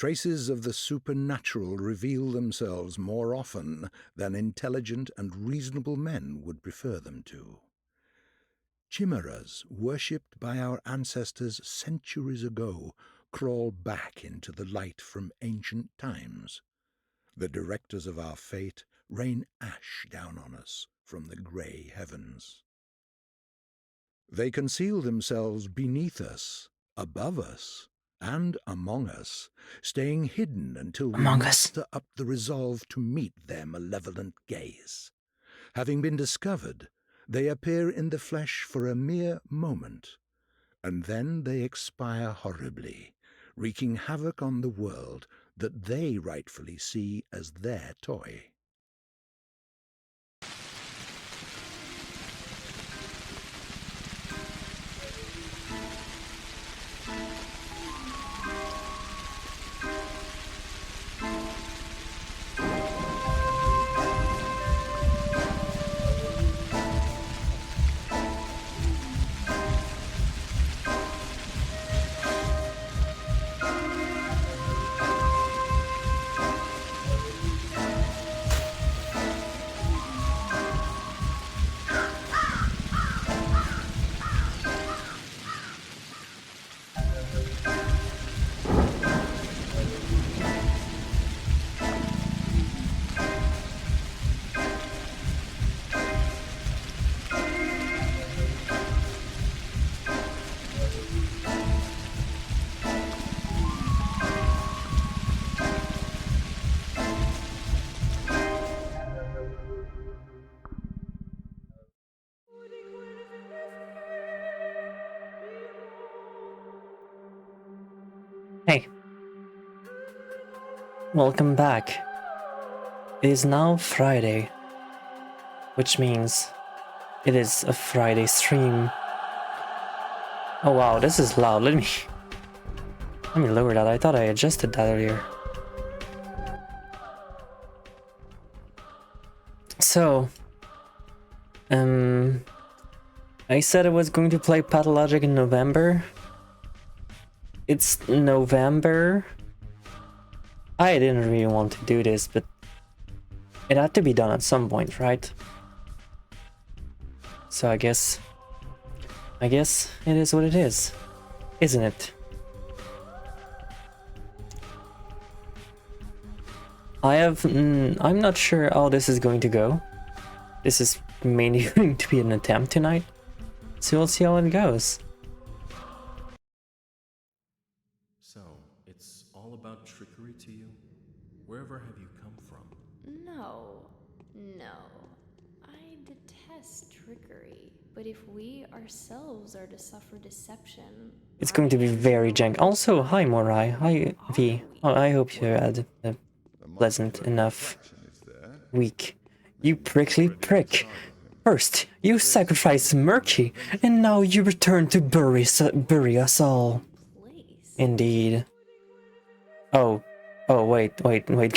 Traces of the supernatural reveal themselves more often than intelligent and reasonable men would prefer them to. Chimeras, worshipped by our ancestors centuries ago, crawl back into the light from ancient times. The directors of our fate rain ash down on us from the grey heavens. They conceal themselves beneath us, above us, and among us, staying hidden until we Among Us. muster up the resolve to meet their malevolent gaze. Having been discovered, they appear in the flesh for a mere moment, and then they expire horribly, wreaking havoc on the world that they rightfully see as their toy. Hey. Welcome back. It is now Friday, which means it is a Friday stream. Oh wow, this is loud. Let me lower that. I thought I adjusted that earlier. So, I said I was going to play Pathologic in November. It's November. I didn't really want to do this, but it had to be done at some point, right? So I guess it is what it is, isn't it? I'm not sure how this is going to go. This is mainly going to be an attempt tonight, so we'll see how it goes. So, it's all about trickery to you? Wherever have you come from? No. I detest trickery. But if we ourselves are to suffer deception... It's going to be very jank. Also, hi Morai, hi V. Oh, I hope you had a pleasant enough week. You prickly prick. First, you sacrificed Murky, and now you return to bury us all. Indeed. Oh, wait,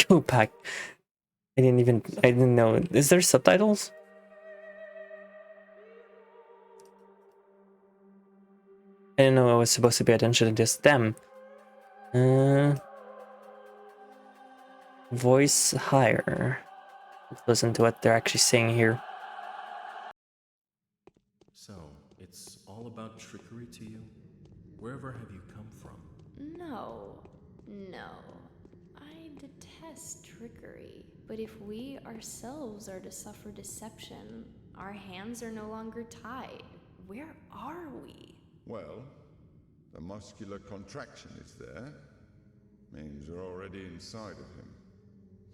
go back. I didn't know. Is there subtitles? I didn't know I was supposed to pay attention to just them. Voice higher. Let's listen to what they're actually saying here. So, it's all about trickery to you? Wherever have you come from? No. I detest trickery. But if we ourselves are to suffer deception, our hands are no longer tied. Where are we? Well, the muscular contraction is there. Means we're already inside of him.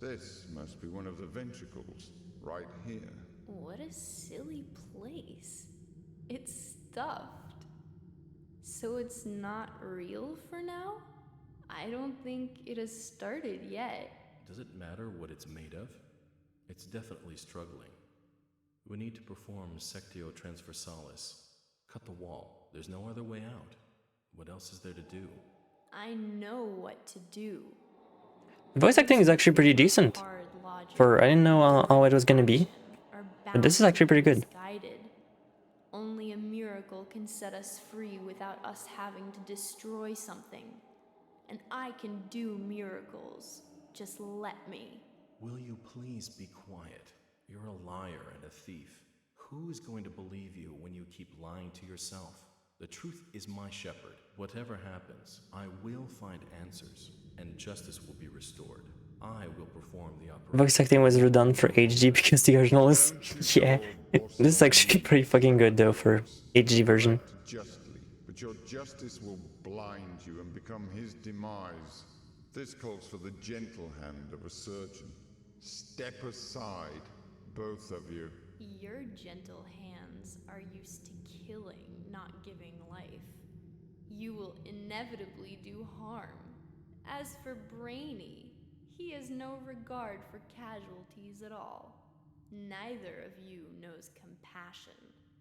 This must be one of the ventricles, right here. What a silly place. It's stuffed. So it's not real for now? I don't think it has started yet. Does it matter what it's made of? It's definitely struggling. We need to perform Sectio Transversalis. Cut the wall. There's no other way out. What else is there to do? I know what to do. The voice acting is actually pretty decent. I didn't know how it was gonna be, but this is actually pretty good. Only a miracle can set us free without us having to destroy something. and I can do miracles. Just let me. Will you please be quiet? You're a liar and a thief. Who is going to believe you when you keep lying to yourself? The truth is my shepherd. Whatever happens, I will find answers, and justice will be restored. I will perform the operation. Voice acting was redone for HD because the original is... yeah. This is actually pretty fucking good though for HD version. Justly, but your justice will blind you and become his demise. This calls for the gentle hand of a surgeon. Step aside, both of you. Your gentle hands are used to killing, not giving life. You will inevitably do harm. As for Brainy, he has no regard for casualties at all. Neither of you knows compassion.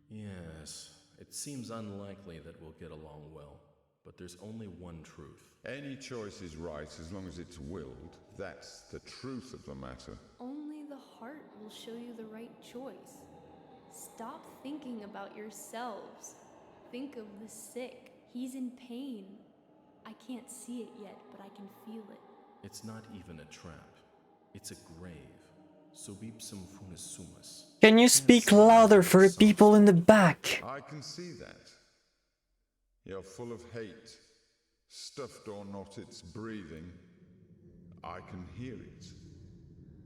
Yes, it seems unlikely that we'll get along well, but there's only one truth. Any choice is right as long as it's willed. That's the truth of the matter. Only the heart will show you the right choice. Stop thinking about yourselves. Think of the sick. He's in pain. I can't see it yet, but I can feel it. It's not even a trap. It's a grave. Subipsum funisumus. Can you speak louder for the people in the back? I can see that. You're full of hate. Stuffed or not, it's breathing. I can hear it.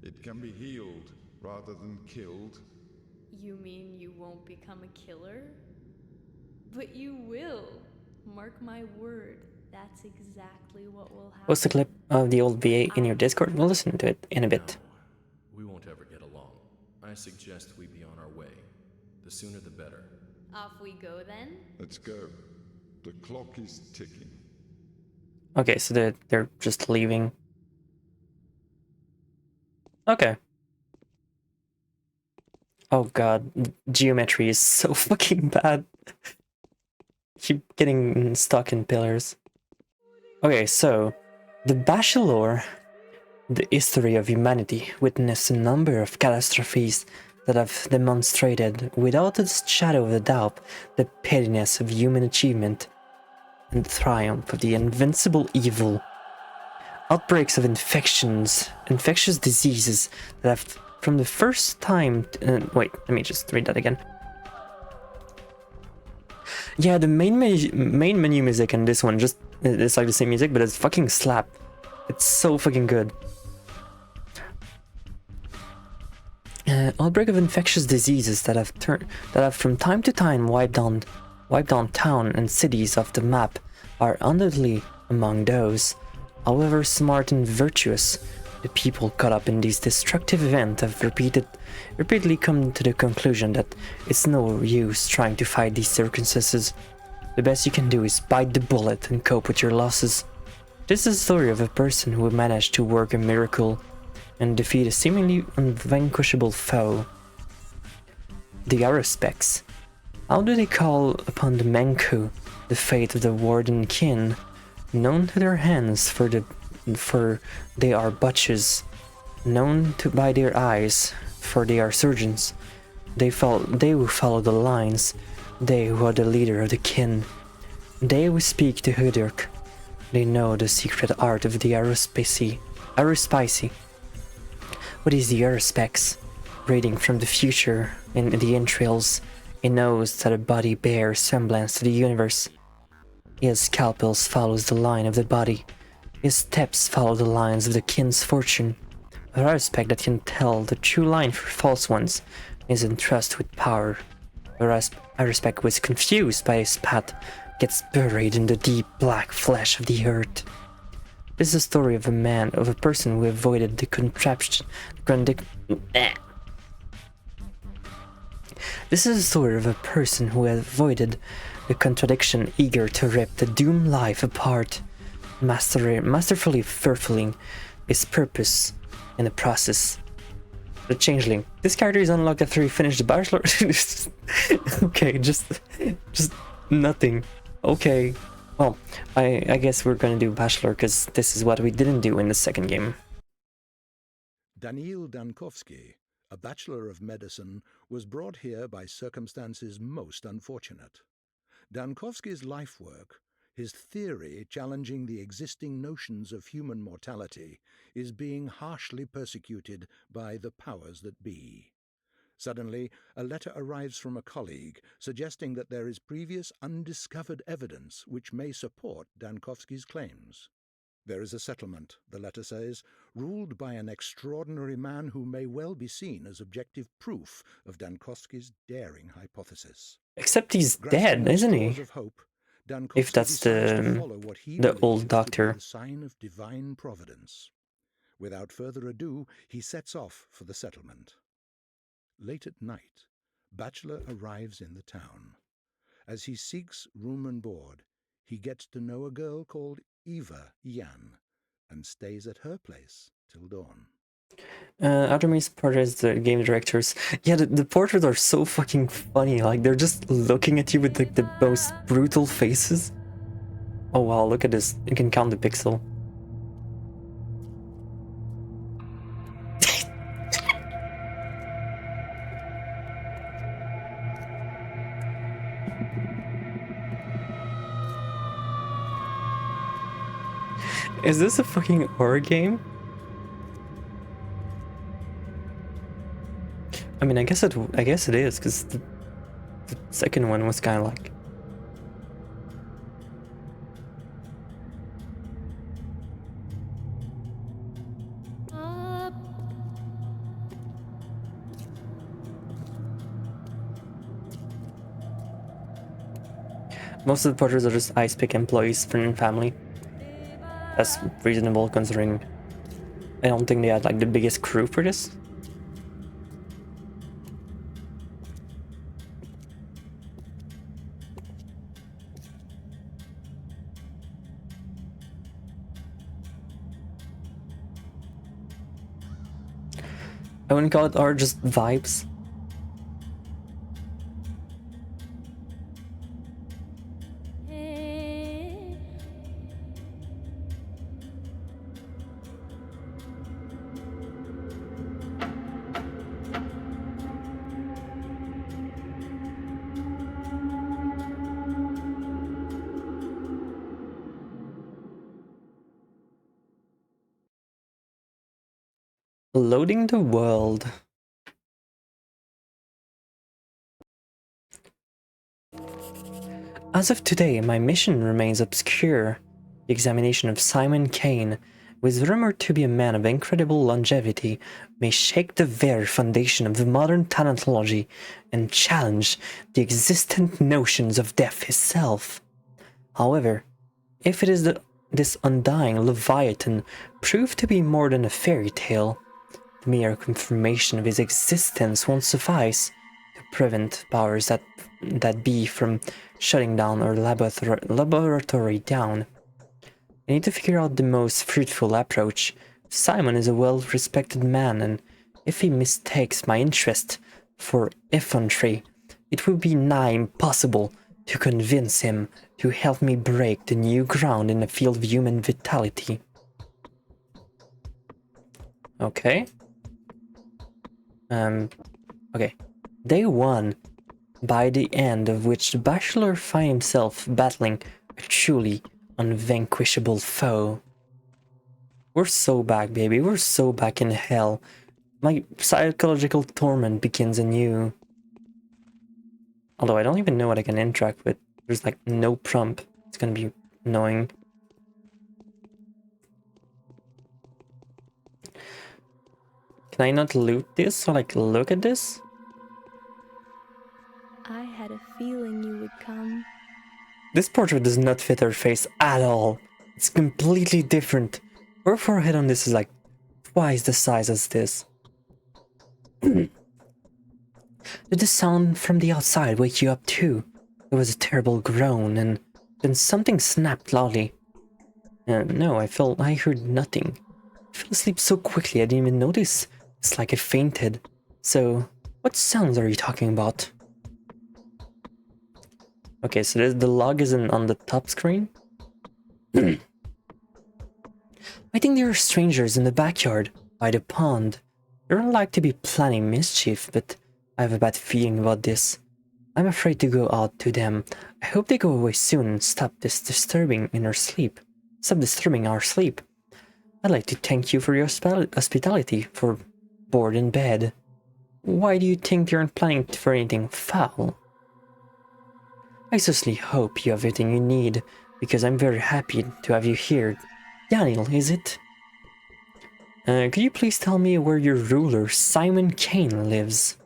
It can be healed rather than killed. You mean you won't become a killer? But you will. Mark my word. That's exactly what will happen. Post a clip of the old VA in your Discord. We'll listen to it in a bit. No, we won't ever get along. I suggest we be on our way. The sooner the better. Off we go then? Let's go. The clock is ticking. Okay, so they're just leaving. Okay. Oh god, geometry is so fucking bad. Keep getting stuck in pillars. Okay, so the Bachelor, the history of humanity, witnessed a number of catastrophes that have demonstrated, without a shadow of a doubt, the pettiness of human achievement and the triumph of the invincible evil. Outbreaks of infectious diseases that have, from the first time... wait, let me just read that again. Yeah, the main menu music in this one, just it's like the same music, but it's fucking slap. It's so fucking good. Outbreak of infectious diseases that have from time to time wiped on town and cities off the map are undoubtedly among those. However smart and virtuous, the people caught up in these destructive events have repeatedly come to the conclusion that it's no use trying to fight these circumstances. The best you can do is bite the bullet and cope with your losses. This is the story of a person who managed to work a miracle and defeat a seemingly unvanquishable foe. The Arospects. How do they call upon the Menku, the fate of the warden kin, known to their hands for they are butches, known to by their eyes, for they are surgeons. They who follow the lines, they who are the leader of the kin, they who speak to Hudurk. They know the secret art of the Arospicy. What is the Arospex? Reading from the future in the entrails, he knows that a body bears semblance to the universe. His scalpels follows the line of the body. His steps follow the lines of the kin's fortune. A Arospec that can tell the true line for false ones is entrusted with power. A Arospec was confused by his path, gets buried in the deep black flesh of the earth. This is a story of a person who avoided the This is a story of a person who avoided the contradiction, eager to rip the doomed life apart, masterfully fulfilling his purpose in the process. The Changeling. This character is unlocked after he finished the Bachelor. Okay, just nothing. Okay. Well, I guess we're gonna do Bachelor because this is what we didn't do in the second game. Daniil Dankovsky, a Bachelor of Medicine, was brought here by circumstances most unfortunate. Dankovsky's life work, His theory, challenging the existing notions of human mortality, is being harshly persecuted by the powers that be. Suddenly, a letter arrives from a colleague suggesting that there is previous undiscovered evidence which may support Dankovsky's claims. There is a settlement, the letter says, ruled by an extraordinary man who may well be seen as objective proof of Dankovsky's daring hypothesis. Except he's Grasping dead, at isn't straws he? of hope, Dankovsky If that's decides to follow what he the believes old to be doctor. the sign of divine providence. Without further ado, he sets off for the settlement. Late at night, Bachelor arrives in the town. As he seeks room and board, he gets to know a girl called Eva Yan and stays at her place till dawn. Artemis portraits, the game directors. Yeah, the portraits are so fucking funny. Like, they're just looking at you with like the most brutal faces. Oh wow, look at this. You can count the pixel. Is this a fucking horror game? I mean, I guess it is, because the second one was kind of like... Most of the portraits are just Ice Pick employees, friend and family. That's reasonable considering I don't think they had like the biggest crew for this. I wouldn't call it art, just vibes. Loading the world. As of today, my mission remains obscure. The examination of Simon Kane, who is rumored to be a man of incredible longevity, may shake the very foundation of modern thanatology and challenge the existent notions of death itself. However, if it is this undying Leviathan proved to be more than a fairy tale, the mere confirmation of his existence won't suffice to prevent powers that be from shutting down our laboratory down. I need to figure out the most fruitful approach. Simon is a well-respected man, and if he mistakes my interest for effrontery, it would be nigh impossible to convince him to help me break the new ground in the field of human vitality. Okay. Okay. Day 1, by the end of which the Bachelor finds himself battling a truly unvanquishable foe. We're so back, baby. We're so back in hell. My psychological torment begins anew. Although I don't even know what I can interact with. There's like no prompt. It's gonna be annoying. Can I not loot this or like look at this? I had a feeling you would come. This portrait does not fit her face at all. It's completely different. Her forehead on this is like twice the size as this. Did the sound from the outside wake you up too? There was a terrible groan and then something snapped loudly. No, I heard nothing. I fell asleep so quickly I didn't even notice. It's like I fainted. So, what sounds are you talking about? Okay, so the log isn't on the top screen. I think there are strangers in the backyard, by the pond. They don't like to be planning mischief, but I have a bad feeling about this. I'm afraid to go out to them. I hope they go away soon and stop disturbing our sleep. Stop disturbing our sleep. I'd like to thank you for your hospitality, for board in bed. Why do you think you aren't planning for anything foul? I sincerely hope you have everything you need, because I'm very happy to have you here. Daniel, is it? Could you please tell me where your ruler, Simon Kane, lives?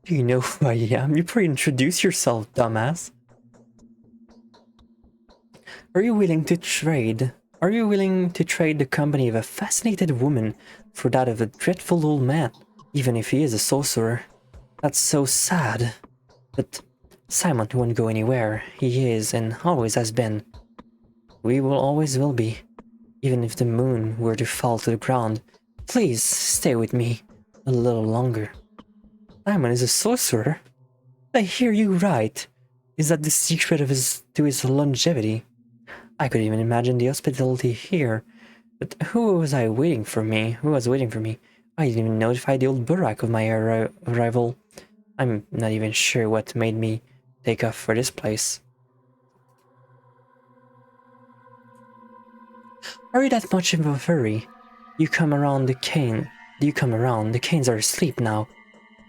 Do you know who I am? You probably introduce yourself, dumbass. Are you willing to trade? Are you willing to trade the company of a fascinated woman for that of a dreadful old man, even if he is a sorcerer? That's so sad. But Simon won't go anywhere. He is and always has been. We will always will be. Even if the moon were to fall to the ground, please stay with me a little longer. Simon is a sorcerer? I hear you right. Is that the secret of his longevity? I could even imagine the hospitality here. But who was waiting for me? I didn't even notify the old Burak of my arrival. I'm not even sure what made me take off for this place. Are you that much of a hurry? You come around the cane. Do you come around? The canes are asleep now.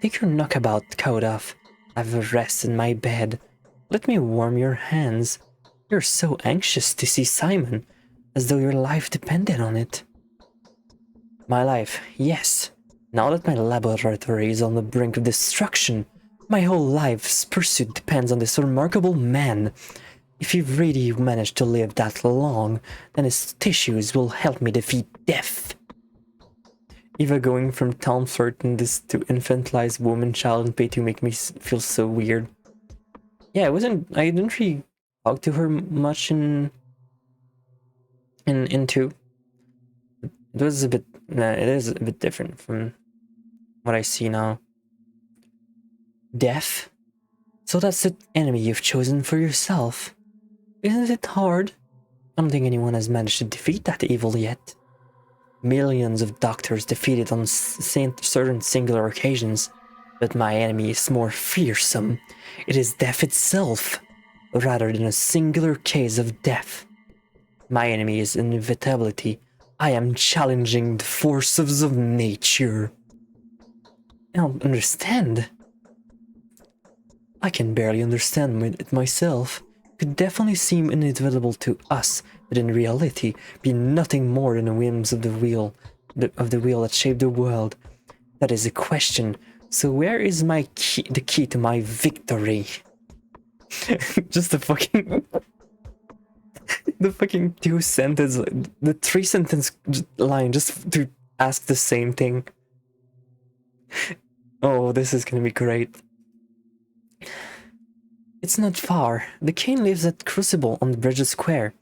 Take your knockabout coat off. Have a rest in my bed. Let me warm your hands. You're so anxious to see Simon, as though your life depended on it. My life, yes. Now that my laboratory is on the brink of destruction, my whole life's pursuit depends on this remarkable man. If he really managed to live that long, then his tissues will help me defeat death. Eva going from town flirt and this to infantilize woman child and pay to make me feel so weird. Yeah, I didn't really talk to her much in 2. It was a bit, it is a bit different from what I see now. Death? So that's the enemy you've chosen for yourself. Isn't it hard? I don't think anyone has managed to defeat that evil yet. Millions of doctors defeated on certain singular occasions, but my enemy is more fearsome. It is death itself, rather than a singular case of death. My enemy is inevitability. I am challenging the forces of nature. I don't understand. I can barely understand it myself. It could definitely seem inevitable to us, but in reality, be nothing more than the whims of the wheel that shaped the world. That is the question. So where is the key to my victory? Just the fucking the fucking 2-sentence, the 3-sentence line just to ask the same thing. Oh, this is gonna be great. It's not far. The Cane lives at Crucible on the Bridge Square.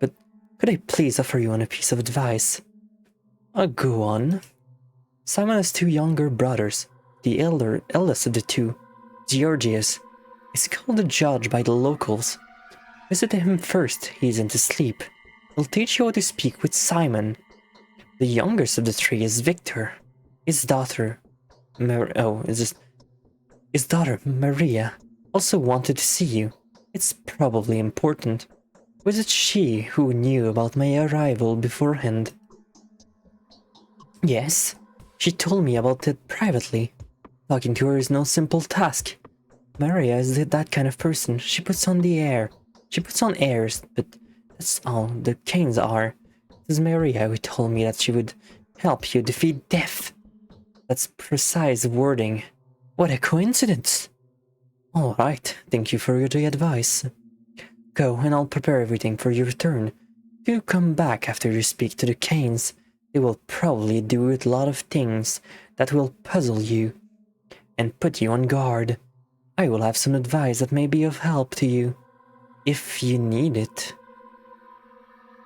But could I please offer you a piece of advice? Go on. Simon has 2 younger brothers. The eldest of the 2, Georgius, is called a judge by the locals. Visit him first, he's into sleep. He'll teach you how to speak with Simon. The youngest of the 3 is Victor. His daughter, his daughter, Maria, also wanted to see you. It's probably important. Was it she who knew about my arrival beforehand? Yes, she told me about it privately. Talking to her is no simple task. Maria is that kind of person. She puts on airs, but that's all the Canes are. It is Maria who told me that she would help you defeat death. That's precise wording. What a coincidence! Alright, thank you for the advice. Go, and I'll prepare everything for your return. Do come back after you speak to the Canes. They will probably do a lot of things that will puzzle you and put you on guard. I will have some advice that may be of help to you, if you need it.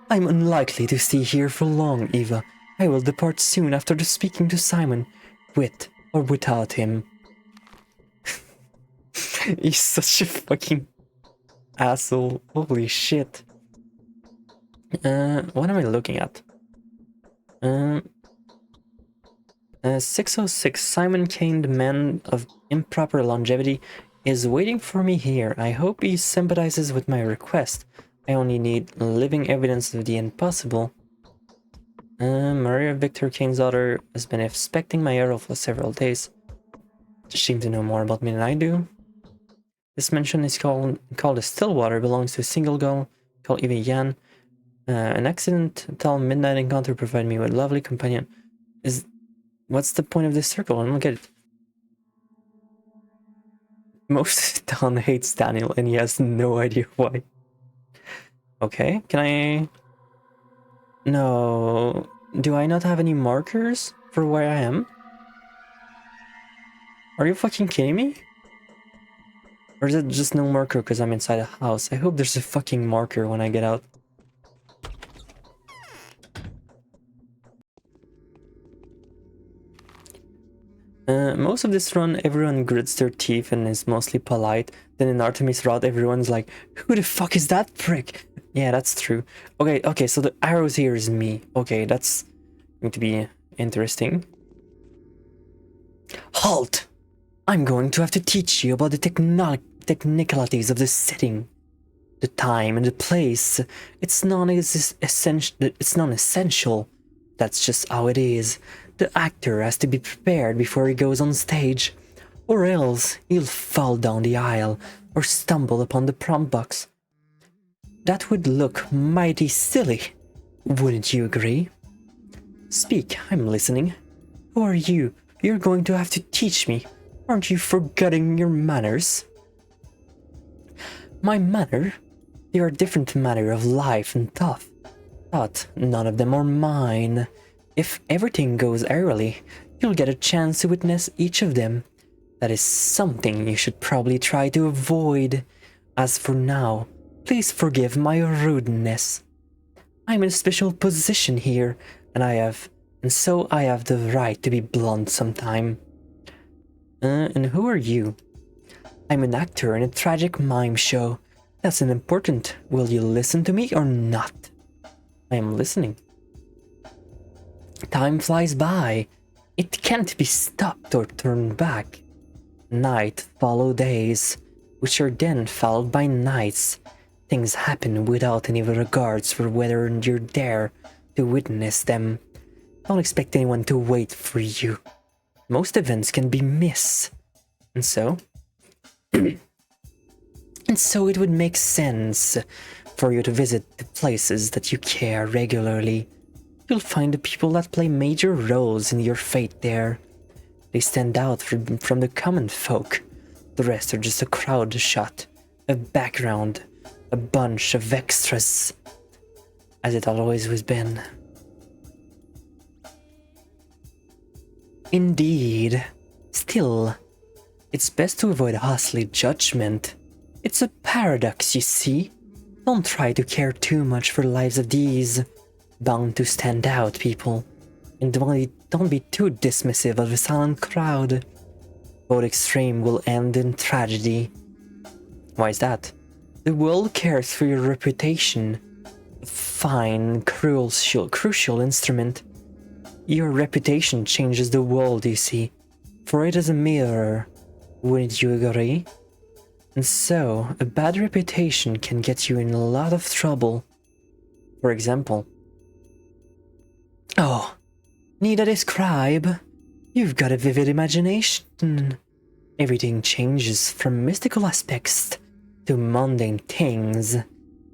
I'm unlikely to stay here for long, Eva. I will depart soon after speaking to Simon, with or without him. He's such a fucking asshole. Holy shit. What am I looking at? 606. Simon Kane, the man of improper longevity, is waiting for me here. I hope he sympathizes with my request. I only need living evidence of the impossible. Maria Victor Kane's daughter has been inspecting my arrow for several days. She seems to know more about me than I do. This mansion is called the Stillwater, belongs to a single girl called Eva Yan. An accidental midnight encounter provided me with a lovely companion. What's the point of this circle? I don't get it. Most of town hates Daniel and he has no idea why. Okay, can I... No... Do I not have any markers for where I am? Are you fucking kidding me? Or is it just no marker because I'm inside a house? I hope there's a fucking marker when I get out. Most of this run, everyone grits their teeth and is mostly polite. Then in Artemis route, everyone's like, who the fuck is that prick? Yeah, that's true. Okay, so the arrows here is me. Okay, that's going to be interesting. Halt! I'm going to have to teach you about the technicalities of the setting. The time and the place. It's non-essential. That's just how it is. The actor has to be prepared before he goes on stage, or else he'll fall down the aisle or stumble upon the prompt box. That would look mighty silly, wouldn't you agree? Speak, I'm listening. Who are you? You're going to have to teach me. Aren't you forgetting your manners? My manner? They are a different manner of life and thought. None of them are mine. If everything goes airily, you'll get a chance to witness each of them. That is something you should probably try to avoid. As for now, please forgive my rudeness. I'm in a special position here, and so I have the right to be blunt sometime. And who are you? I'm an actor in a tragic mime show. That's an important. Will you listen to me or not? I am listening. Time flies by. It can't be stopped or turned back. Night follow days, which are then followed by nights. Things happen without any regards for whether you're there to witness them. Don't expect anyone to wait for you. Most events can be missed. And so it would make sense for you to visit the places that you care regularly. You'll find the people that play major roles in your fate there. They stand out from the common folk. The rest are just a crowd shot, a background, a bunch of extras, as it always has been. Indeed. Still, it's best to avoid hostile judgment. It's a paradox, you see. Don't try to care too much for the lives of these bound to stand out people, and don't be too dismissive of the silent crowd. Both extreme will end in tragedy. Why is that? The world cares for your reputation. A fine, crucial instrument. Your reputation changes the world, you see, for it is a mirror. Wouldn't you agree? And so, a bad reputation can get you in a lot of trouble. For example, oh, need I describe? You've got a vivid imagination. Everything changes from mystical aspects to mundane things,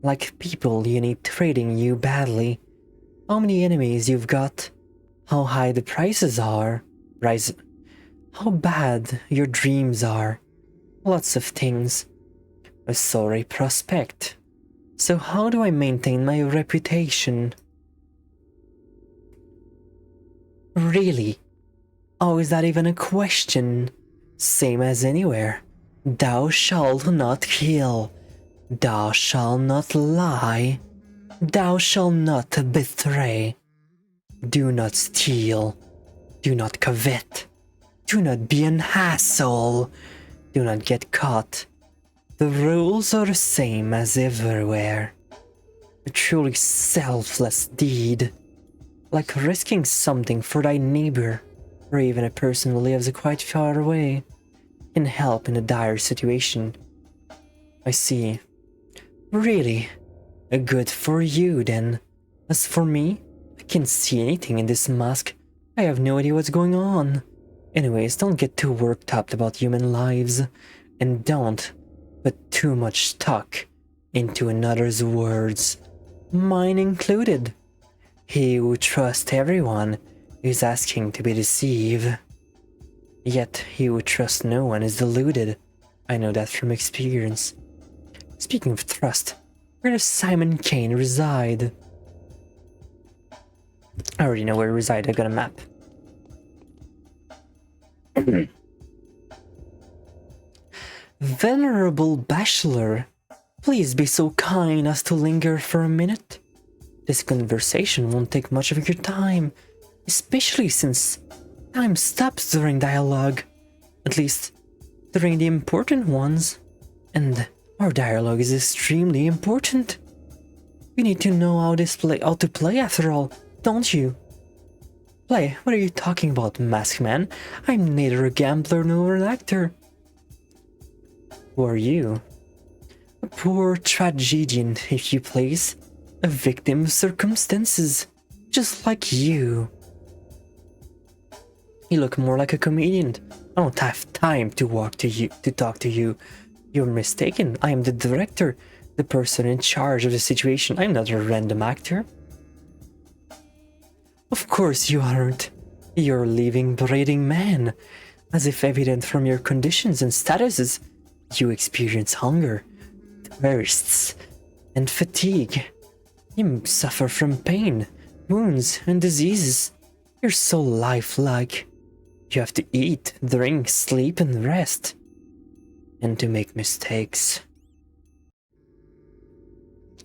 like people you need treating you badly. How many enemies you've got? How high the prices are? How bad your dreams are? Lots of things. A sorry prospect. So how do I maintain my reputation? Really? Oh, is that even a question? Same as anywhere. Thou shalt not kill. Thou shalt not lie. Thou shalt not betray. Do not steal. Do not covet. Do not be an asshole. Do not get caught. The rules are the same as everywhere. A truly selfless deed, like risking something for thy neighbor, or even a person who lives quite far away, can help in a dire situation. I see. Really? Good for you, then. As for me, I can't see anything in this mask. I have no idea what's going on. Anyways, don't get too worked up about human lives. And don't put too much stock into another's words, mine included. He who trusts everyone is asking to be deceived. Yet he who trusts no one is deluded. I know that from experience. Speaking of trust, where does Simon Kane reside? I already know where he resides, I got a map. Venerable Bachelor, please be so kind as to linger for a minute. This conversation won't take much of your time, especially since time stops during dialogue, at least during the important ones, and our dialogue is extremely important. You need to know how to play after all, don't you? Play? What are you talking about, Masked Man? I'm neither a gambler nor an actor. Who are you? A poor tragedian, if you please. A victim of circumstances, just like you. You look more like a comedian. I don't have time to talk to you. You're mistaken. I am the director, the person in charge of the situation. I'm not a random actor. Of course you aren't. You're a living, breathing man. As if evident from your conditions and statuses, you experience hunger, thirsts, and fatigue. You suffer from pain, wounds, and diseases. You're so lifelike. You have to eat, drink, sleep, and rest. And to make mistakes.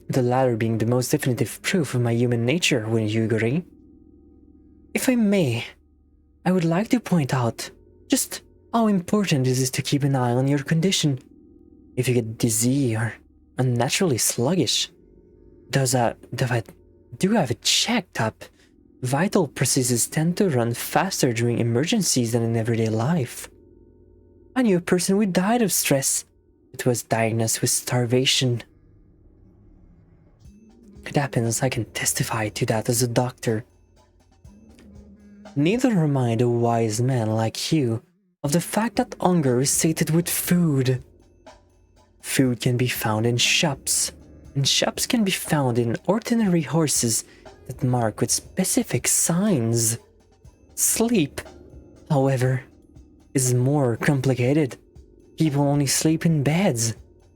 The latter being the most definitive proof of my human nature, wouldn't you agree? If I may, I would like to point out just how important it is to keep an eye on your condition. If you get dizzy or unnaturally sluggish, do have it checked up. Vital processes tend to run faster during emergencies than in everyday life. I knew a person who died of stress. It was diagnosed with starvation. It happens, I can testify to that as a doctor. Neither remind a wise man like you of the fact that hunger is sated with food. Food can be found in shops, and shops can be found in ordinary horses that mark with specific signs. Sleep, however, is more complicated. People only sleep in beds,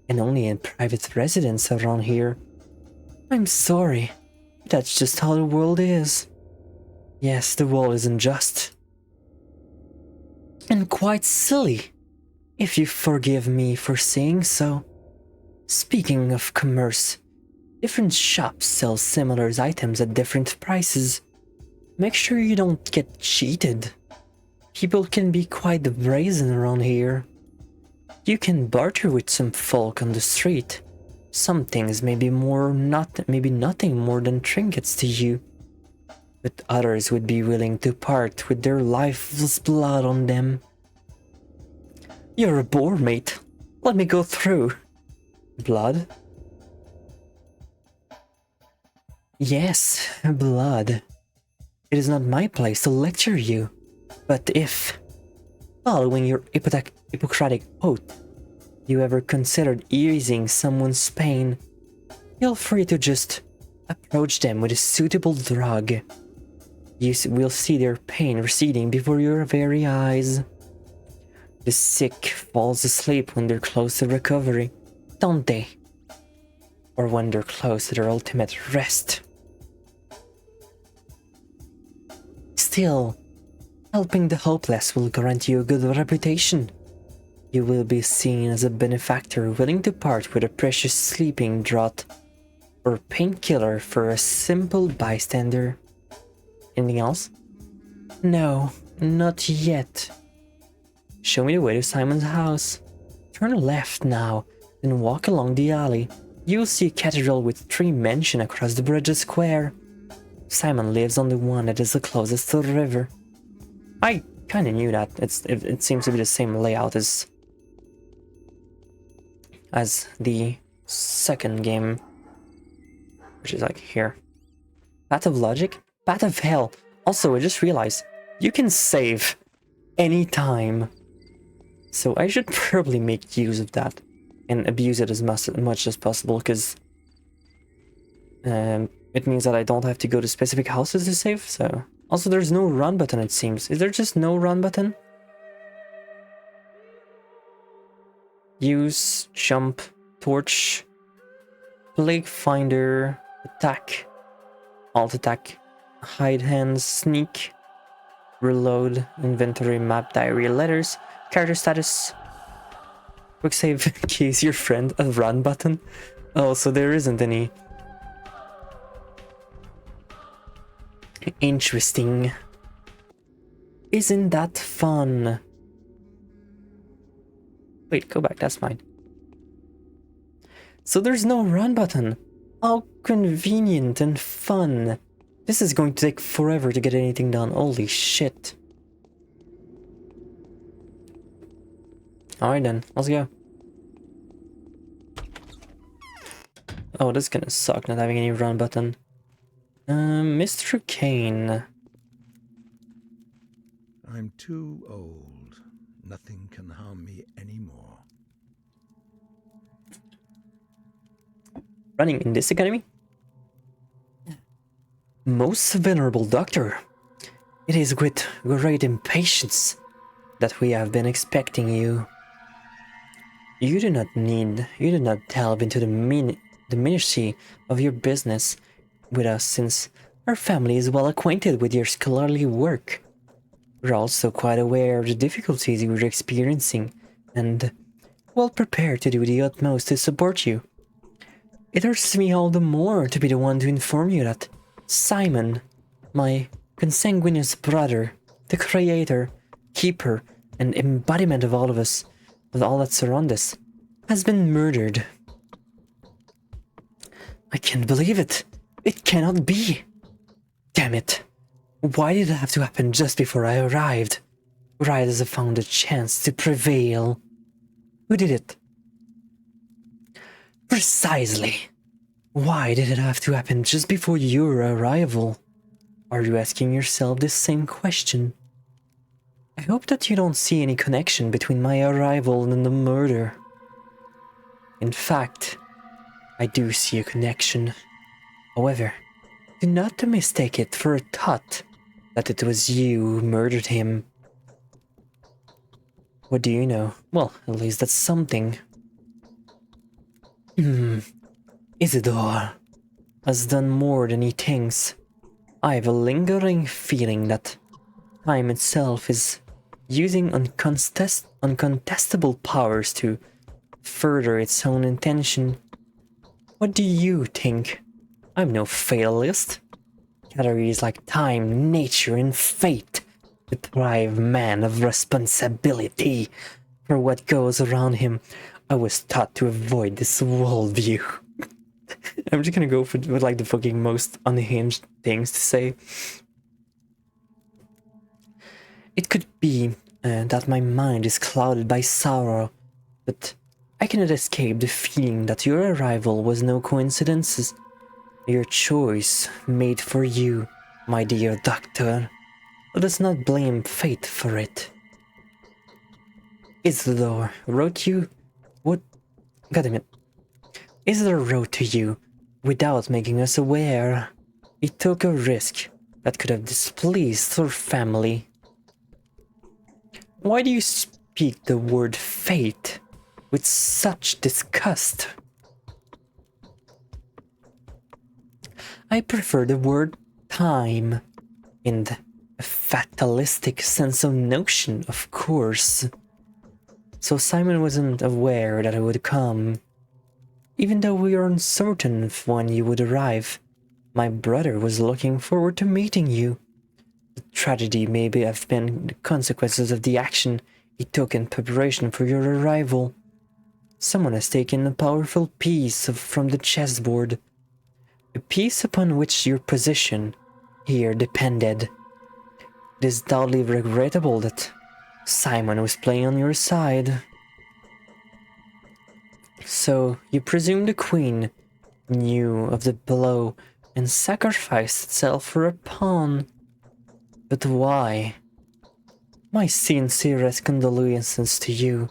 and only in private residence around here. I'm sorry, but that's just how the world is. Yes, the world is unjust. And quite silly, if you forgive me for saying so. Speaking of commerce, different shops sell similar items at different prices. Make sure you don't get cheated. People can be quite brazen around here. You can barter with some folk on the street. Some things may be nothing more than trinkets to you. But others would be willing to part with their lifeless blood on them. You're a bore, mate. Let me go through. Blood? Yes, blood. It is not my place to lecture you, but if, following your Hippocratic oath, you ever considered easing someone's pain, feel free to just approach them with a suitable drug. You will see their pain receding before your very eyes. The sick falls asleep when they're close to recovery, don't they? Or when they're close to their ultimate rest. Still, helping the hopeless will grant you a good reputation. You will be seen as a benefactor willing to part with a precious sleeping draught or painkiller for a simple bystander. Anything else? No, not yet. Show me the way to Simon's house. Turn left now, then walk along the alley. You'll see a cathedral with 3 mansions across the bridge square. Simon lives on the one that is the closest to the river. I kinda knew that. It seems to be the same layout as as the second game, which is like here. Pathologic? Path of Hell. Also, I just realized you can save anytime. So I should probably make use of that and abuse it as much as possible, because it means that I don't have to go to specific houses to save. So also, there's no run button, it seems. Is there just no run button? Use, jump, torch, plague finder, attack, alt attack, hide hands, sneak, reload, inventory, map, diary, letters, character status, quick save, keys your friend, a run button. Oh, so there isn't any. Interesting. Isn't that fun? Wait, go back, that's fine. So there's no run button. How convenient and fun. This is going to take forever to get anything done. Holy shit. Alright then, let's go. Oh, this is gonna suck not having any run button. Mr. Kane. I'm too old. Nothing can harm me anymore. Running in this academy? Most venerable doctor, it is with great impatience that we have been expecting you. You do not delve into the minutiae of your business with us, since our family is well acquainted with your scholarly work. We're also quite aware of the difficulties you are experiencing, and well prepared to do the utmost to support you. It hurts me all the more to be the one to inform you that Simon, my consanguineous brother, the creator, keeper, and embodiment of all of us, of all that surround us, has been murdered. I can't believe it. It cannot be. Damn it. Why did it have to happen just before I arrived? Right as I found a chance to prevail. Who did it? Precisely. Why did it have to happen just before your arrival? Are you asking yourself this same question? I hope that you don't see any connection between my arrival and the murder. In fact, I do see a connection. However, do not mistake it for a thought that it was you who murdered him. What do you know? Well, at least that's something. Isidore has done more than he thinks. I have a lingering feeling that time itself is using uncontestable powers to further its own intention. What do you think? I'm no fatalist. Categories like time, nature, and fate deprive man of responsibility for what goes around him. I was taught to avoid this worldview. I'm just gonna go with like the fucking most unhinged things to say. It could be that my mind is clouded by sorrow, but I cannot escape the feeling that your arrival was no coincidence. Your choice made for you, my dear doctor. Let us not blame fate for it. Isidore wrote you... What? Goddammit. Isidore wrote to you without making us aware. He took a risk that could have displeased our family. Why do you speak the word fate with such disgust? I prefer the word time, in a fatalistic sense of notion, of course. So Simon wasn't aware that it would come. Even though we are uncertain of when you would arrive, my brother was looking forward to meeting you. The tragedy may have been the consequences of the action he took in preparation for your arrival. Someone has taken a powerful piece from the chessboard. A piece upon which your position here depended. It is doubly regrettable that Simon was playing on your side. So you presume the queen knew of the blow and sacrificed itself for a pawn. But why? My sincerest condolences to you.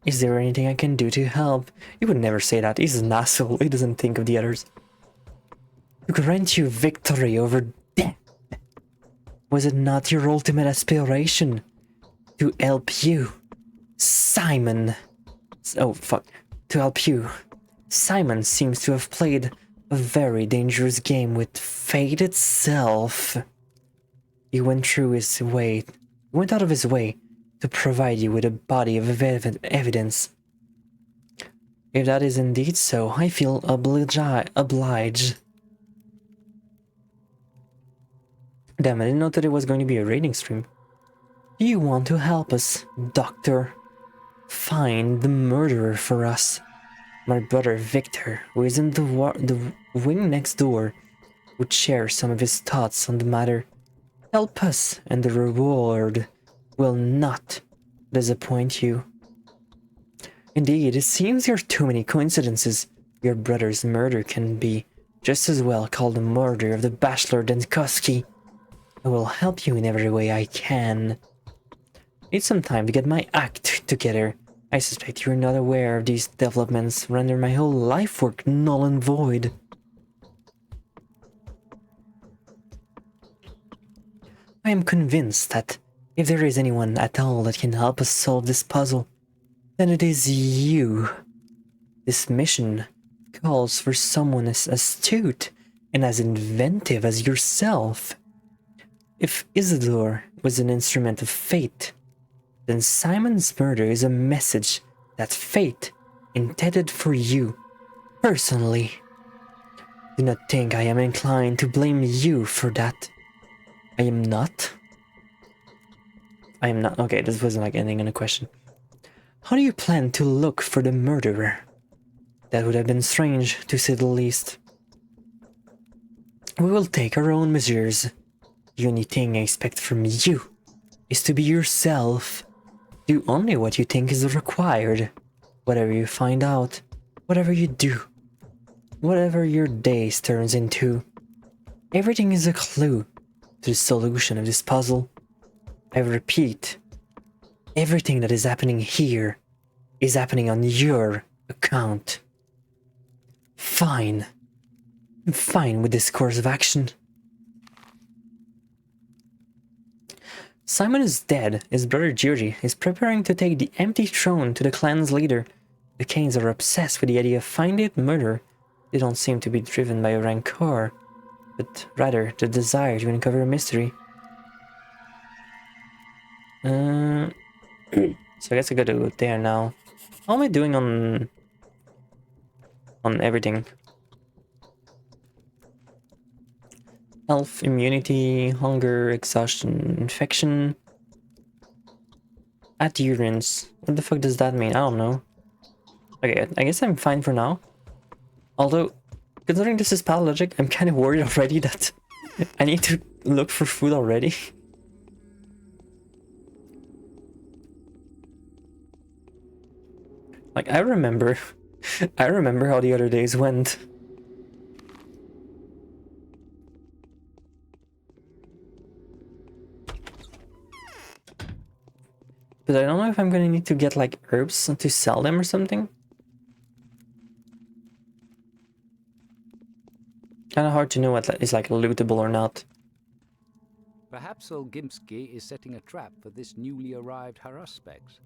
Is there anything I can do to help? He would never say that. He's an asshole. He doesn't think of the others. To grant you victory over death. Was it not your ultimate aspiration? To help you, Simon. Oh, fuck. To help you. Simon seems to have played a very dangerous game with fate itself. He went out of his way to provide you with a body of evidence. If that is indeed so, I feel obliged. Damn, I didn't know that it was going to be a rating stream. Do you want to help us, Doctor? Find the murderer for us. My brother Victor, who is in the wing next door, would share some of his thoughts on the matter. Help us, and the reward will not disappoint you. Indeed, it seems there are too many coincidences. Your brother's murder can be just as well called the murder of the Bachelor Denkovsky. I will help you in every way I can. Need some time to get my act together. I suspect you're not aware of these developments render my whole life work null and void. I am convinced that if there is anyone at all that can help us solve this puzzle, then it is you. This mission calls for someone as astute and as inventive as yourself. If Isidore was an instrument of fate, then Simon's murder is a message that fate intended for you, personally. Do not think I am inclined to blame you for that. I am not. Okay, this wasn't like ending in a question. How do you plan to look for the murderer? That would have been strange, to say the least. We will take our own measures. The only thing I expect from you is to be yourself. Do only what you think is required. Whatever you find out, whatever you do, whatever your days turns into, everything is a clue to the solution of this puzzle. I repeat, everything that is happening here is happening on your account. Fine. I'm fine with this course of action. Simon is dead. His brother Georgie is preparing to take the empty throne to the clan's leader. The Kanes are obsessed with the idea of finding the murderer. They don't seem to be driven by rancor, but rather the desire to uncover a mystery. So I guess I gotta go there now. How am I doing on everything? Health, immunity, hunger, exhaustion, infection, adherence. What the fuck does that mean? I don't know. Okay, I guess I'm fine for now. Although, considering this is pathologic, I'm kind of worried already that I need to look for food already. Like, I remember how the other days went. But I don't know if I'm gonna need to get like herbs to sell them or something. Kinda hard to know what is like lootable or not. Perhaps old Gimsky is setting a trap for this newly arrived Haruspecs.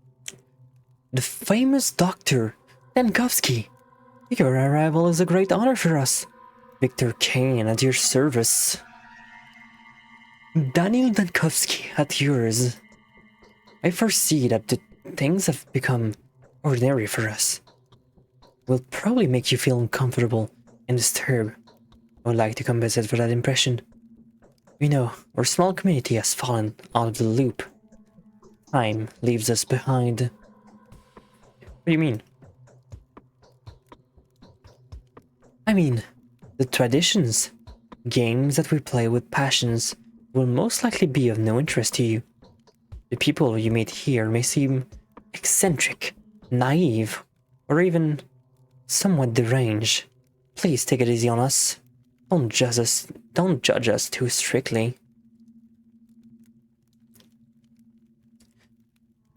The famous Dr. Denkovsky. Your arrival is a great honor for us. Victor Kane at your service. Daniel Denkovsky at yours. I foresee that the things have become ordinary for us. Will probably make you feel uncomfortable and disturbed. I would like to compensate for that impression. We know our small community has fallen out of the loop. Time leaves us behind. What do you mean? I mean, the traditions, games that we play with passions, will most likely be of no interest to you. The people you meet here may seem eccentric, naive, or even somewhat deranged. Please take it easy on us. Don't judge us too strictly.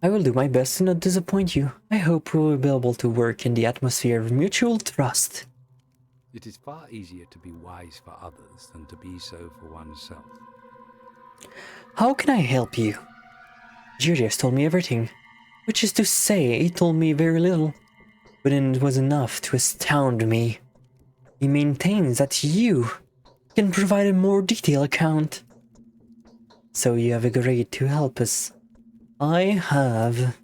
I will do my best to not disappoint you. I hope we will be able to work in the atmosphere of mutual trust. It is far easier to be wise for others than to be so for oneself. How can I help you? Julius told me everything, which is to say, he told me very little, but it was enough to astound me. He maintains that you can provide a more detailed account. So you have agreed to help us. I have.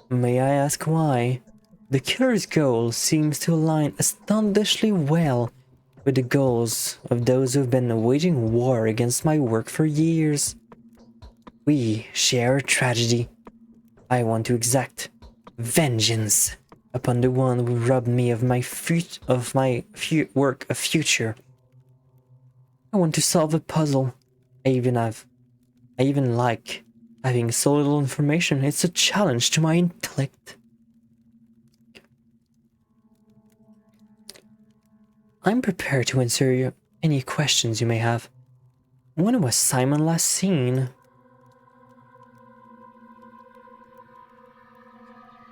May I ask why? The killer's goal seems to align astonishingly well with the goals of those who've been waging war against my work for years. We share a tragedy. I want to exact vengeance upon the one who robbed me of my work of future. I want to solve a puzzle. I even like having so little information. It's a challenge to my intellect. I'm prepared to answer any questions you may have. When was Simon last seen?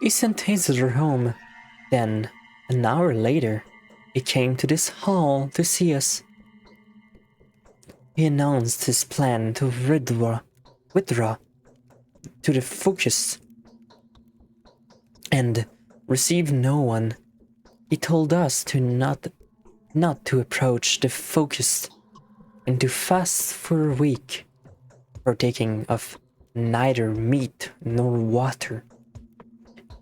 He sent Hazel home. Then, an hour later, he came to this hall to see us. He announced his plan to withdraw to the focus and receive no one. He told us to not to approach the focus and to fast for a week, partaking of neither meat nor water.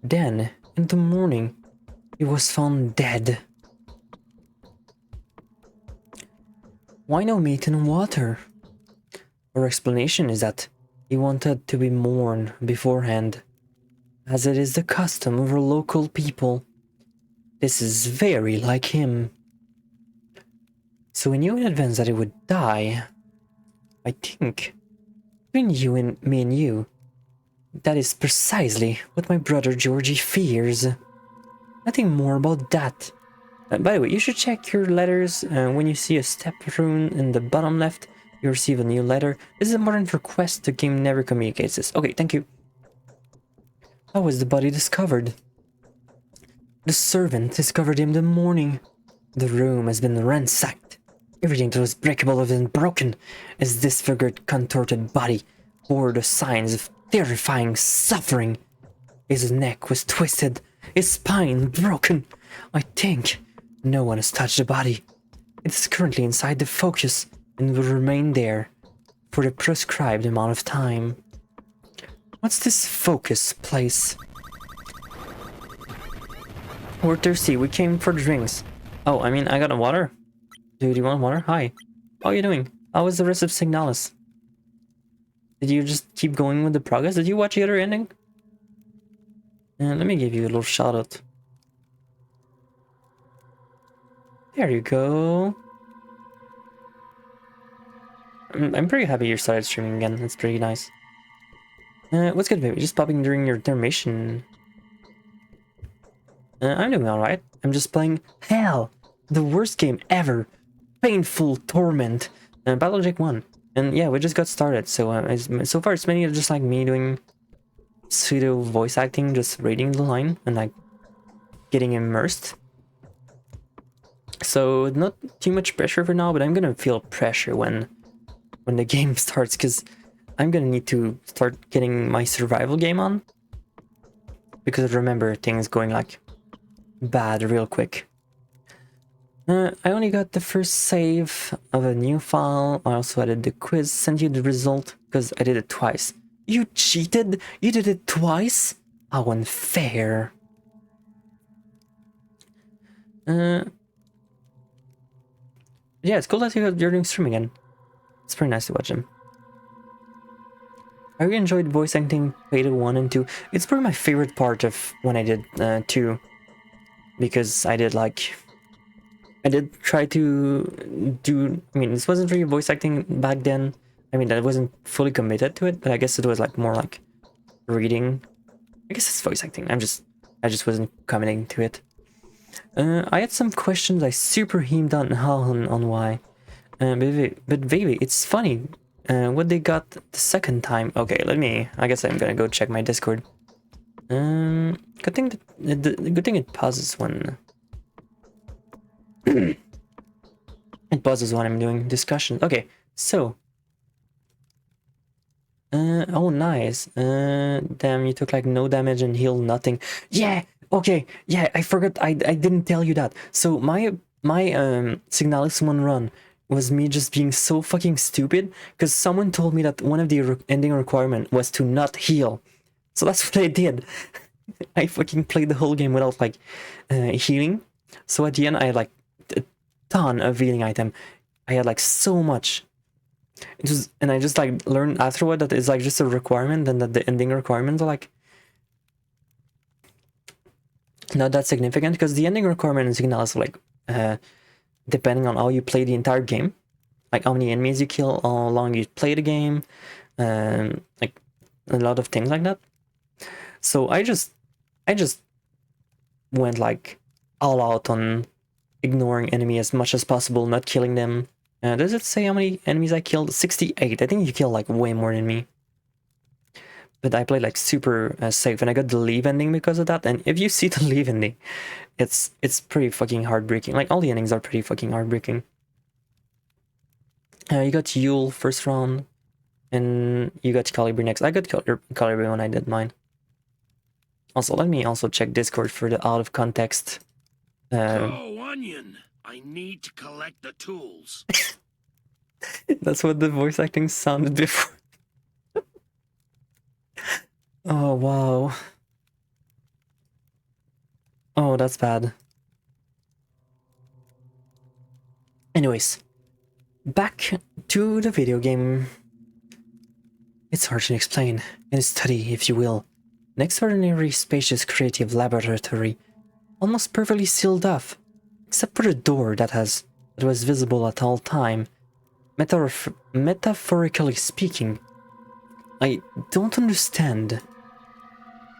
Then, in the morning, he was found dead. Why no meat and water? Our explanation is that he wanted to be mourned beforehand, as it is the custom of our local people. This is very like him. So we knew in advance that he would die. I think, between me and you, that is precisely what my brother Georgie fears. Nothing more about that. By the way, you should check your letters. When you see a step rune in the bottom left, you receive a new letter. This is an important request. The game never communicates this. Okay, thank you. How was the body discovered? The servant discovered him in the morning. The room has been ransacked. Everything that was breakable has been broken. His disfigured, contorted body bore the signs of terrifying suffering. His neck was twisted, his spine broken. I think no one has touched the body. It is currently inside the focus and will remain there for the prescribed amount of time. What's this focus place? We're thirsty. We came for drinks. Oh, I mean, I got a water. Dude, you want water? Hi. How are you doing? How was the rest of Signalis? Did you just keep going with the progress? Did you watch the other ending? Let me give you a little shout out. There you go. I'm pretty happy you started streaming again. That's pretty nice. What's good, baby? Just popping during your intermission. I'm doing alright. I'm just playing Hell, the worst game ever. Painful Torment. Pathologic 1. And yeah, we just got started, so so far it's mainly just like me doing pseudo voice acting, just reading the line and like getting immersed. So not too much pressure for now, but I'm gonna feel pressure when the game starts, because I'm gonna need to start getting my survival game on, because I remember things going like bad real quick. I only got the first save of a new file. I also added the quiz, sent you the result, because I did it twice. You cheated? You did it twice? How unfair. Yeah, it's cool that you're doing stream again. It's pretty nice to watch them. I really enjoyed voice acting Beta 1 and 2. It's probably my favorite part of when I did 2. Because I did try to do... I mean, this wasn't really voice acting back then. I mean, I wasn't fully committed to it, but I guess it was like more like reading. I guess it's voice acting. I just wasn't committing to it. I had some questions I super heamed on why. But Vivi, it's funny. What they got the second time. Okay, I guess I'm gonna go check my Discord. Good thing good thing it pauses when it pauses when I'm doing discussion. Okay, so oh nice. Damn, you took like no damage and healed nothing. Yeah, okay, yeah, I forgot. I didn't tell you that. So my Signalis 1 run was me just being so fucking stupid because someone told me that one of the ending requirement was to not heal. So that's what I did. I fucking played the whole game without like healing. So at the end I had like a ton of healing item. I had like so much. It was, and I just like learned afterward that it's like just a requirement and that the ending requirements are like not that significant because the ending requirement in Signal is like depending on how you play the entire game, like how many enemies you kill, how long you play the game, like a lot of things like that. So I just went like all out on ignoring enemy as much as possible, not killing them. Does it say how many enemies I killed? 68. I think you kill like way more than me. But I played like super safe, and I got the leave ending because of that. And if you see the leave ending, it's pretty fucking heartbreaking. Like all the endings are pretty fucking heartbreaking. You got Yule first round, and you got Calibre next. I got Calibre when I did mine. Also, let me also check Discord for the out of context. Oh, Onion! I need to collect the tools. That's what the voice acting sounded before. Oh, wow. Oh, that's bad. Anyways, back to the video game. It's hard to explain. In a study, if you will. An extraordinary spacious creative laboratory, almost perfectly sealed off, except for the door that was visible at all time. Metaphorically speaking, I don't understand.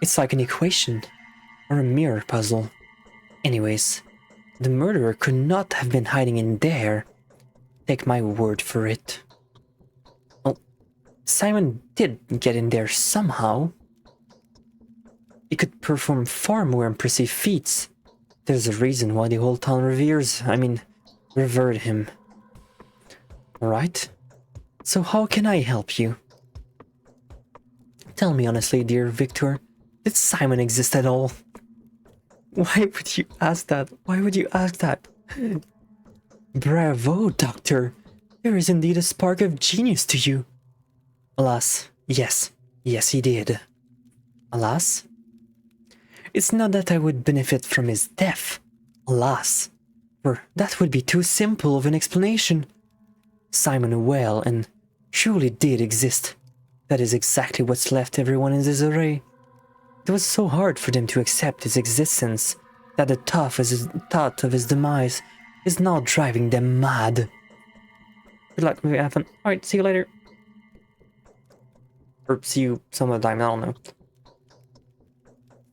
It's like an equation, or a mirror puzzle. Anyways, the murderer could not have been hiding in there. Take my word for it. Well, Simon did get in there somehow. He could perform far more impressive feats. There's a reason why the whole town revered him. Alright? So how can I help you? Tell me honestly, dear Victor, did Simon exist at all? Why would you ask that? Why would you ask that? Bravo, Doctor! There is indeed a spark of genius to you. Alas, yes, he did. Alas? It's not that I would benefit from his death. Alas, for that would be too simple of an explanation. Simon well and truly did exist. That is exactly what's left everyone in disarray. It was so hard for them to accept his existence that the thought of his demise is now driving them mad. Good luck, maybe have fun. Alright, see you later. Or see you some other time, I don't know.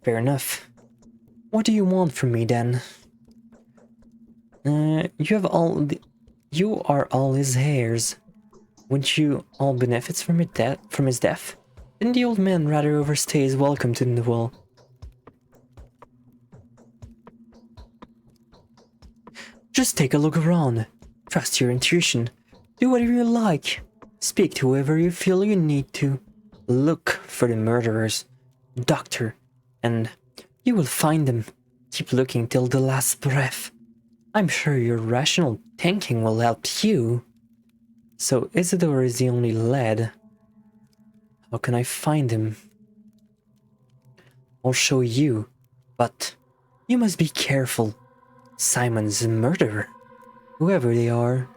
Fair enough. What do you want from me then? You are all his heirs. Wouldn't you all benefit from his death? Didn't the old man rather overstay his welcome to the well? Just take a look around. Trust your intuition. Do whatever you like. Speak to whoever you feel you need to. Look for the murderers, Doctor, and you will find them. Keep looking till the last breath. I'm sure your rational thinking will help you. So Isidore is the only lad. How can I find him? I'll show you, but you must be careful. Simon's a murderer. Whoever they are,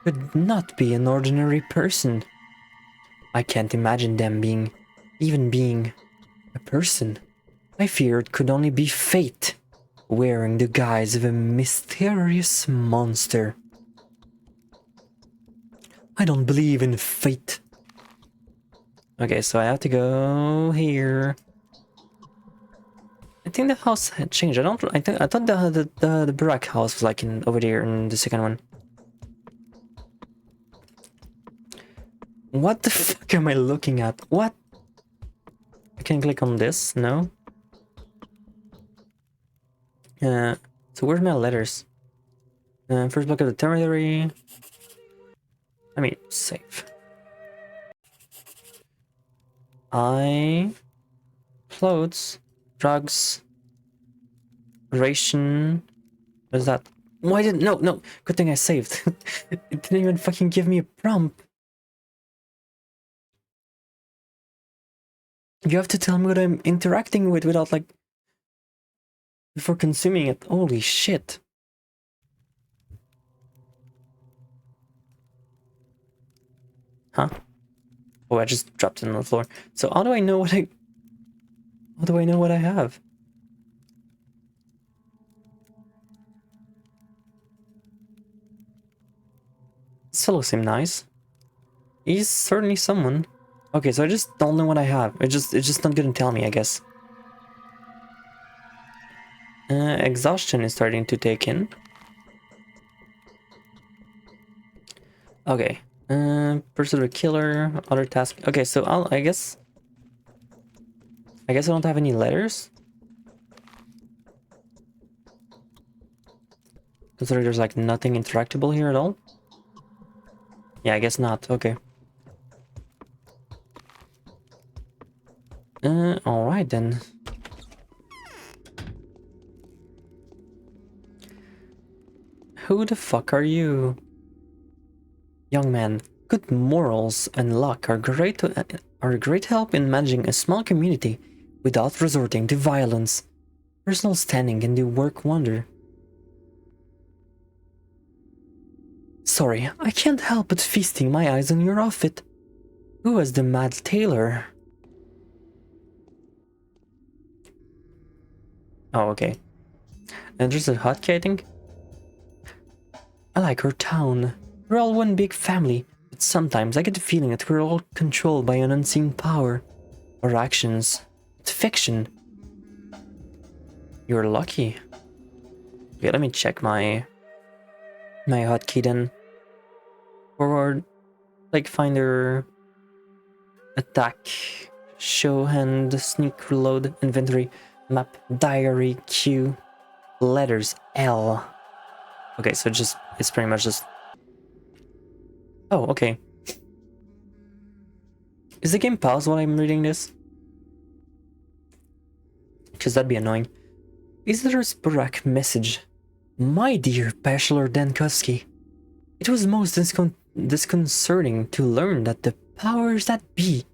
could not be an ordinary person. I can't imagine them even being a person. I fear it could only be fate, wearing the guise of a mysterious monster. I don't believe in fate. Okay, so I have to go here. I think the house had changed. I thought the Barack house was like in over there in the second one. What the fuck am I looking at? What? I can click on this. No. So where's my letters? First block of the territory. Let me save. Clothes, drugs, ration. What is that? Why didn't? No. Good thing I saved. It didn't even fucking give me a prompt. You have to tell me what I'm interacting with without like before consuming it. Holy shit. Huh? Oh, I just dropped it on the floor. So how do I know what I have? Still seem nice. He's certainly someone. Okay, so I just don't know what I have. It's just not gonna tell me, I guess. Exhaustion is starting to take in. Okay. Pursuit of a killer, other task. Okay, so I guess I don't have any letters. Considering there's like nothing interactable here at all. Yeah, I guess not. Okay. Alright then. Who the fuck are you? Young man, good morals and luck are a great help in managing a small community without resorting to violence. Personal standing can do work wonder. Sorry, I can't help but feasting my eyes on your outfit. Who was the mad tailor? Oh, okay. And there's a hotkey, I think? I like our town. We're all one big family, but sometimes I get the feeling that we're all controlled by an unseen power. Our actions. It's fiction. You're lucky. Okay, let me check my hotkey then. Forward, like finder, attack, show hand, sneak, reload, inventory, map, diary, Q, letters, L. Okay, so it's pretty much just... Oh, okay. Is the game paused while I'm reading this? Because that'd be annoying. Visitor's Barack message. My dear Bachelor Dankowski, it was most disconcerting to learn that the powers that be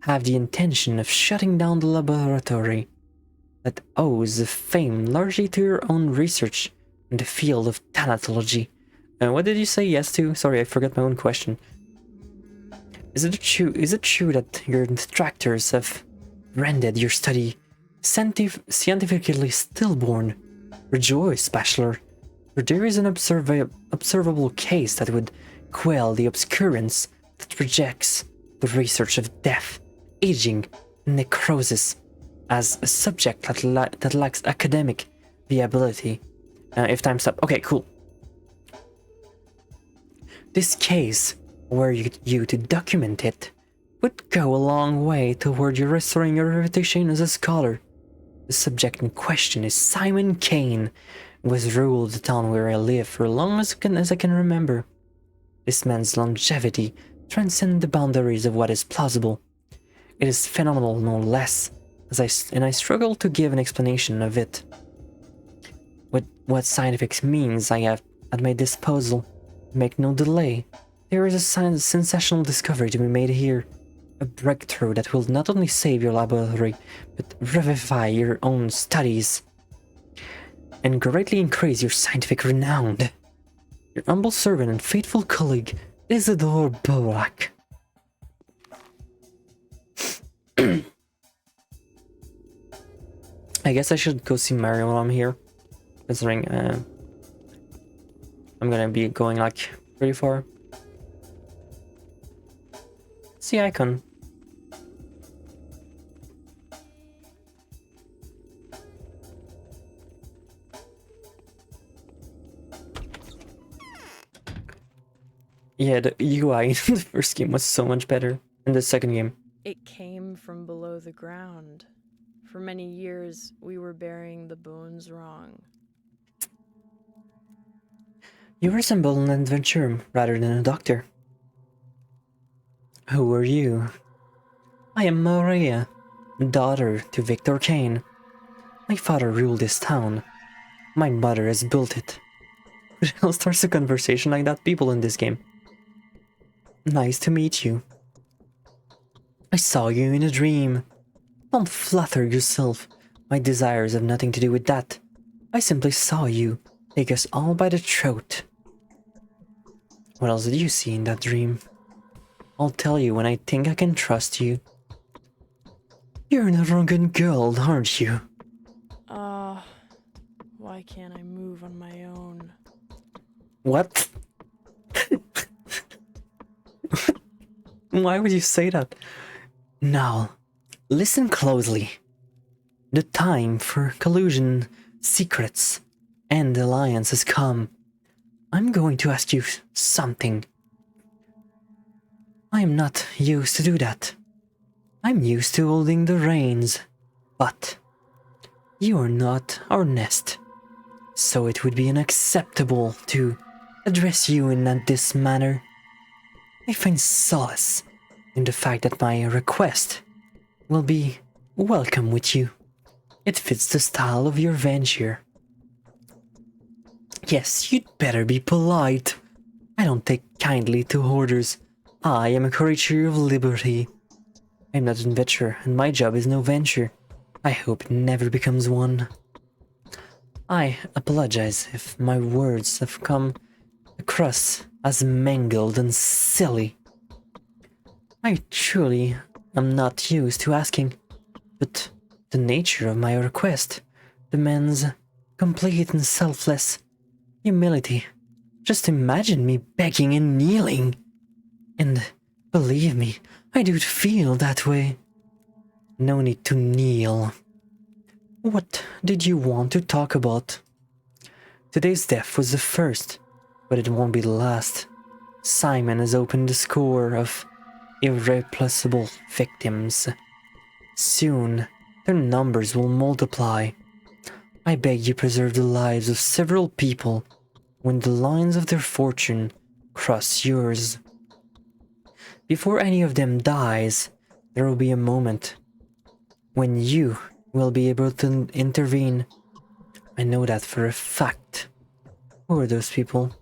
have the intention of shutting down the laboratory that owes fame largely to your own research in the field of thanatology. What did you say yes to? Sorry, I forgot my own question. Is it true that your instructors have rendered your study scientifically stillborn? Rejoice, Bachelor, for there is an observable case that would quell the obscurance that rejects the research of death, aging, and necrosis as a subject that lacks academic viability. If time's up. Okay, cool. This case, were you to document it, would go a long way toward you restoring your reputation as a scholar. The subject in question is Simon Kane, who has ruled the town where I live for as long as I can remember. This man's longevity transcends the boundaries of what is plausible. It is phenomenal, no less, and I struggle to give an explanation of it. What scientific means I have at my disposal. Make no delay. There is a sensational discovery to be made here. A breakthrough that will not only save your laboratory, but revivify your own studies and greatly increase your scientific renown. Your humble servant and faithful colleague, Isidore Borak. I guess I should go see Mario while I'm here, considering I'm gonna be going like pretty far. It's the icon. Yeah, the UI in the first game was so much better than the second game. It came from below the ground. For many years, we were burying the bones wrong. You resemble an adventurer rather than a doctor. Who are you? I am Maria, daughter to Victor Kane. My father ruled this town. My mother has built it. Who starts a conversation like that? People in this game. Nice to meet you. I saw you in a dream. Don't flatter yourself. My desires have nothing to do with that. I simply saw you take us all by the throat. What else did you see in that dream? I'll tell you when I think I can trust you. You're an arrogant girl, aren't you? Why can't I move on my own? What? Why would you say that? Now, listen closely. The time for collusion, secrets, and alliance has come. I'm going to ask you something. I am not used to do that. I'm used to holding the reins, but you are not our nest, so it would be unacceptable to address you in this manner. I find solace in the fact that my request will be welcome with you. It fits the style of your venture. Yes, you'd better be polite. I don't take kindly to orders. I am a creature of liberty. I'm not an adventurer, and my job is no venture. I hope it never becomes one. I apologize if my words have come across as mangled and silly. I truly am not used to asking, but the nature of my request demands complete and selfless humility. Just imagine me begging and kneeling. And believe me, I do feel that way. No need to kneel. What did you want to talk about? Today's death was the first, but it won't be the last. Simon has opened the score of irreplaceable victims. Soon, their numbers will multiply. I beg you preserve the lives of several people when the lines of their fortune cross yours. Before any of them dies, there will be a moment when you will be able to intervene. I know that for a fact. Who are those people?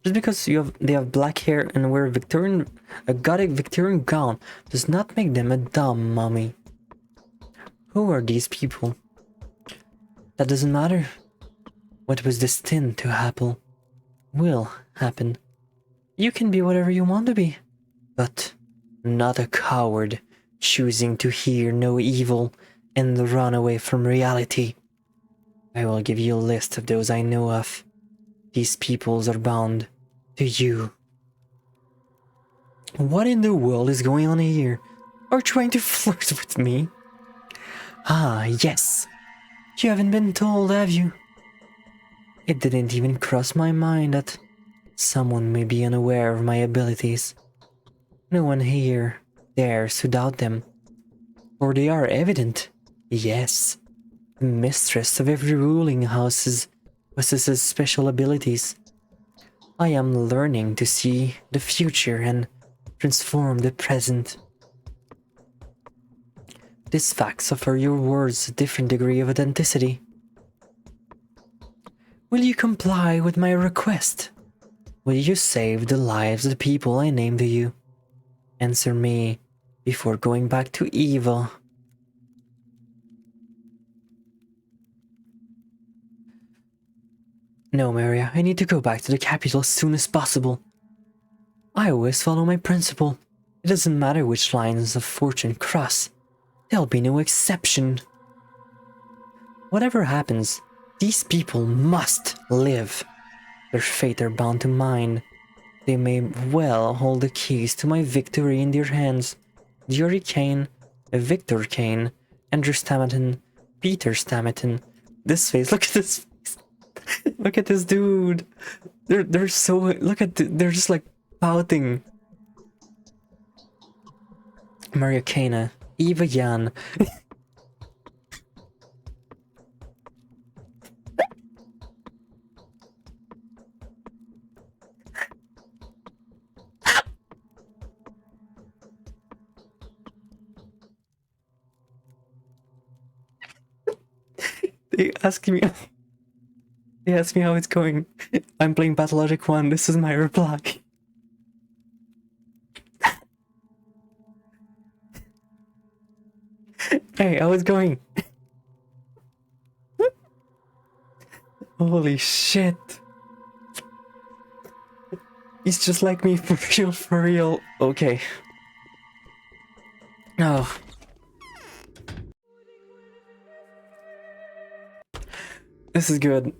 Just because they have black hair and wear a gothic Victorian gown does not make them a dumb mummy. Who are these people? That doesn't matter. What was destined to happen will happen. You can be whatever you want to be, but not a coward choosing to hear no evil and run away from reality. I will give you a list of those I know of. These peoples are bound to you. What in the world is going on here? Are you trying to flirt with me? Ah, yes. You haven't been told, have you? It didn't even cross my mind that someone may be unaware of my abilities. No one here dares to doubt them, for they are evident. Yes, the mistress of every ruling house possesses special abilities. I am learning to see the future and transform the present. These facts offer your words a different degree of authenticity. Will you comply with my request? Will you save the lives of the people I named to you? Answer me before going back to evil. No, Maria, I need to go back to the capital as soon as possible. I always follow my principle. It doesn't matter which lines of fortune cross. There'll be no exception. Whatever happens, these people must live. Their fate are bound to mine. They may well hold the keys to my victory in their hands. Jory Kane, Victor Kane, Andrew Stammerton, Peter Stammerton. This face, look at this face. Look at this dude. They're so, they're just like pouting. Maria Kana, Eva Jan. They ask me how it's going. I'm playing Pathologic 1, this is my reply. Hey, how it's going? Holy shit. He's just like me, for real, for real. Okay. Oh. This is good.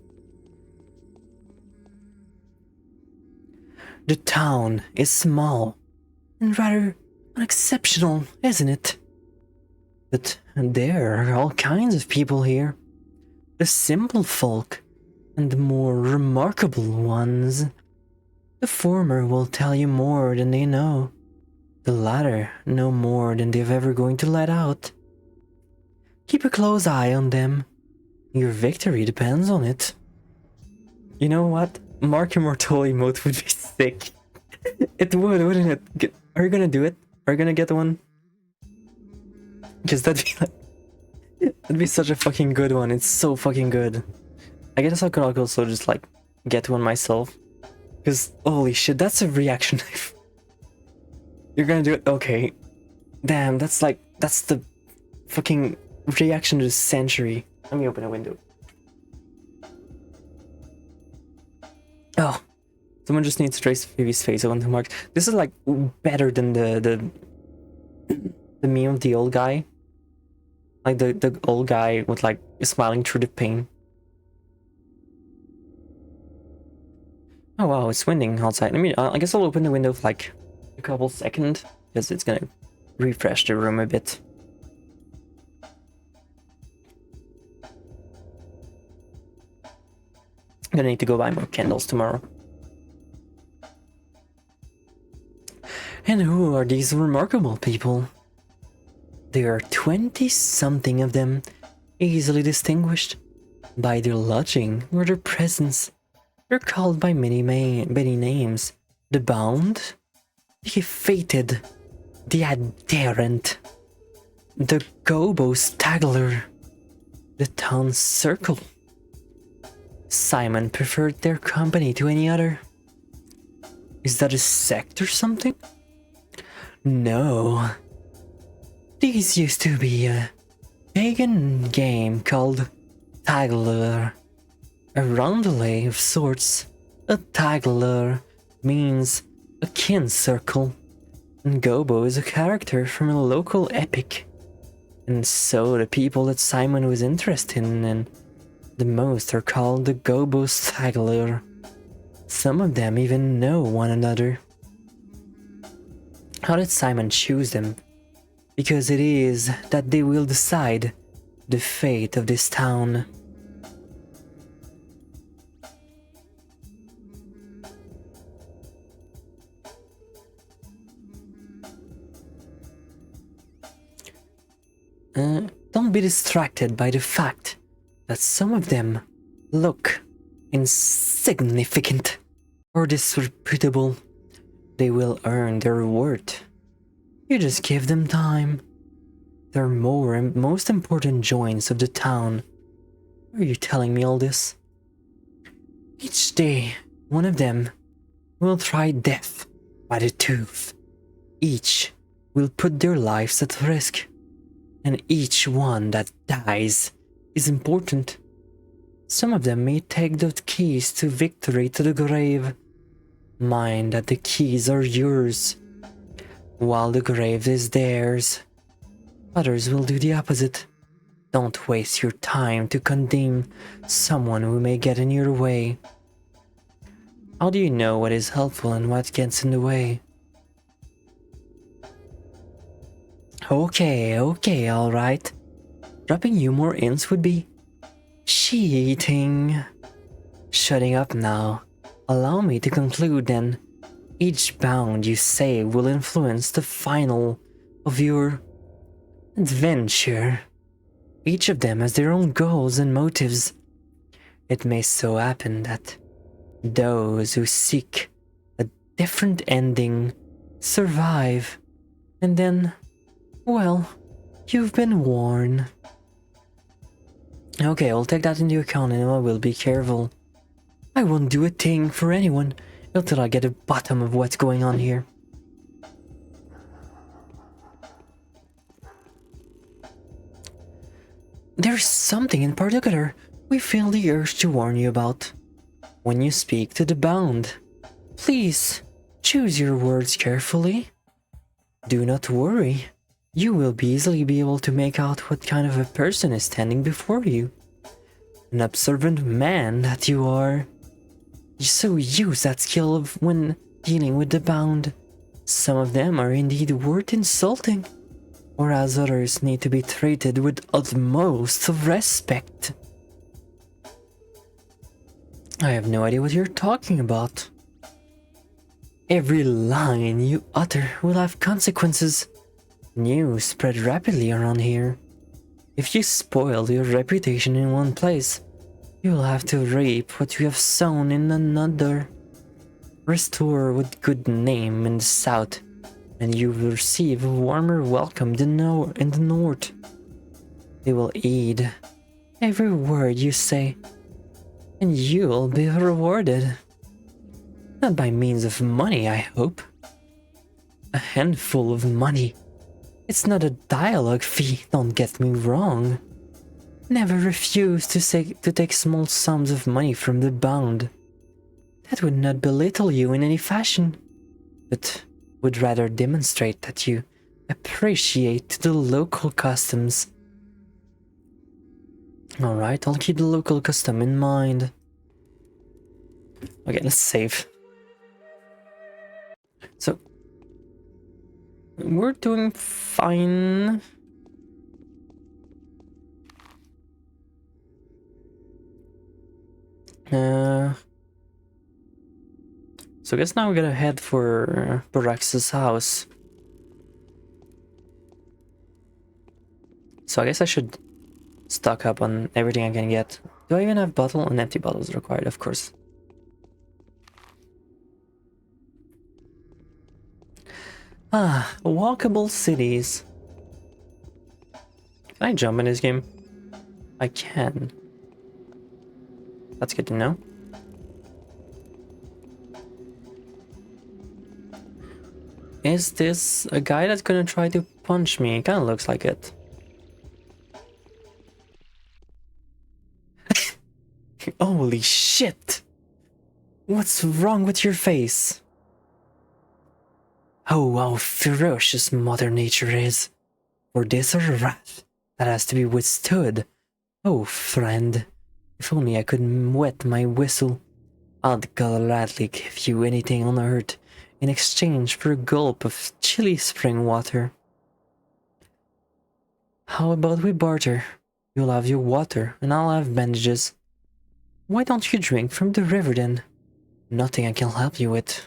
The town is small and rather unexceptional, isn't it? But there are all kinds of people here. The simple folk and the more remarkable ones. The former will tell you more than they know. The latter know more than they're ever going to let out. Keep a close eye on them. Your victory depends on it. You know what? Mark Immortal emote would be sick. It would, wouldn't it? Are you gonna do it? Are you gonna get one? Because that'd be such a fucking good one. It's so fucking good. I guess I could also just like get one myself. Because holy shit, that's a reaction knife. You're gonna do it? Okay. Damn, that's the fucking reaction to the century. Let me open a window. Oh, someone just needs to trace Phoebe's face onto Mark. This is like better than the meme of the old guy. Like the old guy with like smiling through the pain. Oh wow, it's windy outside. I guess I'll open the window for like a couple seconds because it's gonna refresh the room a bit. I'm gonna need to go buy more candles tomorrow. And who are these remarkable people? There are 20-something of them, easily distinguished by their lodging or their presence. They're called by many names. The bound, the fated, the adherent, the gobo staggler, the town circle. Simon preferred their company to any other. Is that a sect or something? No. These used to be a pagan game called Taggler. A roundelay of sorts. A Taggler means a kin circle. And Gobo is a character from a local epic. And so the people that Simon was interested in the most are called the Gobo Staggler. Some of them even know one another. How did Simon choose them? Because it is that they will decide the fate of this town. Don't be distracted by the fact that some of them look insignificant or disreputable. They will earn their worth. You just give them time. They're most important joints of the town. Why are you telling me all this? Each day, one of them will try death by the tooth. Each will put their lives at risk. And each one that dies is important. Some of them may take the keys to victory to the grave. Mind that the keys are yours, while the grave is theirs. Others will do the opposite. Don't waste your time to condemn someone who may get in your way. How do you know what is helpful and what gets in the way? Okay, alright. Dropping you more hints would be cheating. Shutting up now. Allow me to conclude then. Each bound you save will influence the final of your adventure. Each of them has their own goals and motives. It may so happen that those who seek a different ending survive, and then, well, you've been warned. Okay, I'll take that into account and I will be careful. I won't do a thing for anyone until I get to the bottom of what's going on here. There's something in particular we feel the urge to warn you about. When you speak to the bound, please choose your words carefully. Do not worry. You will easily be able to make out what kind of a person is standing before you. An observant man that you are. So use that skill of when dealing with the bound. Some of them are indeed worth insulting, whereas others need to be treated with utmost respect. I have no idea what you're talking about. Every line you utter will have consequences. News spread rapidly around here. If you spoil your reputation in one place, you will have to reap what you have sown in another. Restore with good name in the south, and you will receive a warmer welcome in the north. They will heed every word you say, and you'll be rewarded. Not by means of money, I hope. A handful of money. It's not a dialogue fee, don't get me wrong. Never refuse to take small sums of money from the bound. That would not belittle you in any fashion, but would rather demonstrate that you appreciate the local customs. Alright, I'll keep the local custom in mind. Okay, let's save. So, we're doing fine. So I guess now we're gonna head for Borax's house. So I guess I should stock up on everything I can get. Do I even have bottle and empty bottles required? Of course. Ah, walkable cities. Can I jump in this game? I can. That's good to know. Is this a guy that's gonna try to punch me? It kinda looks like it. Holy shit! What's wrong with your face? Oh, how ferocious Mother Nature is. For this a wrath that has to be withstood. Oh, friend, if only I could wet my whistle. I'd gladly give you anything on earth in exchange for a gulp of chilly spring water. How about we barter? You'll have your water, and I'll have bandages. Why don't you drink from the river then? Nothing I can help you with.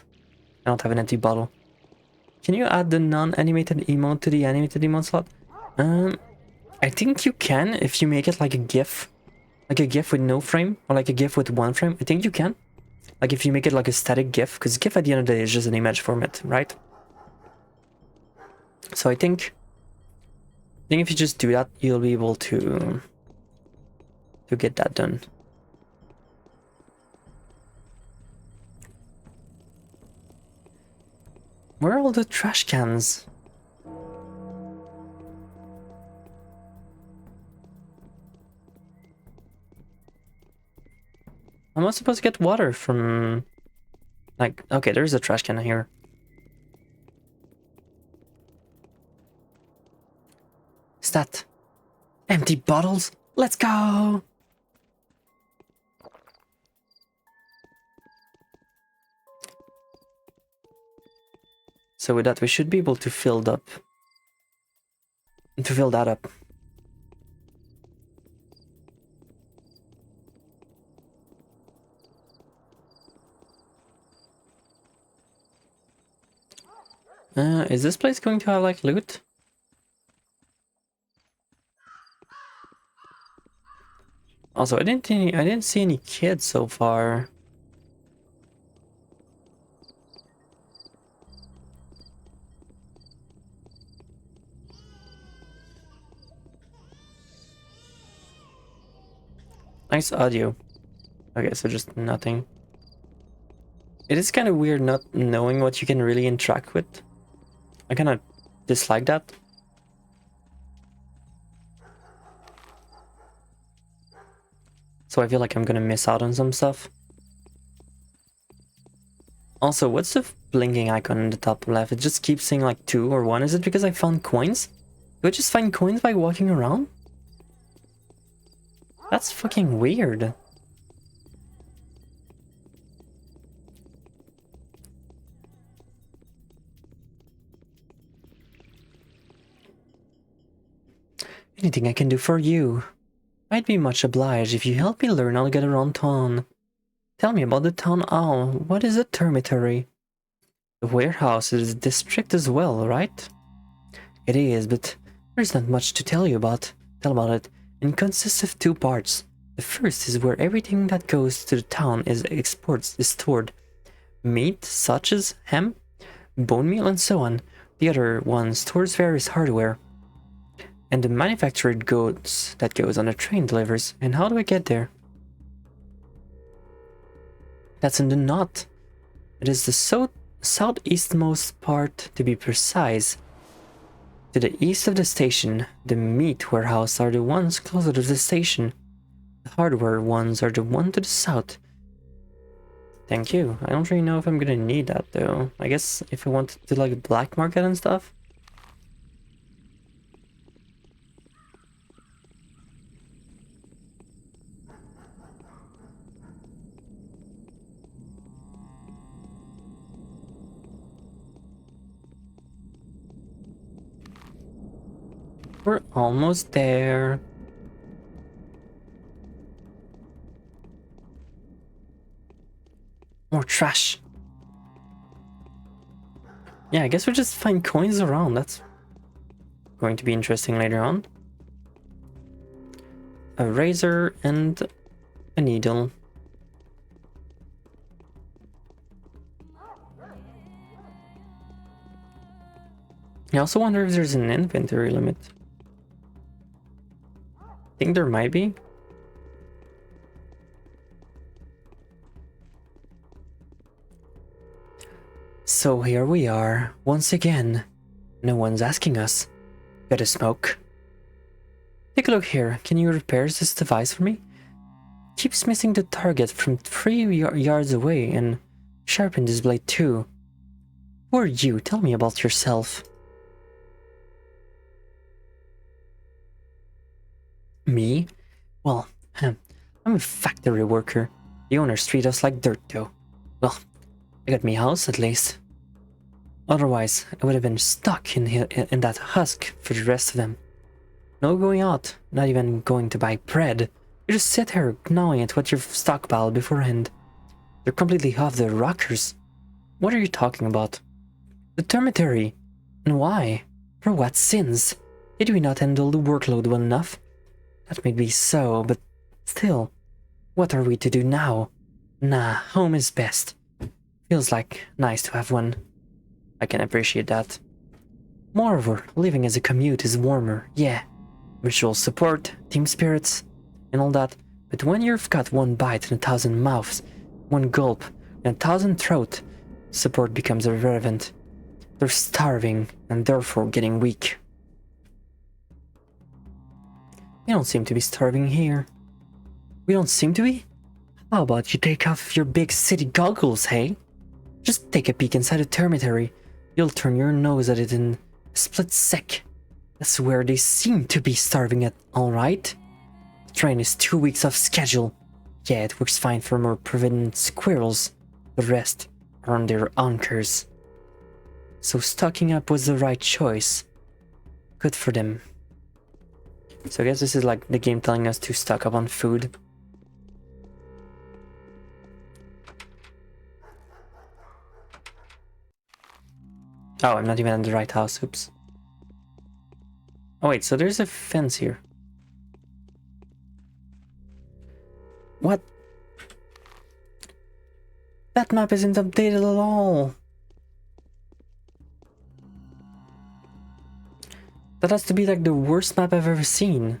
I don't have an empty bottle. Can you add the non-animated emote to the animated emote slot? I think you can if you make it like a GIF. Like a GIF with no frame, or like a GIF with one frame. I think you can. Like if you make it like a static GIF, because GIF at the end of the day is just an image format, right? So I think if you just do that, you'll be able to get that done. Where are all the trash cans? Am I supposed to get water from... Like, okay, there's a trash can here. Is that empty bottles? Let's go! So with that, we should be able to fill that up. Is this place going to have like loot? Also, I didn't see any kids so far. Nice audio. Okay, so just nothing. It is kind of weird not knowing what you can really interact with. I kind of dislike that. So I feel like I'm gonna miss out on some stuff. Also, what's the blinking icon in the top left? It just keeps saying like 2 or 1. Is it because I found coins? Do I just find coins by walking around? That's fucking weird. Anything I can do for you? I'd be much obliged if you help me learn how to get around town. Tell me about the town owl. What is a termitory? The warehouse is a district as well, right? It is, but there's not much to tell about it. It consists of 2 parts. The first is where everything that goes to the town is stored. Meat, such as ham, bone meal, and so on. The other one stores various hardware. And the manufactured goods that goes on a train delivers. And how do I get there? That's in the knot. It is the southeastmost part, to be precise. To the east of the station, the meat warehouse are the ones closer to the station. The hardware ones are the one to the south. Thank you. I don't really know if I'm gonna need that though. I guess if I want to do like a black market and stuff. We're almost there. More trash. Yeah, I guess we'll just find coins around. That's going to be interesting later on. A razor and a needle. I also wonder if there's an inventory limit. I think there might be. So here we are, once again. No one's asking us. Got a smoke? Take a look here. Can you repair this device for me? Keeps missing the target from 3 yards away and sharpen this blade too. Who are you? Tell me about yourself. Me? Well, I'm a factory worker. The owners treat us like dirt though. Well, I got me house at least. Otherwise, I would have been stuck in that husk for the rest of them. No going out, not even going to buy bread. You just sit here gnawing at what you've stockpiled beforehand. They're completely off their rockers. What are you talking about? The dormitory. And why? For what sins? Did we not handle the workload well enough? That may be so, but still, what are we to do now? Nah, home is best. Feels like nice to have one. I can appreciate that. Moreover, living as a commute is warmer, yeah. Mutual support, team spirits, and all that. But when you've got 1 bite in 1,000 mouths, 1 gulp in 1,000 throats, support becomes irrelevant. They're starving and therefore getting weak. We don't seem to be starving here. We don't seem to be? How about you take off your big city goggles, hey? Just take a peek inside a dormitory. You'll turn your nose at it in a split sec. That's where they seem to be starving at, alright? The train is 2 weeks off schedule. Yeah, it works fine for more prevenient squirrels. The rest are on their anchors. So stocking up was the right choice. Good for them. So I guess this is like the game telling us to stock up on food. Oh, I'm not even in the right house. Oops. Oh wait, so there's a fence here. What? That map isn't updated at all. That has to be like the worst map I've ever seen.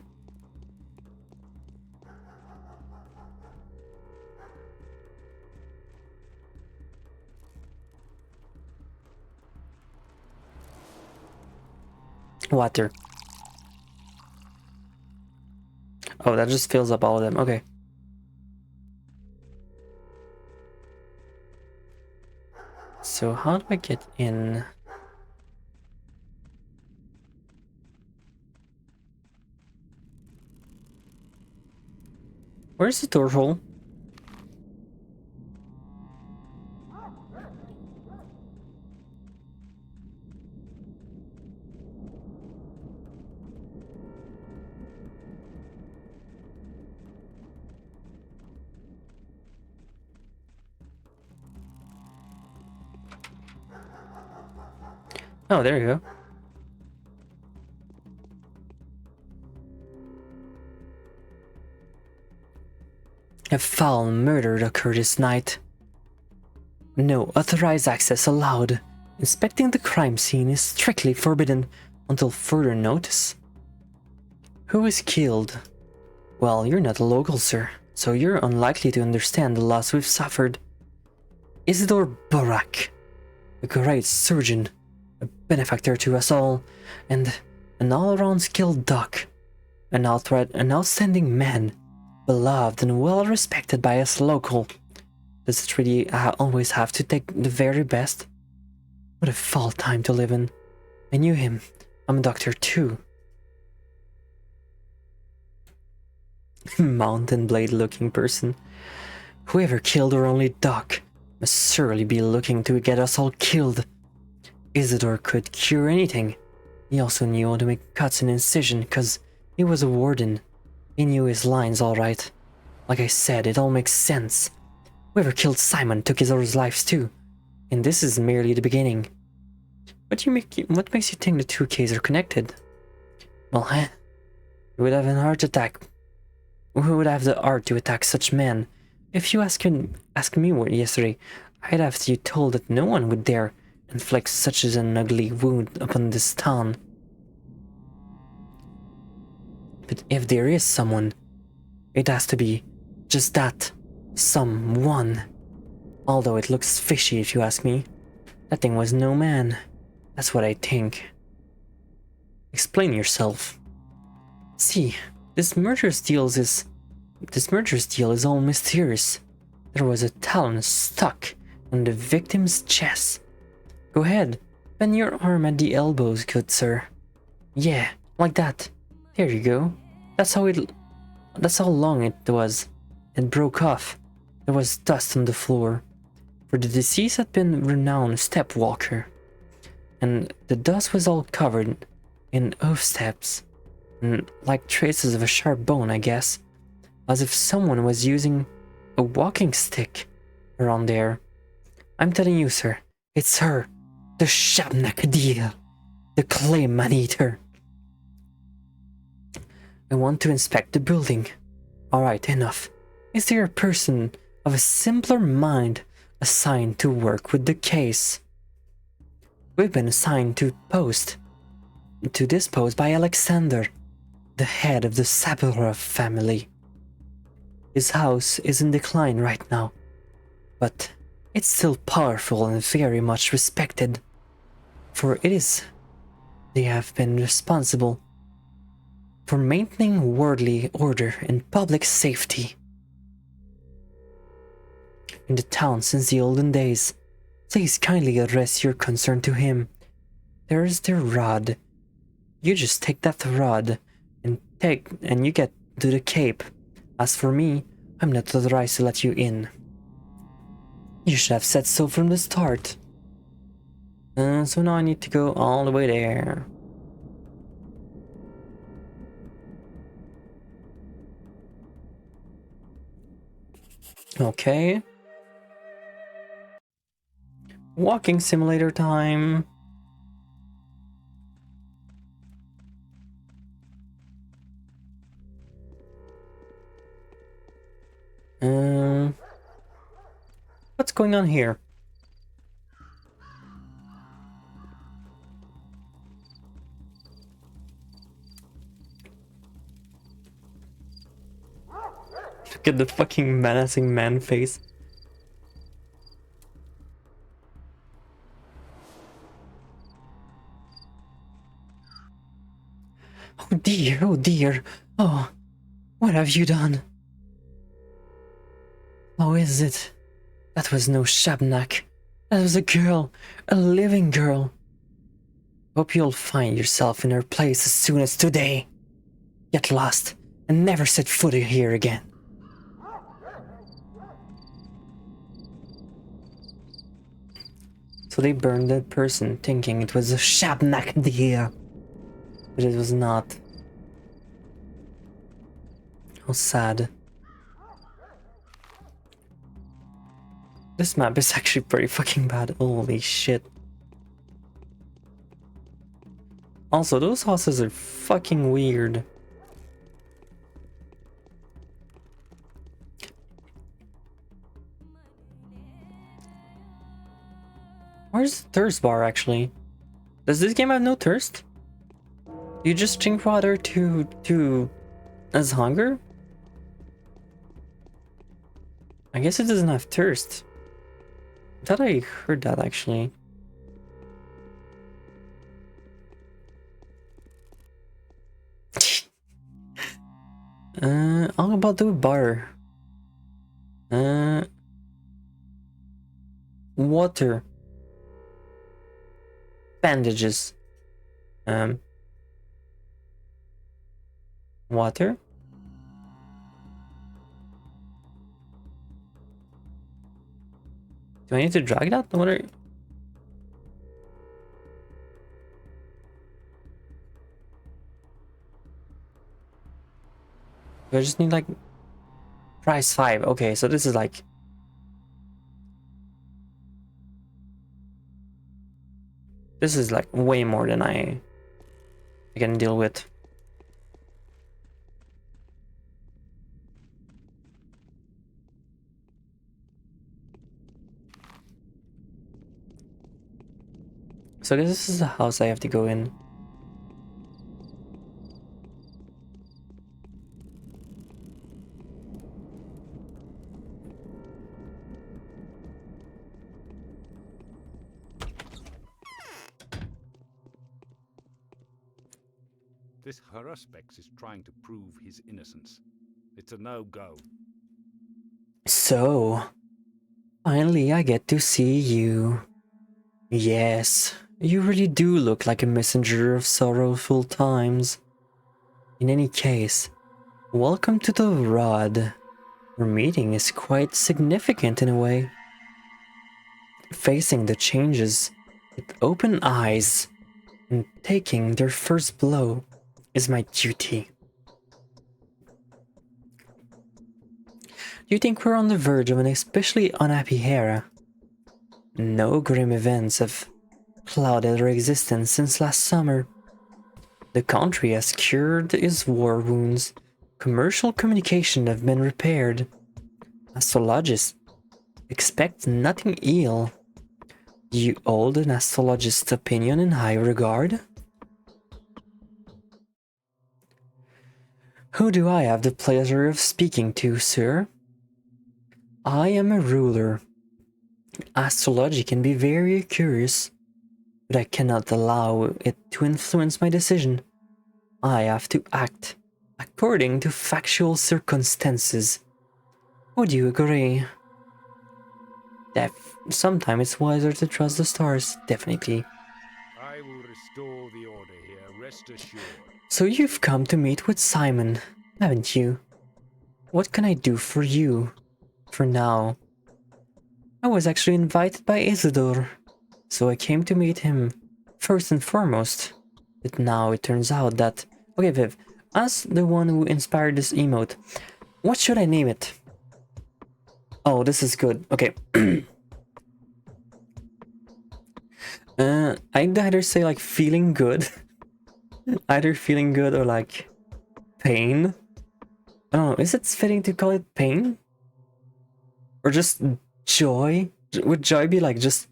Water. Oh, that just fills up all of them. Okay. So how do I get in? Where's the door hole? Oh, there you go. A foul murder occurred this night. No authorized access allowed. Inspecting the crime scene is strictly forbidden until further notice. Who was killed? Well, you're not a local, sir, so you're unlikely to understand the loss we've suffered. Isidore Borak, a great surgeon, a benefactor to us all, and an all-around skilled doc. An outstanding man, beloved and well-respected by us local. Does it really always have to take the very best? What a foul time to live in. I knew him. I'm a doctor too. Mountain blade looking person. Whoever killed our only doc must surely be looking to get us all killed. Isidore could cure anything. He also knew how to make cuts and incision, cause he was a warden. He knew his lines alright. Like I said, it all makes sense. Whoever killed Simon took his others' lives too. And this is merely the beginning. What makes you think the two cases are connected? Well, you would have an heart attack. Who would have the art to attack such men? If you asked me yesterday, I'd have you told that no one would dare inflict such an ugly wound upon this town. But if there is someone, it has to be just that. Someone. Although it looks fishy if you ask me. That thing was no man. That's what I think. Explain yourself. See, this murderous deal is all mysterious. There was a talon stuck in the victim's chest. Go ahead, bend your arm at the elbows, good sir. Yeah, like that. There you go. That's how long it was. It broke off. There was dust on the floor. For the deceased had been a renowned step walker. And the dust was all covered in hoof steps. And like traces of a sharp bone, I guess. As if someone was using a walking stick around there. I'm telling you, sir, it's her. The Shabnakadil. The clay man-eater. I want to inspect the building. Alright, enough. Is there a person of a simpler mind assigned to work with the case? We've been assigned to this post by Alexander, the head of the Saburov family. His house is in decline right now, but it's still powerful and very much respected, for they have been responsible for maintaining worldly order and public safety in the town since the olden days. Please kindly address your concern to him. There's the rod. You just take that rod and you get to the cape. As for me, I'm not authorized to let you in. You should have said so from the start. So now I need to go all the way there. Okay. Walking simulator time. what's going on here? Look at the fucking menacing man face. Oh dear, oh dear. Oh, what have you done? How is it? That was no Shabnak. That was a girl. A living girl. Hope you'll find yourself in her place as soon as today. Get lost and never set foot here again. So they burned that person thinking it was a Shabnak deer. But it was not. How sad. This map is actually pretty fucking bad. Holy shit. Also, those houses are fucking weird. Where's the thirst bar actually? Does this game have no thirst? You just drink water to as hunger? I guess it doesn't have thirst. I thought I heard that actually. How about the bar? Water. Bandages. Water. Do I need to drag that? What are... Do I just need like price 5? Okay, so this is like way more than I can deal with. So I guess this is the house I have to go in. This Haruspex is trying to prove his innocence. It's a no-go. So, finally I get to see you. Yes, you really do look like a messenger of sorrowful times. In any case, welcome to the Rod. Your meeting is quite significant in a way. Facing the changes with open eyes and taking their first blow is my duty. Do you think we're on the verge of an especially unhappy era? No grim events have clouded our existence since last summer. The country has cured its war wounds. Commercial communication have been repaired. Astrologists expect nothing ill. Do you hold an astrologist's opinion in high regard? Who do I have the pleasure of speaking to, sir? I am a ruler. Astrology can be very curious, but I cannot allow it to influence my decision. I have to act according to factual circumstances. Would you agree? Sometimes it's wiser to trust the stars, definitely. I will restore the order here, rest assured. So you've come to meet with Simon, haven't you? What can I do for you? For now. I was actually invited by Isidore, so I came to meet him first and foremost. But now it turns out that... Okay, Viv, as the one who inspired this emote, what should I name it? Oh, this is good. Okay. I'd either say like feeling good. Either feeling good or like pain. I don't know, is it fitting to call it pain? Or just joy? Would Joy be like just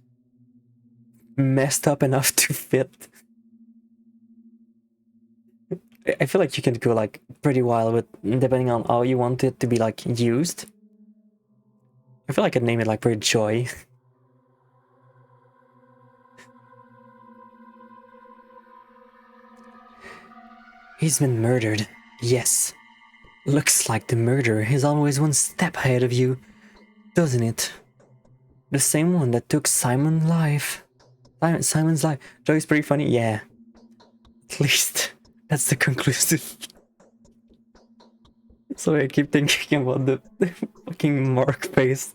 messed up enough to fit? I feel like you can go like pretty wild with depending on how you want it to be like used. I feel like I'd name it like pretty Joy. He's been murdered. Yes. Looks like the murderer is always one step ahead of you, doesn't it? The same one that took Simon's life. Simon's life. Joy's pretty funny, yeah. At least that's the conclusive. Sorry, I keep thinking about the fucking Mark face.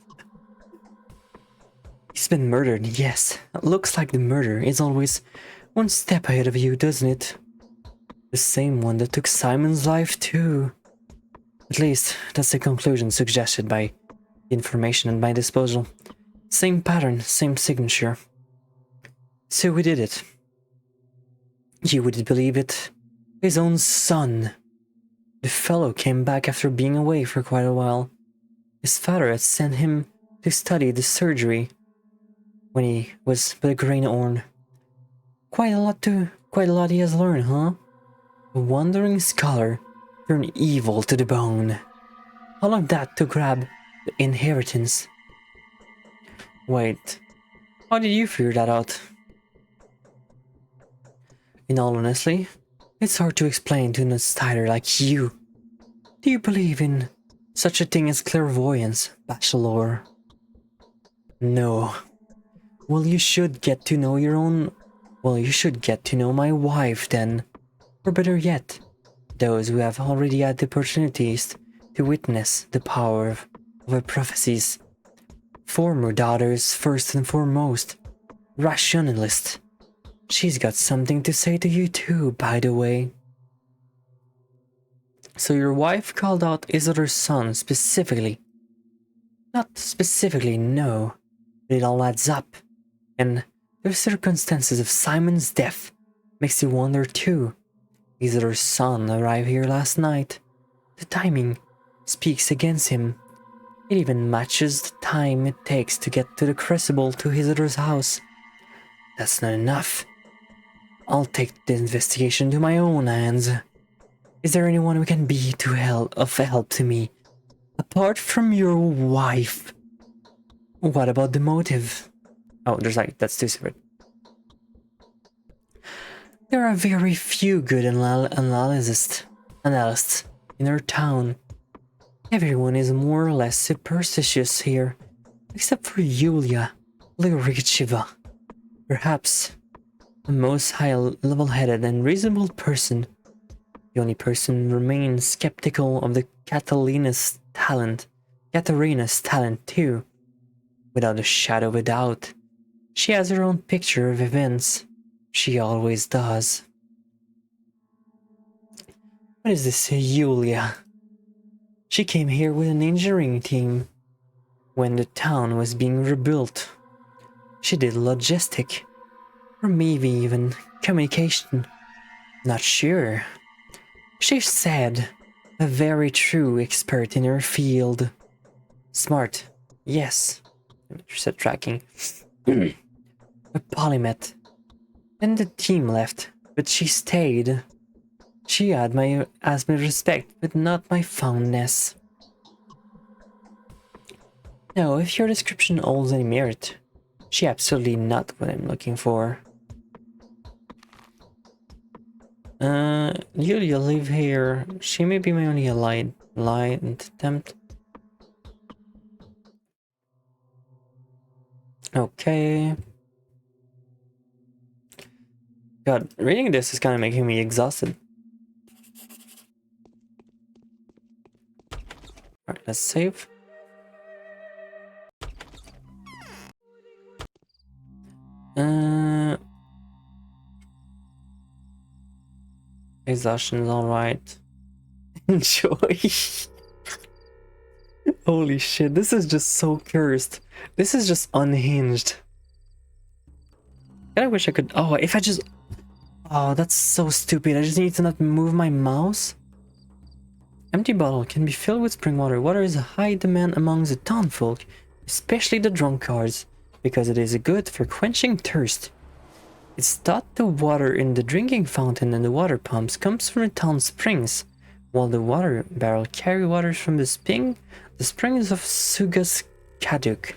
He's been murdered, yes. Looks like the murderer is always one step ahead of you, doesn't it? The same one that took Simon's life too. At least, that's the conclusion suggested by the information at my disposal. Same pattern, same signature. So we did it. You wouldn't believe it. His own son. The fellow came back after being away for quite a while. His father had sent him to study the surgery when he was but a greenhorn. Quite a lot he has learned, huh? A wandering scholar turned evil to the bone. All of that to grab the inheritance. Wait, how did you figure that out? In all honesty, it's hard to explain to an outsider like you. Do you believe in such a thing as clairvoyance, Bachelor? No. Well, you should get to know you should get to know my wife then. Or better yet, those who have already had the opportunities to witness the power of her prophecies. Former daughters first and foremost. Rationalist. She's got something to say to you too, by the way. So your wife called out Isodor's son specifically. Not specifically, no. But it all adds up. And the circumstances of Simon's death makes you wonder too. Isodor's son arrived here last night. The timing speaks against him. It even matches the time it takes to get to the crucible to Isodor's house. That's not enough. I'll take the investigation to my own hands. Is there anyone who can be of help to me? Apart from your wife. What about the motive? Oh, that's too separate. There are very few good analysts in our town. Everyone is more or less superstitious here, except for Yulia Lyrichiva. Perhaps the most high-level-headed and reasonable person. The only person remains skeptical of the Katarina's talent too, without a shadow of a doubt. She has her own picture of events. She always does. What is this Yulia? She came here with an engineering team when the town was being rebuilt. She did logistic, or maybe even communication. Not sure. She said a very true expert in her field. Smart, yes. She said tracking. A polymath. Then the team left, but she stayed. She had my respect, but not my fondness. No, if your description holds any merit, she absolutely not what I'm looking for. You live here. She may be my only allied attempt. Okay. God, reading this is kind of making me exhausted. Alright, let's save. Exhaustion is alright. Enjoy. Holy shit, this is just so cursed. This is just unhinged. I wish I could. Oh, if I just. Oh, that's so stupid. I just need to not move my mouse. Empty bottle can be filled with spring water. Water is a high demand amongst the townfolk, especially the drunkards. because it is good for quenching thirst. It's thought the water in the drinking fountain and the water pumps comes from the town springs, while the water barrel carry waters from the springs of Sugas Kaduk.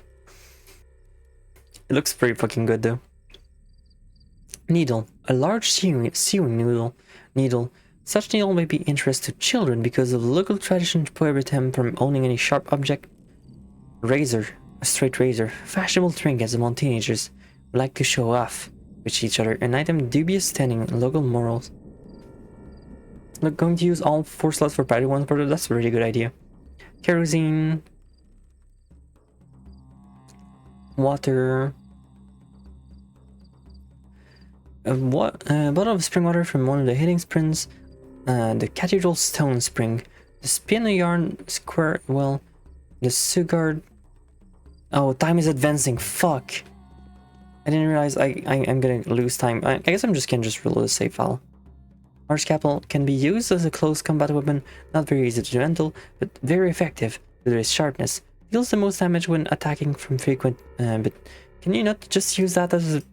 It looks pretty fucking good though. Needle, a large sewing needle. Such needle may be interest to children because of the local tradition to prohibit them from owning any sharp object. Razor, a straight razor, fashionable trinkets among teenagers who like to show off with each other, an item dubious standing in local morals. Look, going to use all 4 slots for battery ones, but that's a really good idea. Kerosene, water, a bottle of spring water from one of the hidden springs, the Cathedral Stone Spring, the Spin a Yarn Square Well, the Sugard. Oh, time is advancing. Fuck. I didn't realize I'm gonna lose time. I guess I'm just gonna reload the save file. Large scalpel can be used as a close combat weapon, not very easy to handle, but very effective due to its sharpness. Deals the most damage when attacking from frequent, but can you not just use that as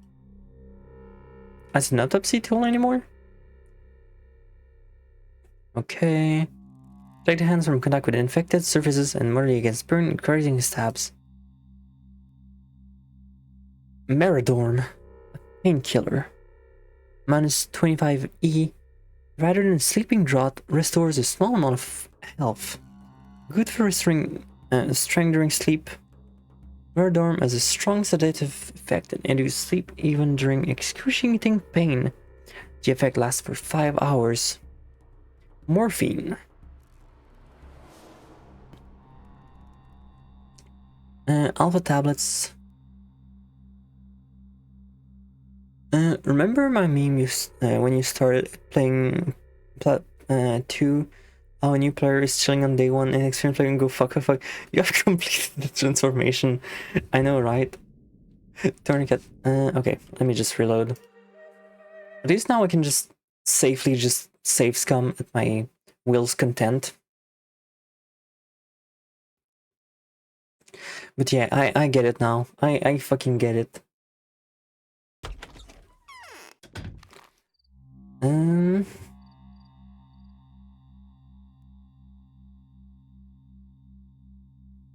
an autopsy tool anymore? Okay. Protect the hands from contact with infected surfaces and murder against burn and crushing stabs. Meridorm, a painkiller. Minus 25 E. Rather than sleeping draught, restores a small amount of health. Good for restoring strength during sleep. Meridorm has a strong sedative effect and induces sleep even during excruciating pain. The effect lasts for 5 hours. Morphine. Alpha tablets. Remember my meme when you started playing 2, how a new player is chilling on day 1 and experienced player and go fuck. You have completed the transformation. I know, right? Tourniquet. Okay, let me just reload. At least now I can just safely just save scum at my will's content. But yeah, I get it now. I fucking get it.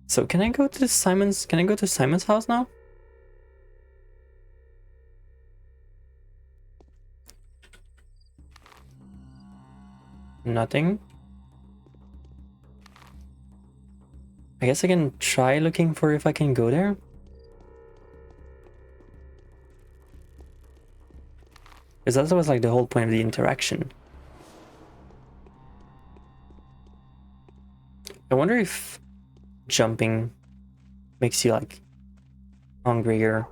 So can I go to Simon's house now? Nothing. I guess I can try looking for if I can go there. Because that was like the whole point of the interaction. I wonder if jumping makes you like hungrier.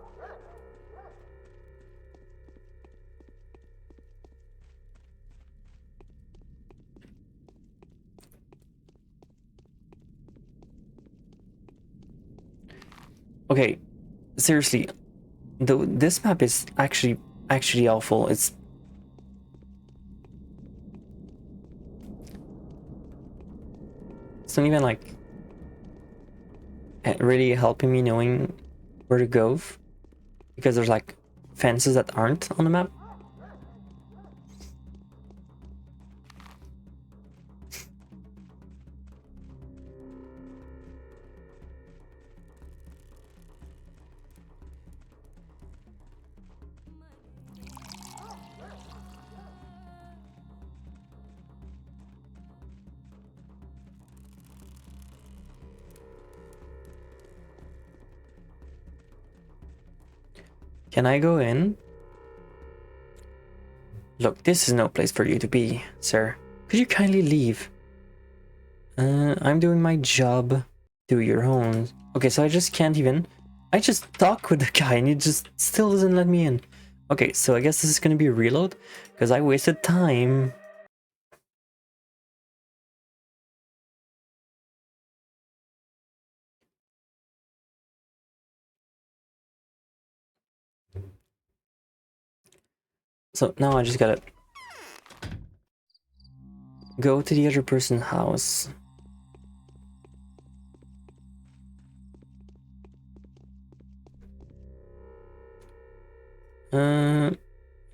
Okay, seriously, this map is actually awful. It's not even like really helping me knowing where to go, because there's like fences that aren't on the map. Can I go in? Look, this is no place for you to be, sir. Could you kindly leave? I'm doing my job. Do your own. Okay, so I just can't even... I just talk with the guy and he just still doesn't let me in. Okay, so I guess this is gonna be a reload, because I wasted time. So now I just gotta go to the other person's house.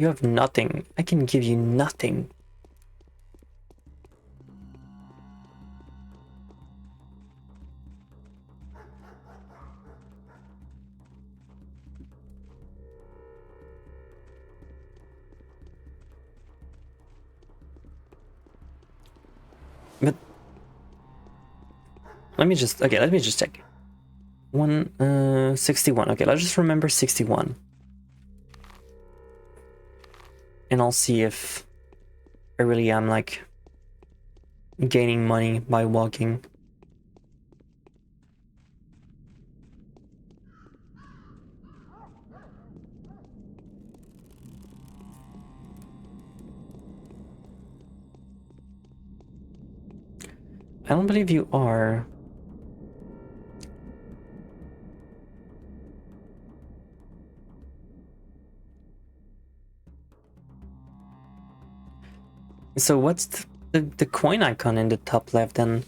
You have nothing. I can give you nothing. But let me just check. 61. Okay, let's just remember 61. And I'll see if I really am like gaining money by walking. I don't believe you are. So what's the coin icon in the top left then?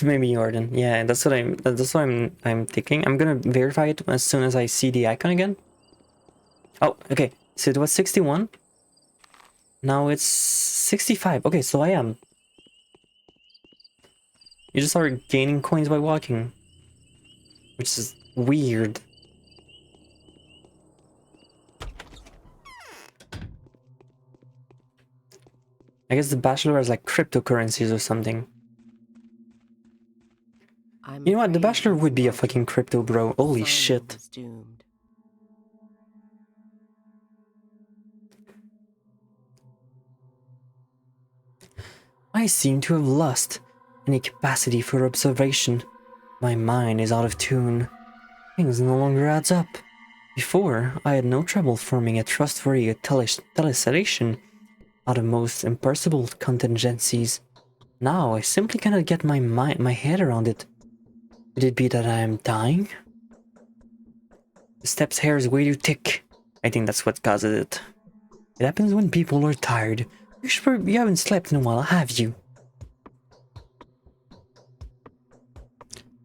Maybe Jordan. Yeah, that's what I'm thinking. I'm gonna verify it as soon as I see the icon again. Oh, okay. So it was 61. Now it's 65. Okay, so I am. You just start gaining coins by walking, which is weird. I guess the Bachelor has like cryptocurrencies or something. You know what? The Bachelor would be a fucking crypto bro. Holy shit. I seem to have lost any capacity for observation. My mind is out of tune. Things no longer adds up. Before, I had no trouble forming a trustworthy telesertation out of most impossible contingencies. Now, I simply cannot get my head around it. Could it be that I am dying? The step's hair is way too thick. I think that's what causes it. It happens when people are tired. You haven't slept in a while, have you?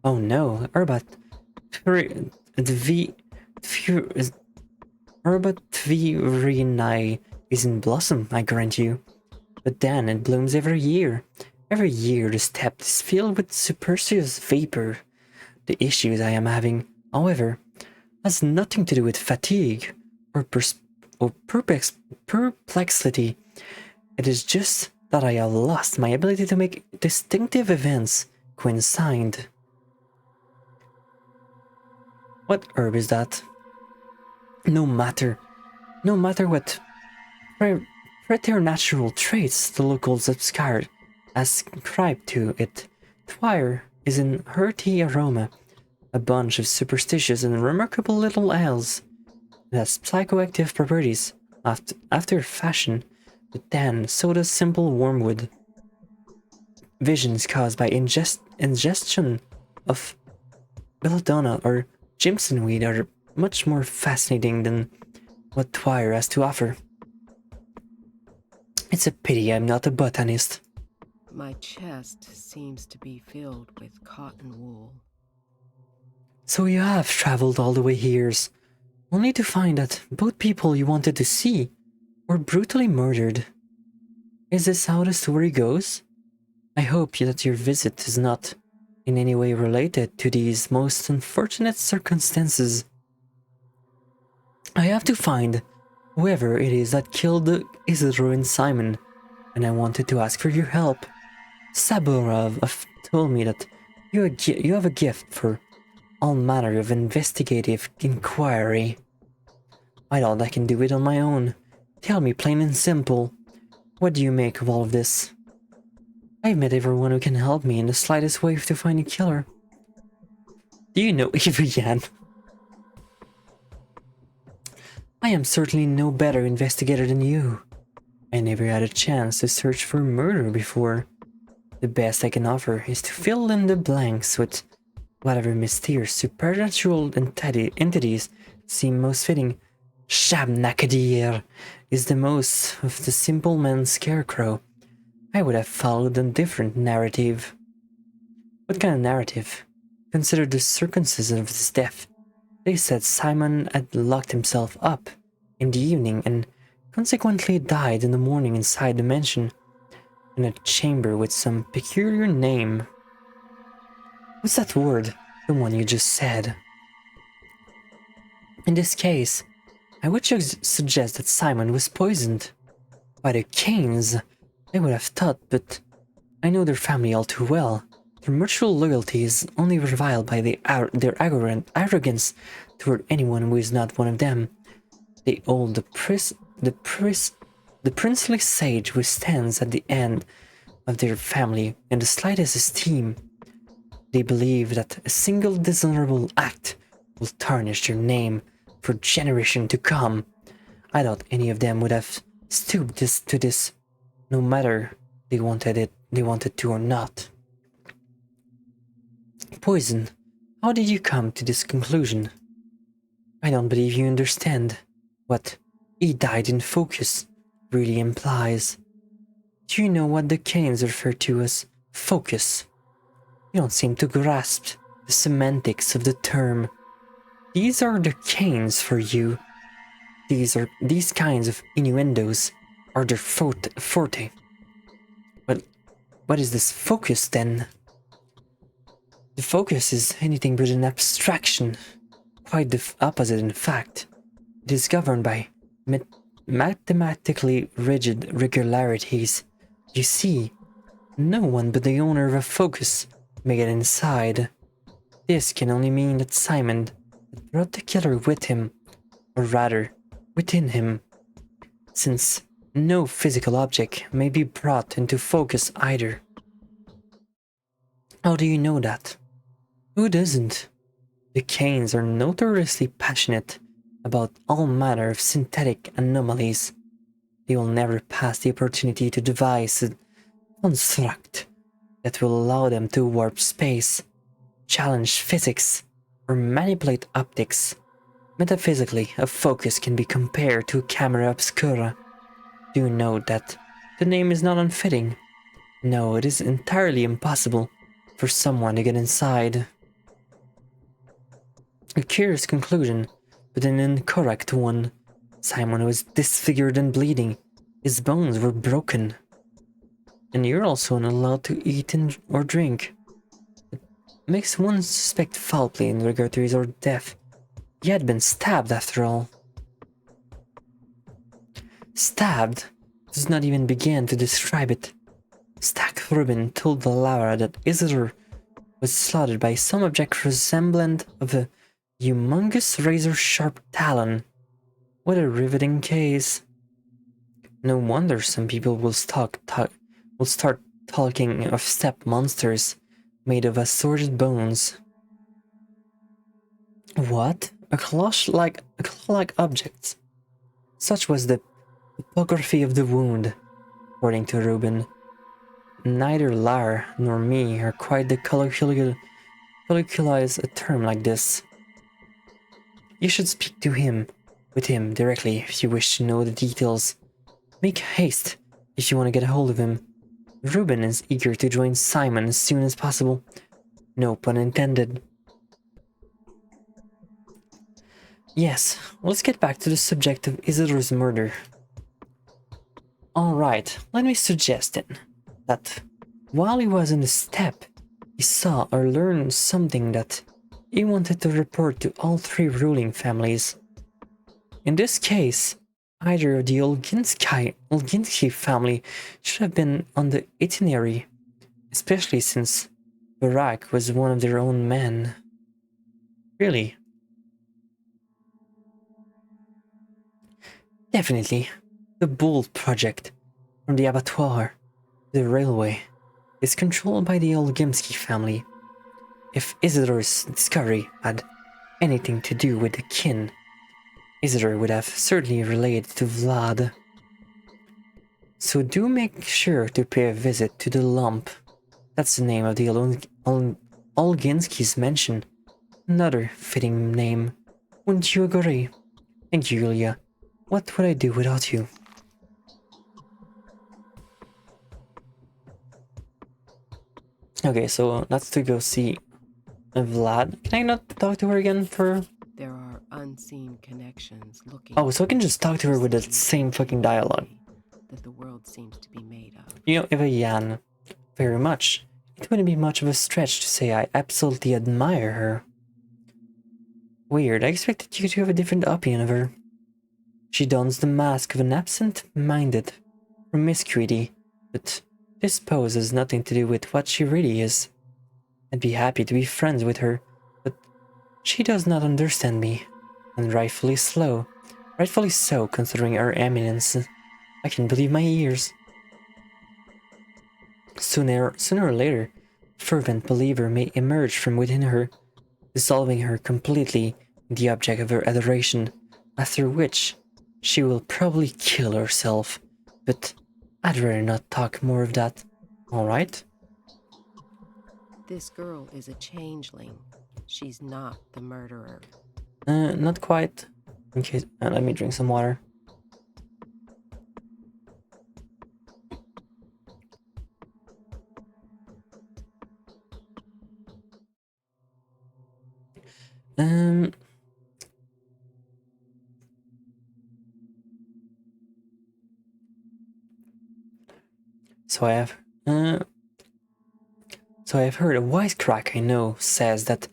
Oh no, Herbat Virinae is in blossom, I grant you. But then it blooms every year. Every year the steppe is filled with superstitious vapor. The issues I am having, however, has nothing to do with fatigue or perplexity. It is just that I have lost my ability to make distinctive events coincide. What herb is that? No matter what preternatural traits the locals ascribe to it, Twire is an earthy aroma, a bunch of superstitious and remarkable little elves. It has psychoactive properties after fashion, but then so does simple wormwood. Visions caused by ingestion of belladonna or Jimson weed are much more fascinating than what Twire has to offer. It's a pity I'm not a botanist. My chest seems to be filled with cotton wool. So you have traveled all the way here, only to find that both people you wanted to see were brutally murdered. Is this how the story goes? I hope that your visit is not in any way related to these most unfortunate circumstances. I have to find whoever it is that killed Isidro and Simon, and I wanted to ask for your help. Saburov told me that you have a gift for all manner of investigative inquiry. I thought I can do it on my own. Tell me plain and simple, what do you make of all of this? I've met everyone who can help me in the slightest way to find a killer. Do you know Ivan? I am certainly no better investigator than you. I never had a chance to search for murder before. The best I can offer is to fill in the blanks with whatever mysterious supernatural entities seem most fitting. Shabnakadir is the most of the simple man's scarecrow. I would have followed a different narrative. What kind of narrative? Consider the circumstances of his death. They said Simon had locked himself up in the evening and consequently died in the morning inside the mansion, in a chamber with some peculiar name. What's that word? The one you just said. In this case, I would suggest that Simon was poisoned. By the Canes, I would have thought, but I know their family all too well. Their mutual loyalty is only reviled by their arrogance toward anyone who is not one of them. They hold the princely sage who stands at the end of their family in the slightest esteem. They believe that a single dishonorable act will tarnish their name for generations to come. I doubt any of them would have stooped to this, no matter they wanted to or not. Poison. How did you come to this conclusion? I don't believe you understand what "he died in focus" really implies. Do you know what the Canes refer to as focus? You don't seem to grasp the semantics of the term. These are the Canes for you. These kinds of innuendos are their forte. But what is this focus then? The focus is anything but an abstraction. Quite the opposite, in fact. It is governed by mathematically rigid regularities. You see, no one but the owner of a focus may get inside. This can only mean that Simon had brought the killer with him, or rather, within him, since no physical object may be brought into focus either. How do you know that? Who doesn't? The Canes are notoriously passionate about all manner of synthetic anomalies. They will never pass the opportunity to devise a construct that will allow them to warp space, challenge physics, or manipulate optics. Metaphysically, a focus can be compared to a camera obscura. Do note that the name is not unfitting. No, it is entirely impossible for someone to get inside. A curious conclusion, but an incorrect one. Simon was disfigured and bleeding. His bones were broken. And you're also not allowed to eat or drink. It makes one suspect foul play in regard to his death. He had been stabbed after all. Stabbed does not even begin to describe it. Stack Rubin told Laura that Isidore was slaughtered by some object resemblant of a humongous razor-sharp talon. What a riveting case. No wonder some people will start talking of step monsters made of assorted bones. What? A claw-like object. Such was the topography of the wound, according to Reuben. Neither Lar nor me are quite the colloquialize a term like this. You should speak with him directly if you wish to know the details. Make haste if you want to get a hold of him. Reuben is eager to join Simon as soon as possible. No pun intended. Yes, let's get back to the subject of Isidore's murder. Alright, let me suggest then that while he was in the steppe, he saw or learned something that he wanted to report to all three ruling families. In this case, either of the Olginsky family should have been on the itinerary, especially since Barak was one of their own men. Really? Definitely, the Bull project, from the abattoir to the railway, is controlled by the Olginsky family. If Isidore's discovery had anything to do with the kin, Isidore would have certainly relayed to Vlad. So do make sure to pay a visit to the lump. That's the name of the Olginski's mansion. Another fitting name. Wouldn't you agree? Thank you, Yulia. What would I do without you? Okay, so let's to go see Vlad. Can I not talk to her again for... There are unseen connections looking. Oh, so I can just talk to her with the same fucking dialogue. That the world seems to be made of. You know, Eva Yan, very much. It wouldn't be much of a stretch to say I absolutely admire her. Weird, I expected you to have a different opinion of her. She dons the mask of an absent-minded promiscuity, but this pose has nothing to do with what she really is. I'd be happy to be friends with her, but she does not understand me, and rightfully so, considering her eminence. I can believe my ears. Sooner or later, a fervent believer may emerge from within her, dissolving her completely in the object of her adoration, after which she will probably kill herself. But I'd rather not talk more of that. Alright? This girl is a changeling. She's not the murderer. Not quite. Okay, let me drink some water. So I have heard a wisecrack I know says that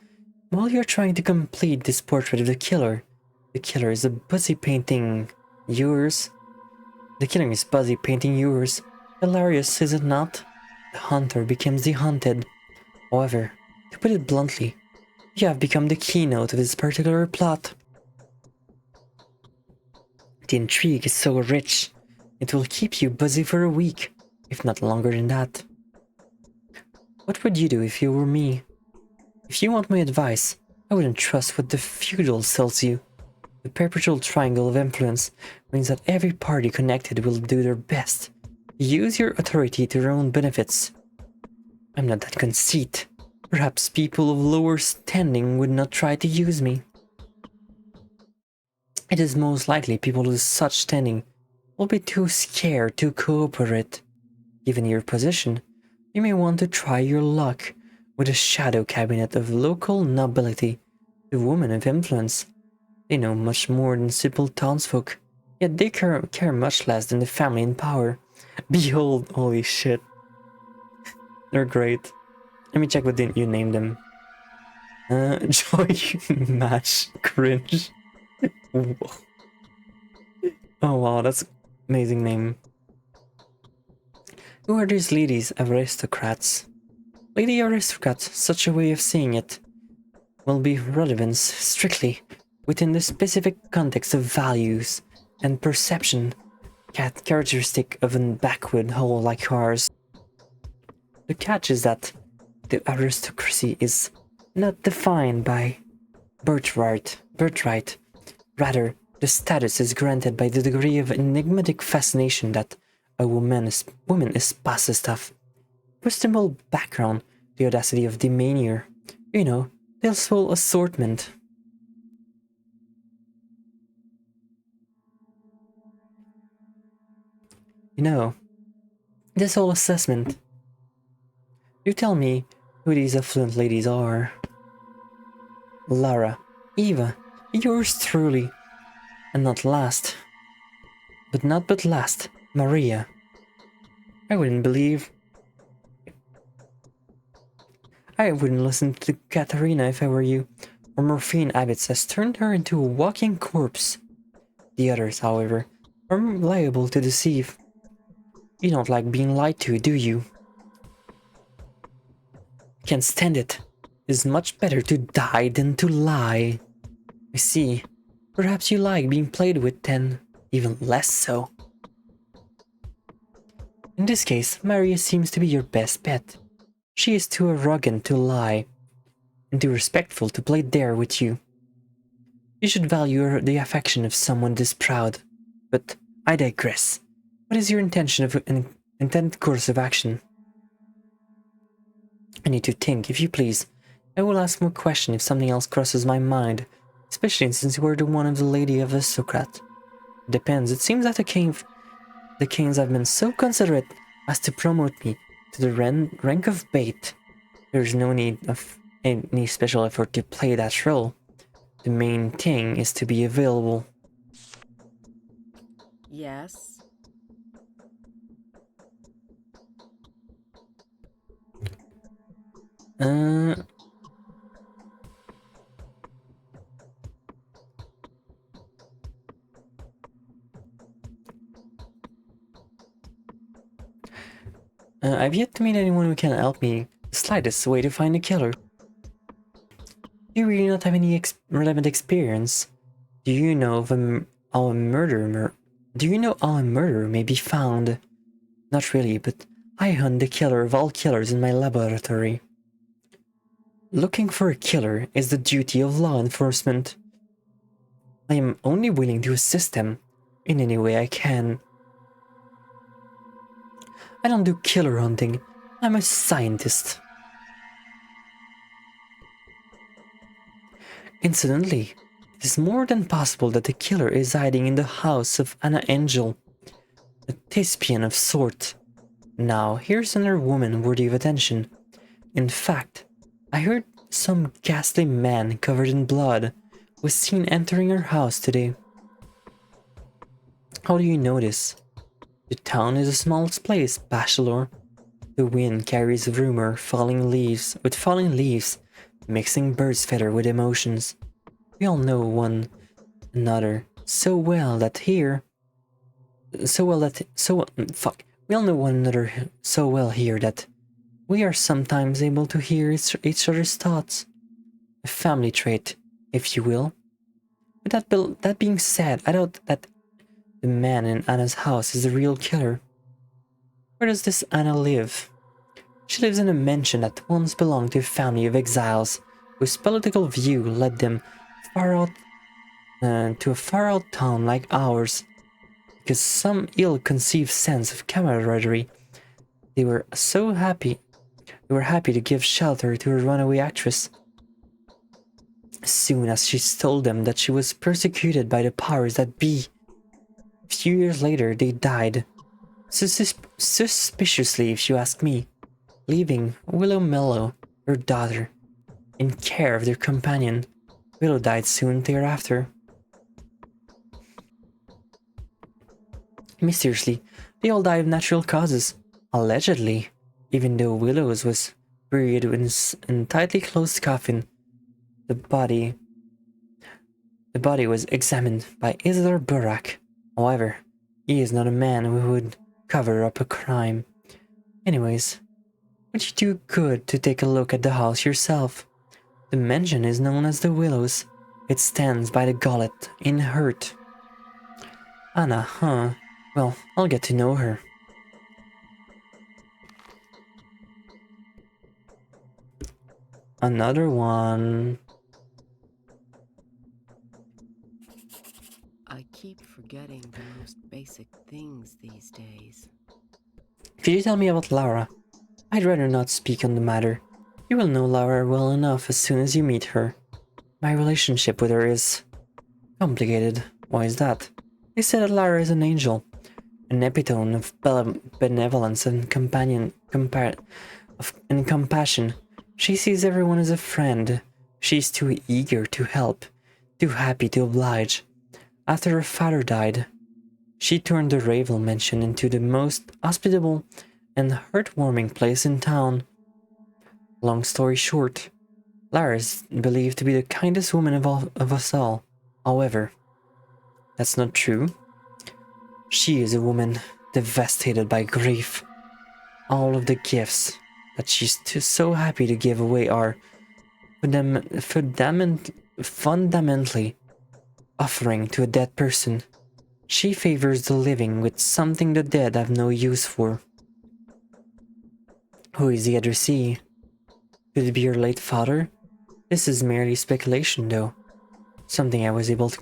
while you're trying to complete this portrait of the killer is busy painting yours. The killer is busy painting yours. Hilarious, is it not? The hunter becomes the hunted. However, to put it bluntly, you have become the keynote of this particular plot. The intrigue is so rich, it will keep you busy for a week, if not longer than that. What would you do if you were me? If you want my advice, I wouldn't trust what the feudal sells you. The perpetual triangle of influence means that every party connected will do their best. Use your authority to their own benefits. I'm not that conceit. Perhaps people of lower standing would not try to use me. It is most likely people of such standing will be too scared to cooperate. Given your position, you may want to try your luck with a shadow cabinet of local nobility, the women of influence. They know much more than simple townsfolk, yet they care much less than the family in power. Behold, holy shit. They're great. Let me check what you named them. Joy Match Cringe. Oh wow, that's an amazing name. Who are these ladies aristocrats? Lady aristocrats, such a way of saying it, will be relevance strictly within the specific context of values and perception, characteristic of a backwood hole like ours. The catch is that the aristocracy is not defined by birthright. Rather, the status is granted by the degree of enigmatic fascination that a woman is possessed of. Questionable background, the audacity of demeanor, you know, the full assortment. You know, this whole assessment. You tell me who these affluent ladies are. Lara, Eva, yours truly, and not last, but last, Maria. I wouldn't listen to Katerina if I were you. Her morphine habits has turned her into a walking corpse. The others, however, are liable to deceive. You don't like being lied to, do you? Can't stand it. It's much better to die than to lie. I see. Perhaps you like being played with then, even less so. In this case, Maria seems to be your best bet. She is too arrogant to lie, and too respectful to play dare with you. You should value the affection of someone this proud. But I digress. What is your intended course of action? I need to think, if you please. I will ask more questions if something else crosses my mind, especially since you are the one of the lady of aristocrat. It depends. It seems that the kings have been so considerate as to promote me to the rank of bait. There is no need of any special effort to play that role. The main thing is to be available. Yes. I've yet to meet anyone who can help me the slightest way to find the killer. Do you really not have any relevant experience? Do you know of how a murderer may be found? Not really, but I hunt the killer of all killers in my laboratory. Looking for a killer is the duty of law enforcement. I am only willing to assist them in any way I can. I don't do killer hunting. I'm a scientist. Incidentally, it is more than possible that the killer is hiding in the house of Anna Angel, a thespian of sort. Now, here's another woman worthy of attention. In fact, I heard some ghastly man covered in blood was seen entering her house today. How do you know this? The town is a small place, Bachelor. The wind carries rumor, falling leaves, mixing bird's feather with emotions. We all know one another so well that here. We all know one another so well here that we are sometimes able to hear each other's thoughts. A family trait, if you will. With that being said, I doubt that the man in Anna's house is the real killer. Where does this Anna live? She lives in a mansion that once belonged to a family of exiles, whose political view led them to a far-out town like ours. Because some ill-conceived sense of camaraderie, they were happy to give shelter to a runaway actress. As soon as she told them that she was persecuted by the powers that be, a few years later they died. Suspiciously, if you ask me, leaving Willow Mellow, her daughter, in care of their companion. Willow died soon thereafter. Mysteriously, they all died of natural causes, allegedly, even though Willow's was buried in a tightly closed coffin. The body was examined by Isidore Burak. However, he is not a man who would cover up a crime. Anyways, would you do good to take a look at the house yourself? The mansion is known as the Willows. It stands by the gullet in Hurt. Anna, huh? Well, I'll get to know her. Another one. I keep forgetting the most basic things these days. Could you tell me about Laura? I'd rather not speak on the matter. You will know Laura well enough as soon as you meet her. My relationship with her is complicated. Why is that? They say that Laura is an angel, an epitome of benevolence and compassion. She sees everyone as a friend. She's too eager to help, too happy to oblige. After her father died, she turned the Ravel Mansion into the most hospitable and heartwarming place in town. Long story short, Lara is believed to be the kindest woman of us all. However, that's not true. She is a woman devastated by grief. All of the gifts that she's so happy to give away are fundamentally offering to a dead person. She favors the living with something the dead have no use for. Who is the addressee? Could it be your late father? This is merely speculation, though. Something I was able to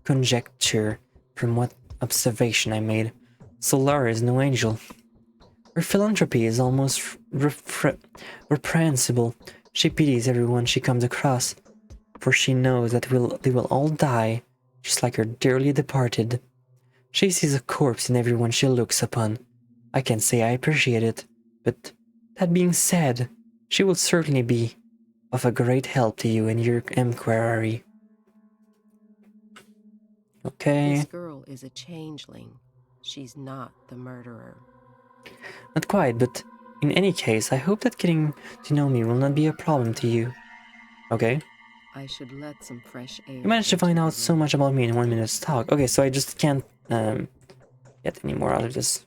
conjecture from what observation I made. So Lara is no angel. Her philanthropy is almost reprehensible. She pities everyone she comes across, for she knows that they will all die, just like her dearly departed. She sees a corpse in everyone she looks upon. I can't say I appreciate it, but that being said, she will certainly be of a great help to you in your inquiry. Okay. This girl is a changeling. She's not the murderer. Not quite, but in any case, I hope that getting to know me will not be a problem to you. Okay. I should let some fresh air. You managed to find out so much about me in 1 minute's talk. Okay, so I just can't get any more out of this.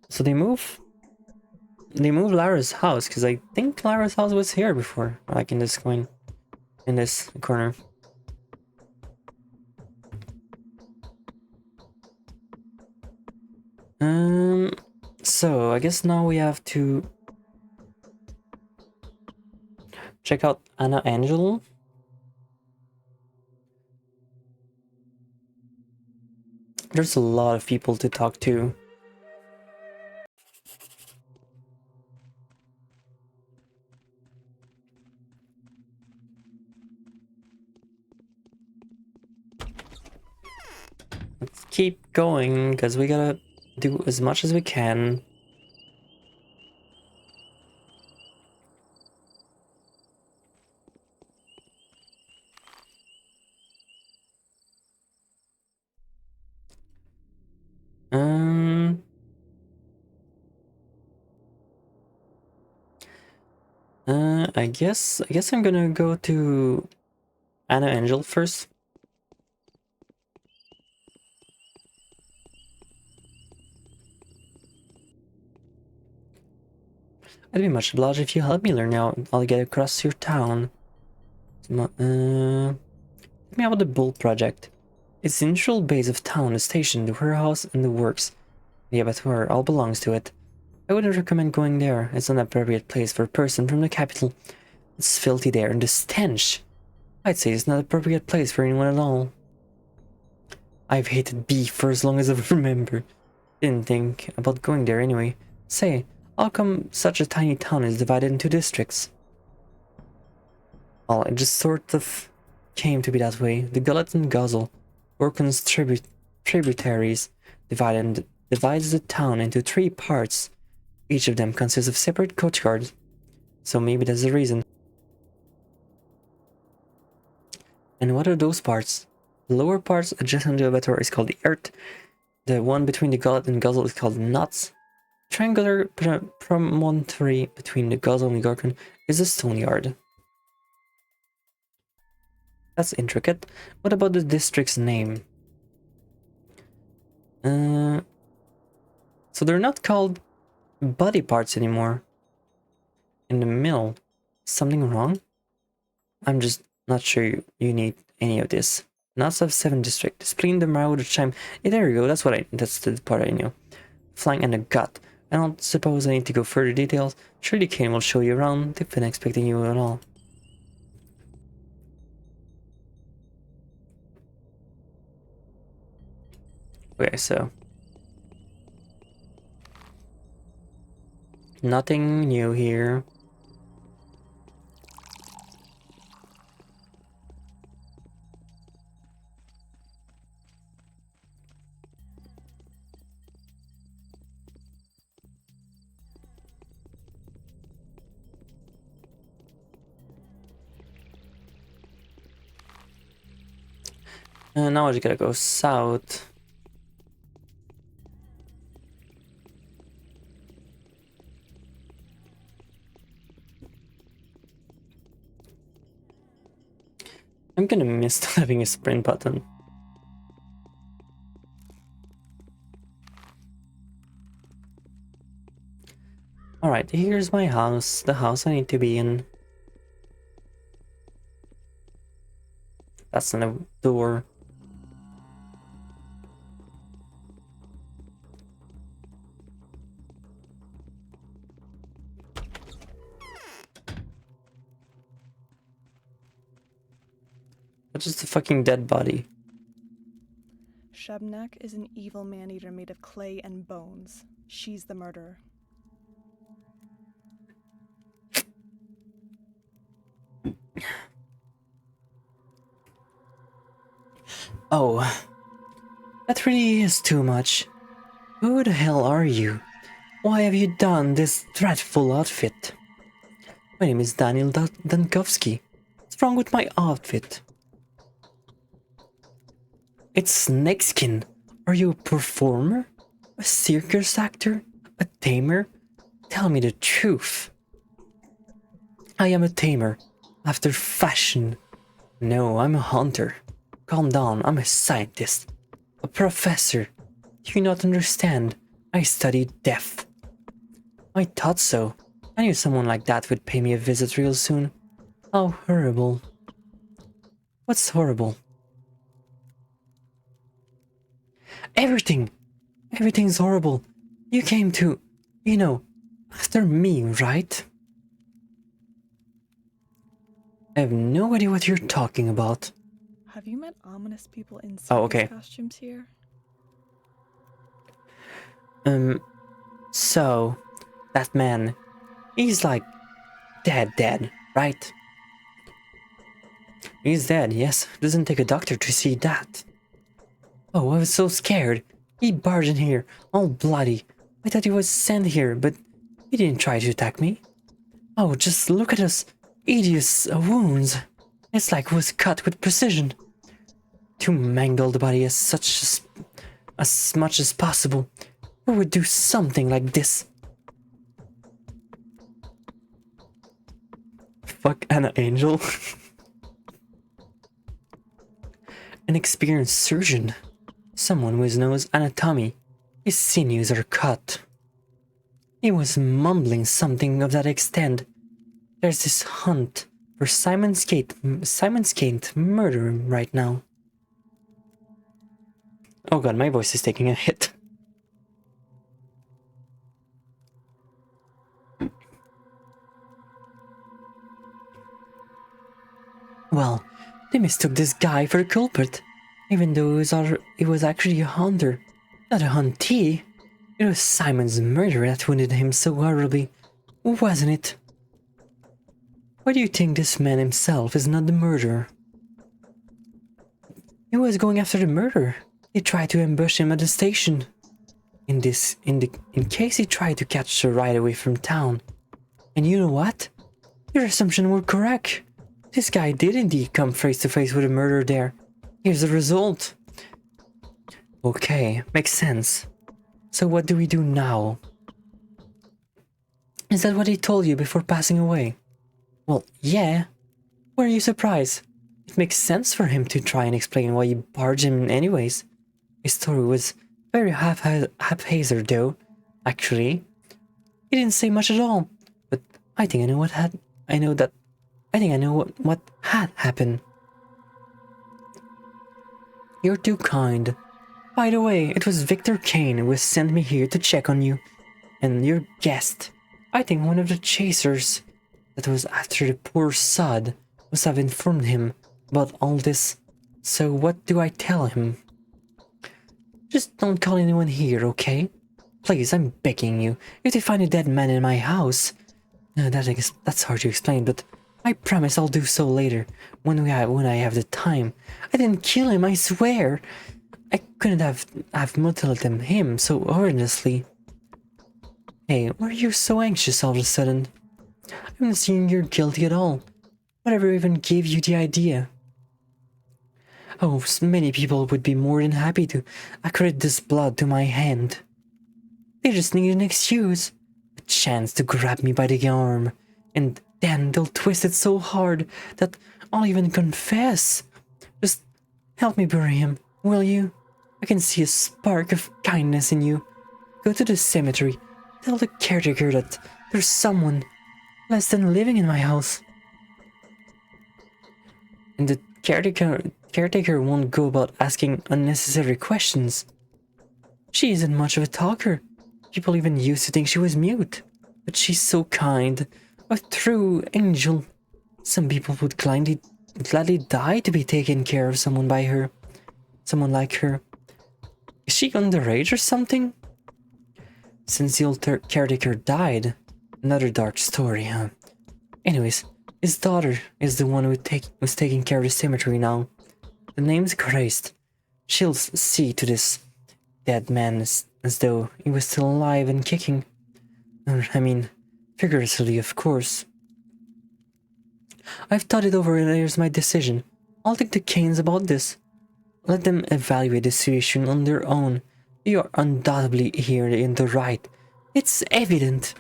So they move Lara's house, because I think Lara's house was here before, like in this coin, in this corner. So I guess now we have to check out Anna Angel. There's a lot of people to talk to. Let's keep going, because we gotta do as much as we can. I guess I'm gonna go to Anna Angel first. I'd be much obliged if you help me learn how I'll get across your town. Tell me about the Bull Project. Its central base of town, the station, the warehouse, and the works. The abattoir all belongs to it. I wouldn't recommend going there. It's an appropriate place for a person from the capital. It's filthy there, and the stench. I'd say it's not an appropriate place for anyone at all. I've hated beef for as long as I remember. Didn't think about going there anyway. Say, how come such a tiny town is divided into districts? Well, it just sort of came to be that way. The Gullet and Guzzle, Orcon's tributaries, divides the town into 3 parts. Each of them consists of separate coachguards. So maybe that's the reason. And what are those parts? The lower parts adjacent to the abattoir is called the Earth. The one between the Gullet and Guzzle is called the Nuts. The triangular promontory between the Guzzle and the Gorgon is the Stone Yard. That's intricate. What about the district's name? So they're not called body parts anymore. In the mill, something wrong? I'm just not sure you need any of this. Nuts of 7 district. Spleen the marrow, the chime. Yeah, there you go. That's the part I knew. Flank and the gut. I don't suppose I need to go further details. Surely Kane will show you around. They've been expecting you at all. Okay, so nothing new here. And now I just gotta go south. I'm gonna miss having a sprint button. Alright, here's my house, the house I need to be in. That's in the door. That's just a fucking dead body. Shebnek is an evil man-eater made of clay and bones. She's the murderer. Oh, that really is too much. Who the hell are you? Why have you done this dreadful outfit? My name is Daniel Dankowski. What's wrong with my outfit? It's snakeskin. Are you a performer? A circus actor? A tamer? Tell me the truth. I am a tamer, after fashion. No, I'm a hunter. Calm down, I'm a scientist. A professor. Do you not understand? I studied death. I thought so. I knew someone like that would pay me a visit real soon. How horrible. What's horrible? Everything! Everything's horrible. You came to, you know, after me, right? I have no idea what you're talking about. Have you met ominous people in circus okay. costumes here? So, that man, he's like dead, right? He's dead, yes. Doesn't take a doctor to see that. Oh, I was so scared. He barged in here, all bloody. I thought he was sent here, but he didn't try to attack me. Oh, just look at us hideous wounds. It's like it was cut with precision. To mangle the body as much as possible. Who would do something like this? Fuck Anna Angel. An experienced surgeon. Someone who knows anatomy. His sinews are cut. He was mumbling something of that extent. There's this hunt for Simon's Gate murder right now. Oh god, my voice is taking a hit. Well, they mistook this guy for a culprit, even though it was actually a hunter, not a huntee. It was Simon's murder that wounded him so horribly, wasn't it? Why do you think this man himself is not the murderer? He was going after the murderer. He tried to ambush him at the station. In case he tried to catch a ride away from town. And you know what? Your assumption were correct. This guy did indeed come face to face with a murderer there. Here's the result. Okay, makes sense. So what do we do now? Is that what he told you before passing away? Well, yeah. Were you surprised? It makes sense for him to try and explain why you barged him anyways. His story was very haphazard though, actually. He didn't say much at all, but I think I know what had happened. You're too kind. By the way, it was Victor Kane who sent me here to check on you. And your guest, I think one of the chasers that was after the poor sod, must have informed him about all this. So what do I tell him? Just don't call anyone here, okay? Please, I'm begging you. If they find a dead man in my house... that's hard to explain, but I promise I'll do so later, when I have the time. I didn't kill him, I swear! I couldn't have mutilated him so horrendously. Hey, why are you so anxious all of a sudden? I'm not seeing you're guilty at all. Whatever even gave you the idea? Oh, so many people would be more than happy to accredit this blood to my hand. They just need an excuse. A chance to grab me by the arm. And then they'll twist it so hard that I'll even confess. Just help me bury him, will you? I can see a spark of kindness in you. Go to the cemetery. Tell the caretaker that there's someone less than living in my house. And the caretaker won't go about asking unnecessary questions. She isn't much of a talker. People even used to think she was mute. But she's so kind. A true angel. Some people would gladly die to be taken care of someone by her. Someone like her. Is she underage or something? Since the old caretaker died. Another dark story, huh? Anyways, his daughter is the one who's taking care of the cemetery now. The name's Christ. She'll see to this dead man as though he was still alive and kicking. I mean, figuratively, of course. I've thought it over and here's my decision. I'll take the canes about this. Let them evaluate the situation on their own. You are undoubtedly here in the right. It's evident.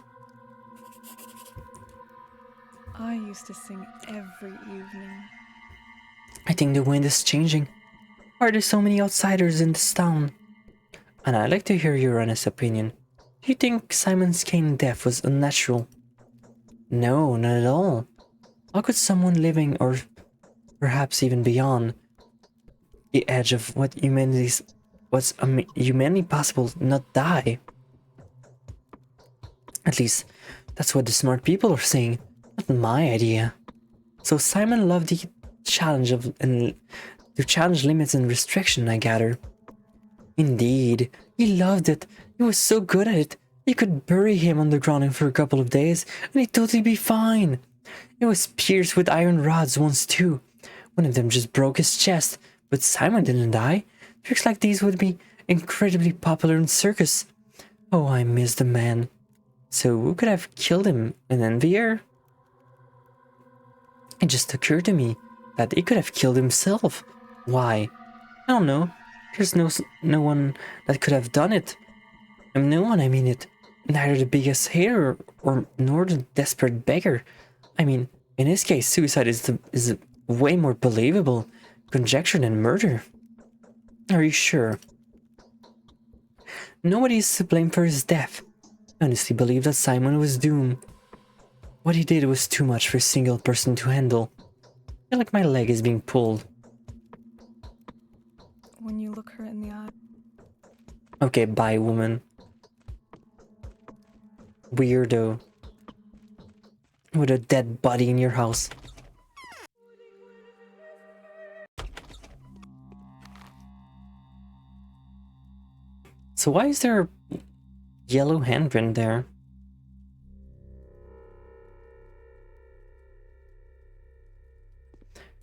I used to sing every evening. I think the wind is changing. Why are there so many outsiders in this town? And I'd like to hear your honest opinion. Do you think Simon's Kane's death was unnatural? No, not at all. How could someone living, or perhaps even beyond the edge of what's humanly possible, not die? At least, that's what the smart people are saying, not my idea. So Simon loved the challenge to challenge limits and restriction, I gather. Indeed, he loved it. He was so good at it. You could bury him underground for a couple of days, and he'd totally be fine. It was pierced with iron rods once too. One of them just broke his chest, but Simon didn't die. Tricks like these would be incredibly popular in circus. Oh, I miss the man. So who could have killed him? An envier? It just occurred to me that he could have killed himself. Why? I don't know. There's no one that could have done it. No one, I mean it. Neither the biggest hater nor the desperate beggar. I mean, in his case, suicide is a way more believable conjecture than murder. Are you sure? Nobody is to blame for his death. I honestly believe that Simon was doomed. What he did was too much for a single person to handle. I feel like my leg is being pulled. When you look her in the eye. Okay, bye, woman. Weirdo. With a dead body in your house. So why is there a yellow handprint there?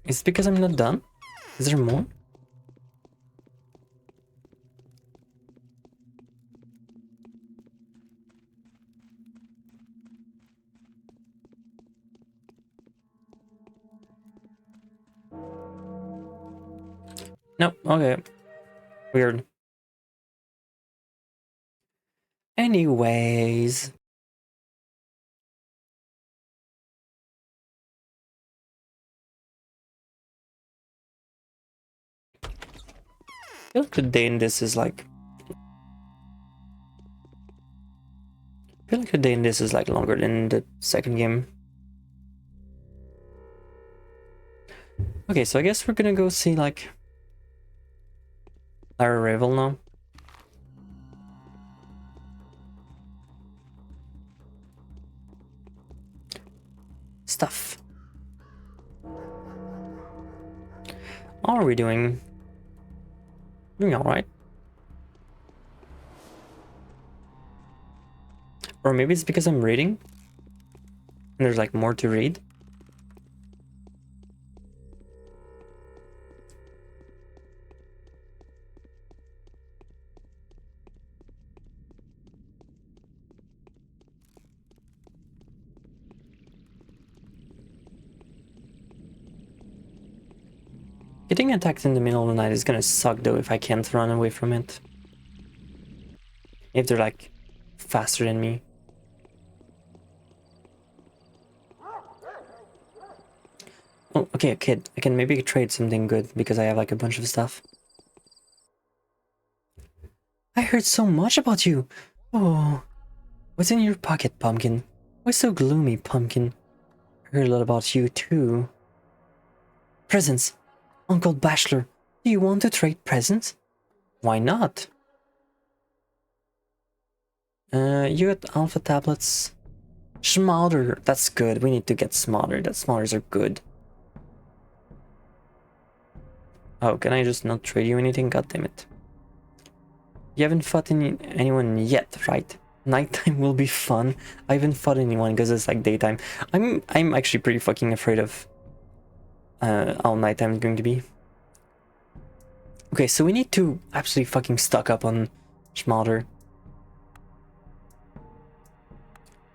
Is it because I'm not done? Is there more? No, okay. Weird. Anyways. I feel like the day in this is like... I feel like the day in this is like longer than the second game. Okay, so I guess we're gonna go see like... our rival now. Stuff. How are we doing? Doing alright. Or maybe it's because I'm reading. And there's like more to read. Getting attacked in the middle of the night is gonna suck though if I can't run away from it. If they're like faster than me. Oh, okay, kid. I can maybe trade something good because I have like a bunch of stuff. I heard so much about you. Oh, what's in your pocket, Pumpkin? Why so gloomy, Pumpkin? I heard a lot about you too. Presents. Uncle Bachelor, do you want to trade presents? Why not? You got alpha tablets. Schmalder, that's good. We need to get smaller. That smalters are good. Oh, can I just not trade you anything? God damn it. You haven't fought anyone yet, right? Nighttime will be fun. I haven't fought anyone because it's like daytime. I'm actually pretty fucking afraid of how nighttime is going to be. Okay, so we need to absolutely fucking stock up on Schmalder.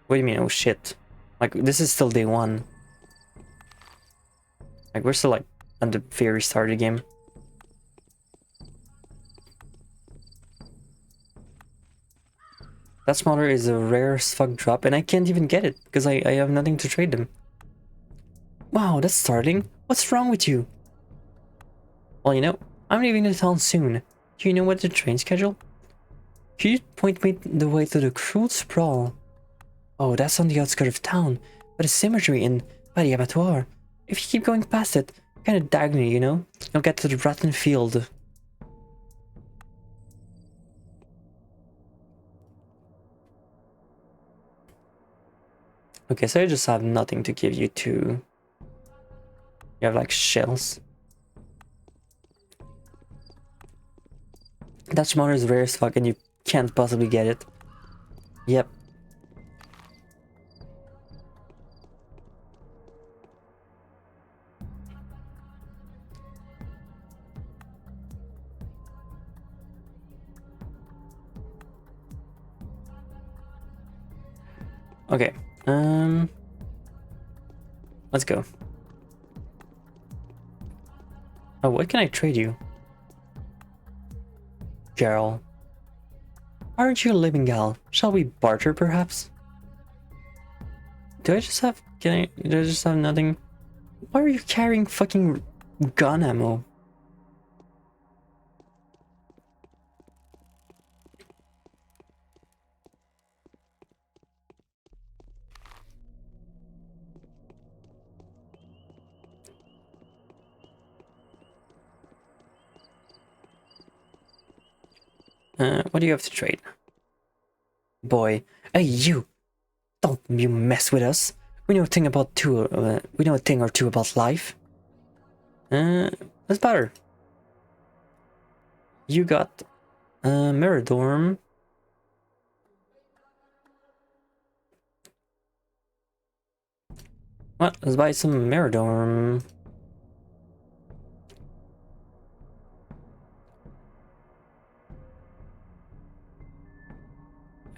What do you mean, oh shit? Like, this is still day 1. Like, we're still like at the very start of the game. That Schmalder is a rare as fuck drop, and I can't even get it because I have nothing to trade them. Wow, that's startling. What's wrong with you? Well, you know, I'm leaving the town soon. Do you know what the train schedule? Could you point me the way to the cruel sprawl? Oh, that's on the outskirts of town, by the cemetery in by the abattoir. If you keep going past it, kind of diagonally, you know, you'll get to the rotten field. Okay, so I just have nothing to give you to... You have like shells. That Schmalder is rare as fuck and you can't possibly get it. Yep. Okay, let's go. Oh, what can I trade you? Gerald. Aren't you a living gal? Shall we barter, perhaps? Do I just have... do I just have nothing? Why are you carrying fucking gun ammo? What do you have to trade? Boy, hey you! Don't you mess with us. We know a thing about we know a thing or two about life. Let's barter. You got mirror dorm. Well, let's buy some mirror dorm.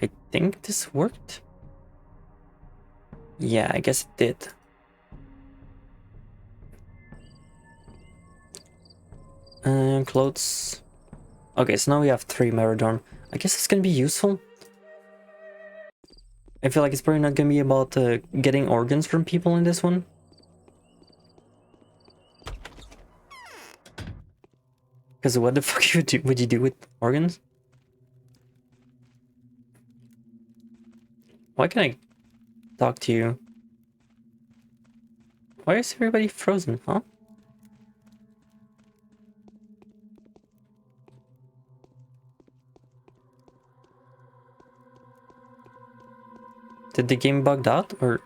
I think this worked. Yeah, I guess it did. Clothes. Okay, so now we have 3 mirror dorm. I guess it's gonna be useful. I feel like it's probably not gonna be about getting organs from people in this one. Because what the fuck would you do with organs? Why can I talk to you? Why is everybody frozen, huh? Did the game bugged out, or...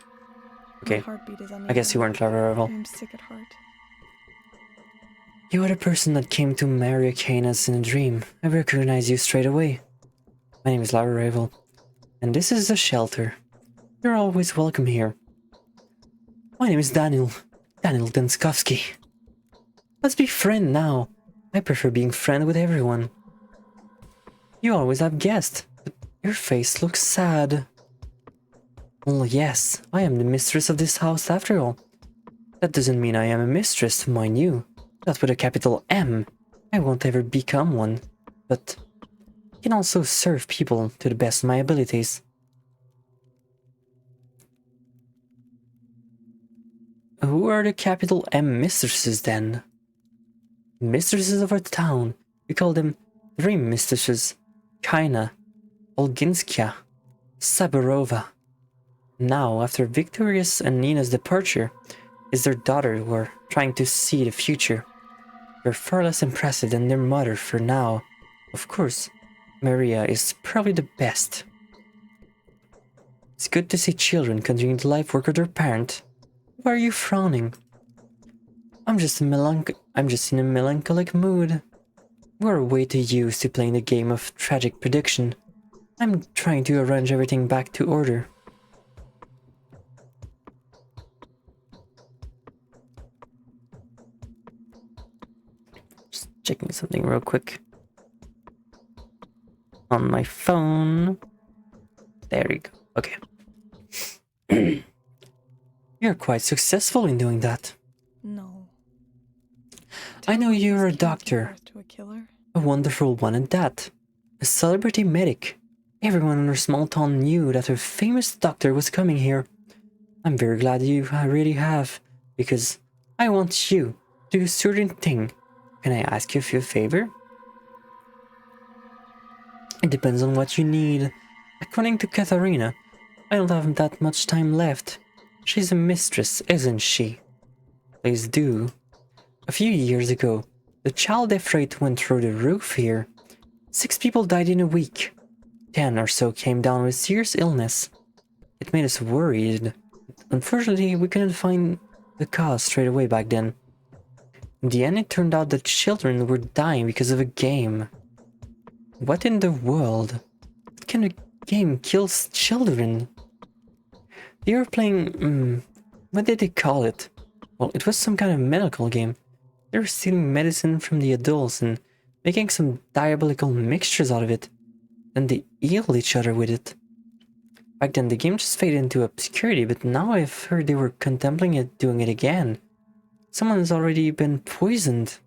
Okay, Heartbeat is I guess you weren't clever at all. I'm sick at heart. You are the person that came to marry Canis in a dream. I recognize you straight away. My name is Lara Ravel, and this is the shelter. You're always welcome here. My name is Daniel Denskovsky. Let's be friends now. I prefer being friend with everyone. You always have guests, but your face looks sad. Well, yes, I am the mistress of this house after all. That doesn't mean I am a mistress, mind you. Not with a capital M. I won't ever become one. But I can also serve people to the best of my abilities. Who are the capital M mistresses then? Mistresses of our town. We call them 3 mistresses. Kaina, Olginskaya, Saburova. Now, after Victoria's and Nina's departure, is their daughter who are trying to see the future. They're far less impressive than their mother for now. Of course, Maria is probably the best. It's good to see children continuing the life work of their parent. Why are you frowning? I'm just I'm just in a melancholic mood. We're way too used to playing the game of tragic prediction. I'm trying to arrange everything back to order. Just checking something real quick. On my phone. There you go. Okay. You're quite successful in doing that. No. I know Tell me you're a this can't give doctor. birth to a killer. A wonderful one at that. A celebrity medic. Everyone in our small town knew that a famous doctor was coming here. I'm very glad you really have, because I want you to do a certain thing. Can I ask you a favor? It depends on what you need. According to Katharina, I don't have that much time left. She's a mistress, isn't she? Please do. A few years ago, the child death rate went through the roof here. 6 people died in a week. 10 or so came down with serious illness. It made us worried. Unfortunately, we couldn't find the cause straight away back then. In the end, it turned out that children were dying because of a game. What in the world? What kind of game kills children? They were playing, what did they call it? Well, it was some kind of medical game. They were stealing medicine from the adults and making some diabolical mixtures out of it. Then they healed each other with it. Back then, the game just faded into obscurity, but now I've heard they were contemplating doing it again. Someone has already been poisoned.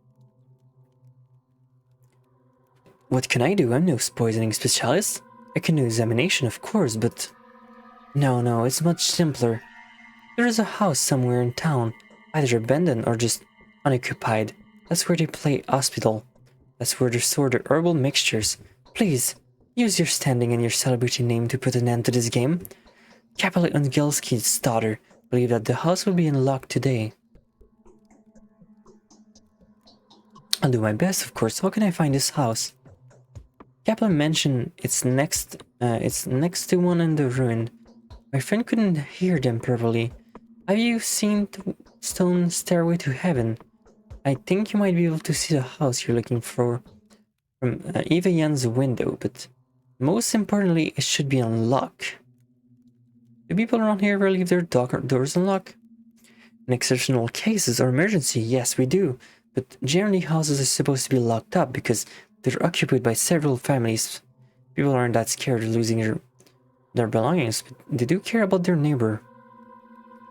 What can I do? I'm no poisoning specialist. I can do examination, of course, but... No, it's much simpler. There is a house somewhere in town, either abandoned or just unoccupied. That's where they play hospital. That's where they store the herbal mixtures. Please, use your standing and your celebrity name to put an end to this game. Capella Angelski's daughter believed that the house will be unlocked today. I'll do my best, of course. How can I find this house? Kaplan mentioned it's next to one in the ruin. My friend couldn't hear them properly. Have you seen the stone stairway to heaven? I think you might be able to see the house you're looking for from Eva Jan's window, but most importantly, it should be unlocked. Do people around here ever leave their doors unlocked? In exceptional cases or emergency, yes, we do. But generally, houses are supposed to be locked up because they're occupied by several families. People aren't that scared of losing their belongings, but they do care about their neighbor.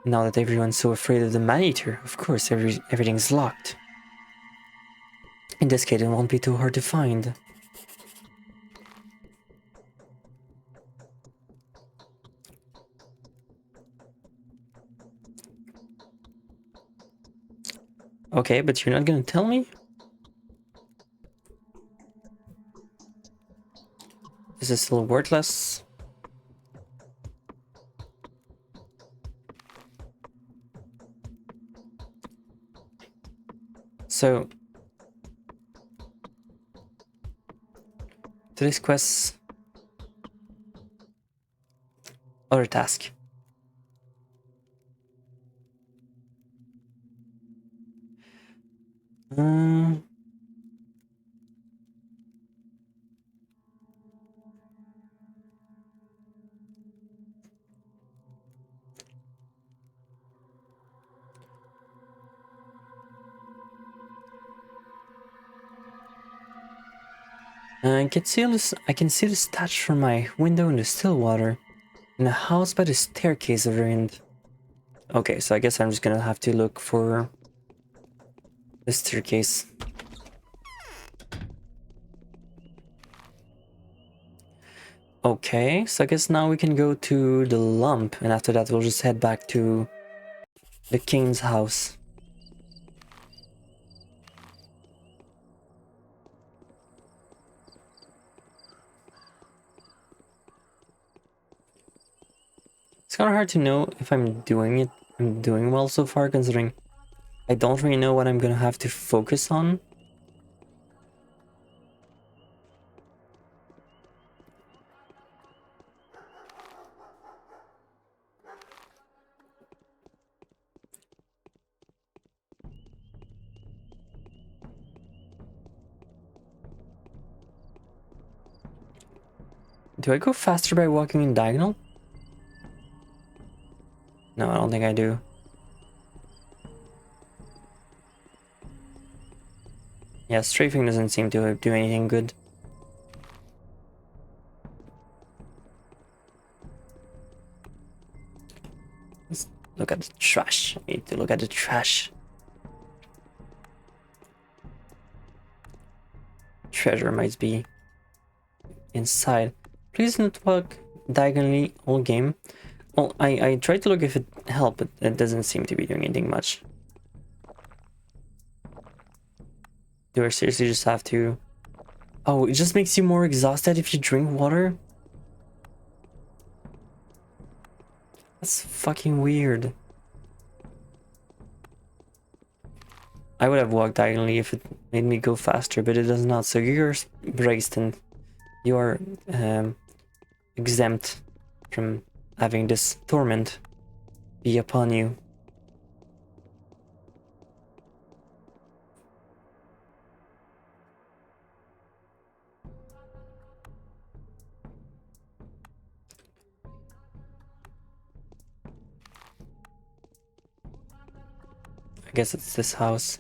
Now that everyone's so afraid of the man-eater, of course, everything's locked. In this case, it won't be too hard to find. Okay, but you're not gonna tell me? This is still worthless. So, today's quest, other task. I can see the statue from my window in the still water, in a house by the staircase at the end. Okay, so I guess I'm just gonna have to look for the staircase. Okay, so I guess now we can go to the lump, and after that we'll just head back to the king's house. It's kind of hard to know if I'm doing well so far, considering I don't really know what I'm gonna have to focus on. Do I go faster by walking in diagonal? No, I don't think I do. Yeah, strafing doesn't seem to do anything good. Let's look at the trash. I need to look at the trash. Treasure might be inside. Please don't walk diagonally all game. Well, I tried to look if it helped, but it doesn't seem to be doing anything much. Do I seriously just have to... Oh, it just makes you more exhausted if you drink water? That's fucking weird. I would have walked diagonally if it made me go faster, but it does not. So you're braced and you are exempt from having this torment be upon you. I guess it's this house.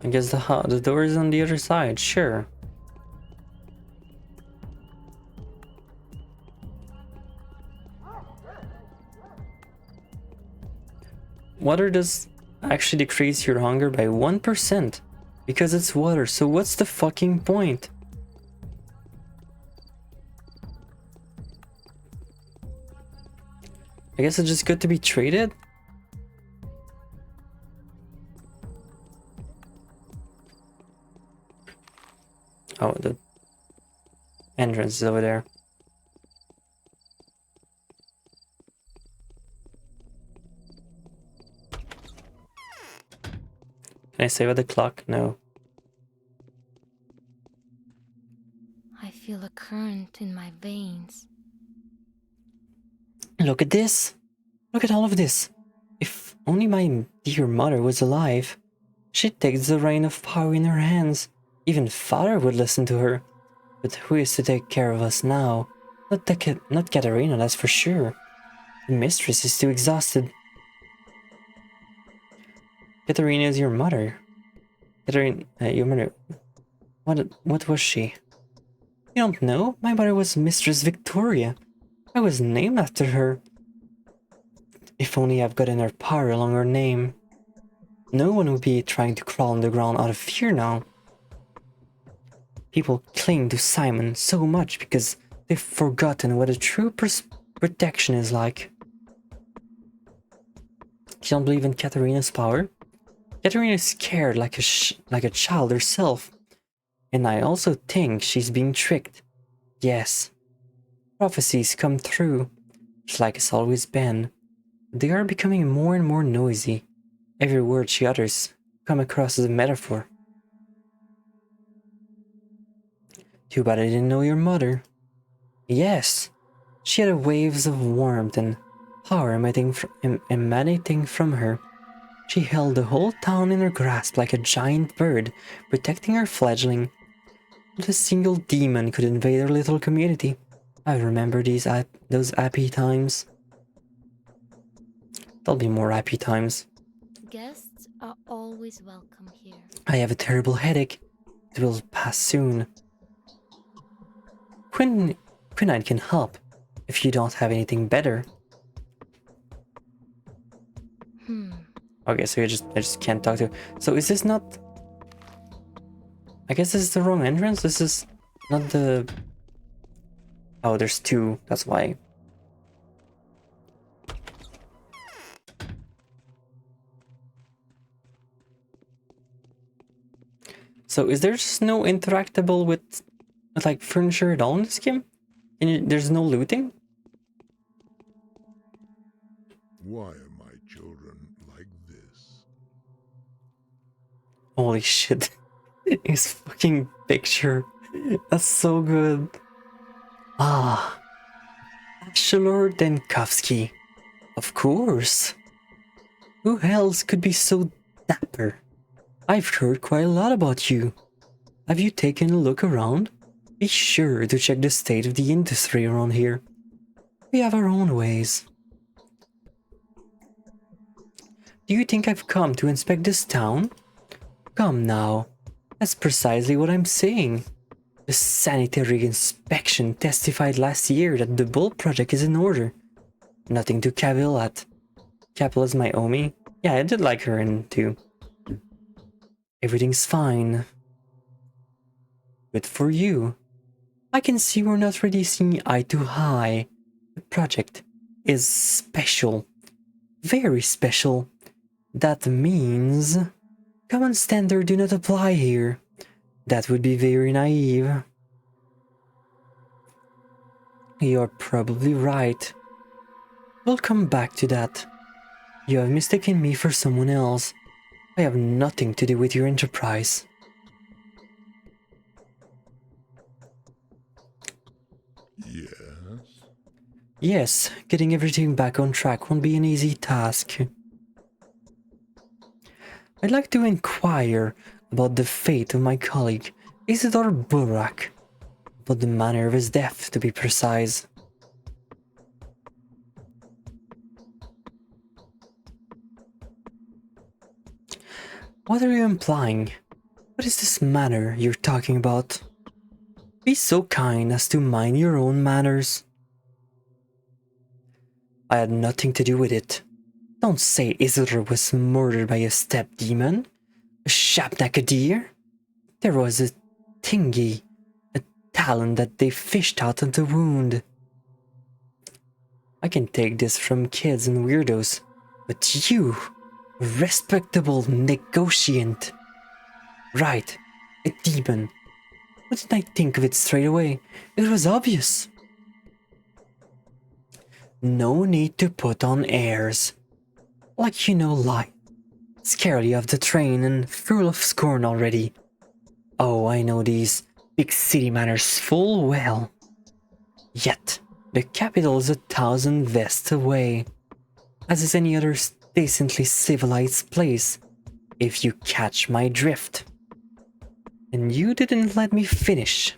I guess the door is on the other side, sure. Water does actually decrease your hunger by 1% because it's water, so what's the fucking point? I guess it's just good to be traded? Oh, the entrance is over there. Can I save at the clock? No. I feel a current in my veins. Look at this! Look at all of this! If only my dear mother was alive. She takes the reign of power in her hands. Even father would listen to her. But who is to take care of us now? Not Katarina, that's for sure. The mistress is too exhausted. Katarina is your mother. Katarina, your mother... What was she? You don't know? My mother was Mistress Victoria. I was named after her. If only I've gotten her power along her name. No one would be trying to crawl on the ground out of fear now. People cling to Simon so much because they've forgotten what a true protection is like. You don't believe in Katarina's power? Katarina is scared like a child herself. And I also think she's being tricked. Yes. Prophecies come true, just like it's always been. They are becoming more and more noisy. Every word she utters come across as a metaphor. Too bad I didn't know your mother. Yes, she had waves of warmth and power emanating from her. She held the whole town in her grasp like a giant bird, protecting her fledgling. Not a single demon could invade her little community. I remember those happy times. There'll be more happy times. Guests are always welcome here. I have a terrible headache. It will pass soon. Quinine can help, if you don't have anything better. Okay, so I just can't talk to... So is this not... I guess this is the wrong entrance? This is not the... Oh, there's two, that's why. So is there just no interactable with like furniture at all in this game? And there's no looting? Why are my children like this? Holy shit. His fucking picture. That's so good. Ah. Bachelor Denkowski. Of course. Who else could be so dapper? I've heard quite a lot about you. Have you taken a look around? Be sure to check the state of the industry around here. We have our own ways. Do you think I've come to inspect this town? Come now. That's precisely what I'm saying. The sanitary inspection testified last year that the Bull project is in order. Nothing to cavil at. Capital is my Omi. Yeah, I did like her in too. Everything's fine. Good for you. I can see we're not really seeing eye to eye. The project is special. Very special. That means common standard do not apply here. That would be very naive. You're probably right. We'll come back to that. You have mistaken me for someone else. I have nothing to do with your enterprise. Yes? Yes, getting everything back on track won't be an easy task. I'd like to inquire about the fate of my colleague, Isidore Burak. About the manner of his death, to be precise. What are you implying? What is this manner you're talking about? Be so kind as to mind your own manners. I had nothing to do with it. Don't say Isidore was murdered by a step demon, a Shabnakadir. There was a thingy, a talent that they fished out of the wound. I can take this from kids and weirdos, but you, a respectable negotiant. Right, a demon. Why didn't I think of it straight away? It was obvious. No need to put on airs. Like you know life. Scarcely off the train and full of scorn already. Oh, I know these big city manners full well. Yet, the capital is 1,000 vests away, as is any other decently civilized place, if you catch my drift. And you didn't let me finish.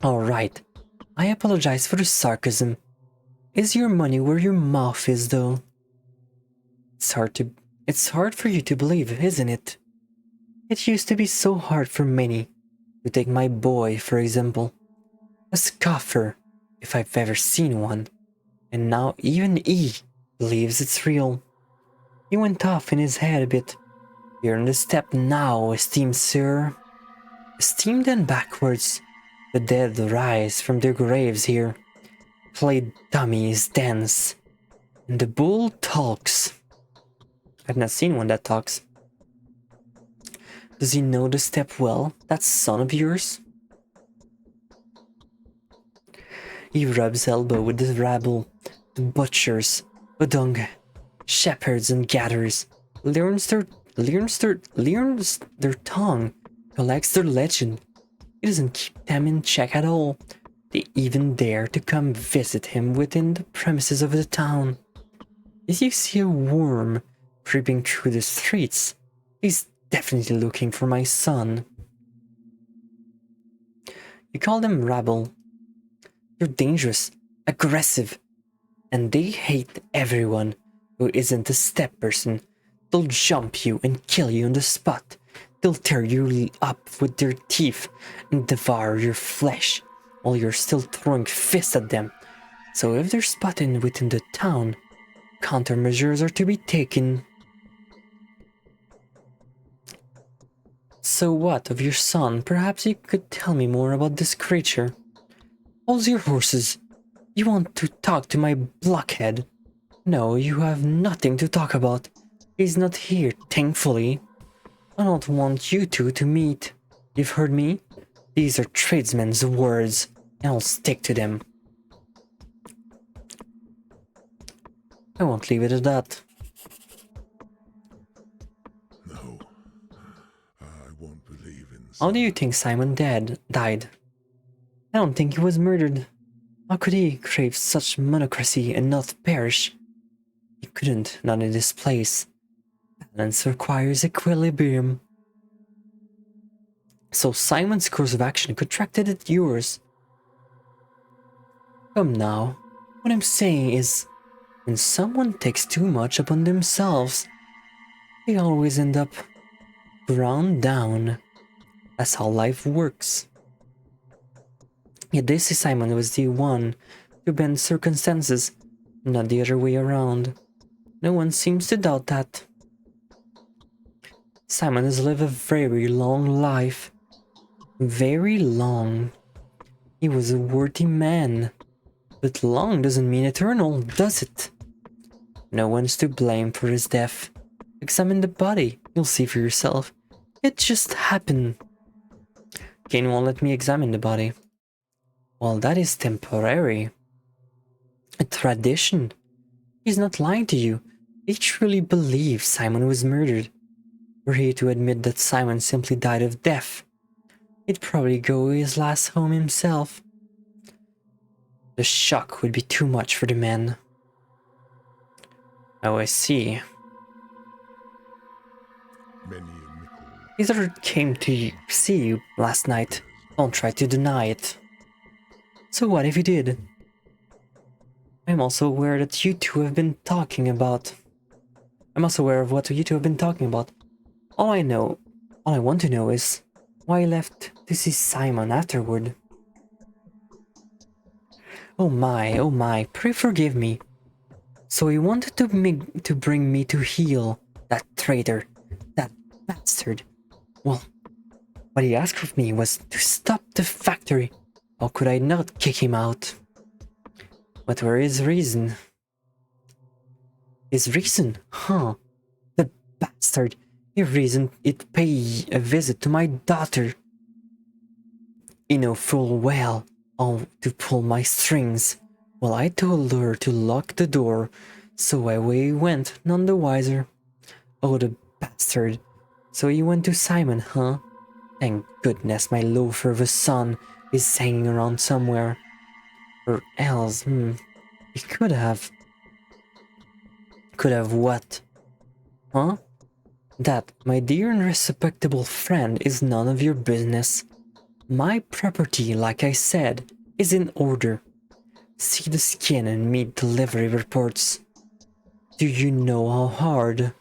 Alright, I apologize for the sarcasm. Is your money where your mouth is, though? It's hard for you to believe, isn't it? It used to be so hard for many. To take my boy, for example. A scoffer, if I've ever seen one. And now even he believes it's real. He went off in his head a bit. You're on the step now, esteemed sir. Esteemed then backwards. The dead rise from their graves here. Play dummies dance. And the bull talks. I've not seen one that talks. Does he know the step well, that son of yours? He rubs elbow with the rabble, the butchers, Udung, shepherds and gatherers, learns their tongue, collects their legend. He doesn't keep them in check at all. They even dare to come visit him within the premises of the town. If you see a worm creeping through the streets, he's definitely looking for my son. You call them rabble. You're dangerous, aggressive, and they hate everyone who isn't a step person. They'll jump you and kill you on the spot. They'll tear you up with their teeth and devour your flesh while you're still throwing fists at them. So if they're spotted within the town, countermeasures are to be taken. So what of your son? Perhaps you could tell me more about this creature. Hold your horses. You want to talk to my blockhead? No, you have nothing to talk about. He's not here, thankfully. I don't want you two to meet. You've heard me? These are tradesmen's words, and I'll stick to them. I won't leave it at that. No, I won't believe in. How do you think Simon died? I don't think he was murdered. How could he crave such monocracy and not perish? He couldn't, not in this place. Balance requires equilibrium. So Simon's course of action contracted at yours. Come now, what I'm saying is, when someone takes too much upon themselves, they always end up ground down. That's how life works. Yet this is Simon was the one to bend circumstances, not the other way around. No one seems to doubt that. Simon has lived a very long life. Very long. He was a worthy man. But long doesn't mean eternal, does it? No one's to blame for his death. Examine the body, you'll see for yourself. It just happened. Kane won't let me examine the body. Well, that is temporary. A tradition. He's not lying to you. He truly believes Simon was murdered. Were he to admit that Simon simply died of death, he'd probably go his last home himself. The shock would be too much for the man. Oh, I see. Caesar came to see you last night. Don't try to deny it. So what if he did? I'm also aware that you two have been talking about... I'm also aware of what you two have been talking about. All I want to know is why you left to see Simon afterward. Oh my, pray forgive me. So he wanted to bring me to heel, that traitor, that bastard. Well, what he asked of me was to stop the factory. How could I not kick him out? What were his reason? His reason? Huh. The bastard. He reasoned it pay a visit to my daughter. You know full well how to pull my strings. Well, I told her to lock the door, so away went, none the wiser. Oh, the bastard. So he went to Simon, huh? Thank goodness my loafer of a son is hanging around somewhere. Or else, he could have... Could have what? Huh? That, my dear and respectable friend, is none of your business. My property, like I said, is in order. See the skin and meat delivery reports. Do you know how hard?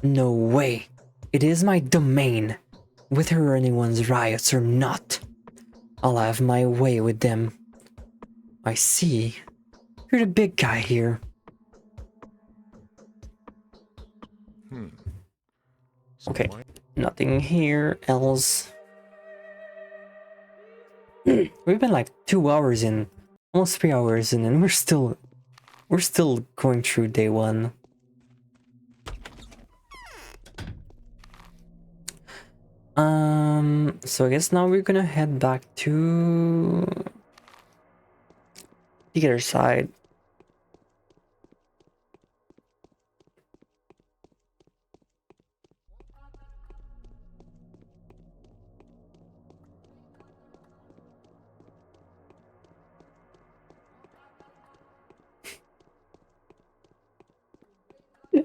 No way. It is my domain. Whether anyone's riots or not, I'll have my way with them. I see. You're the big guy here. Okay, nothing here else. We've been like 2 hours in, almost 3 hours in, and we're still going through day 1. So I guess now we're gonna head back to the other side.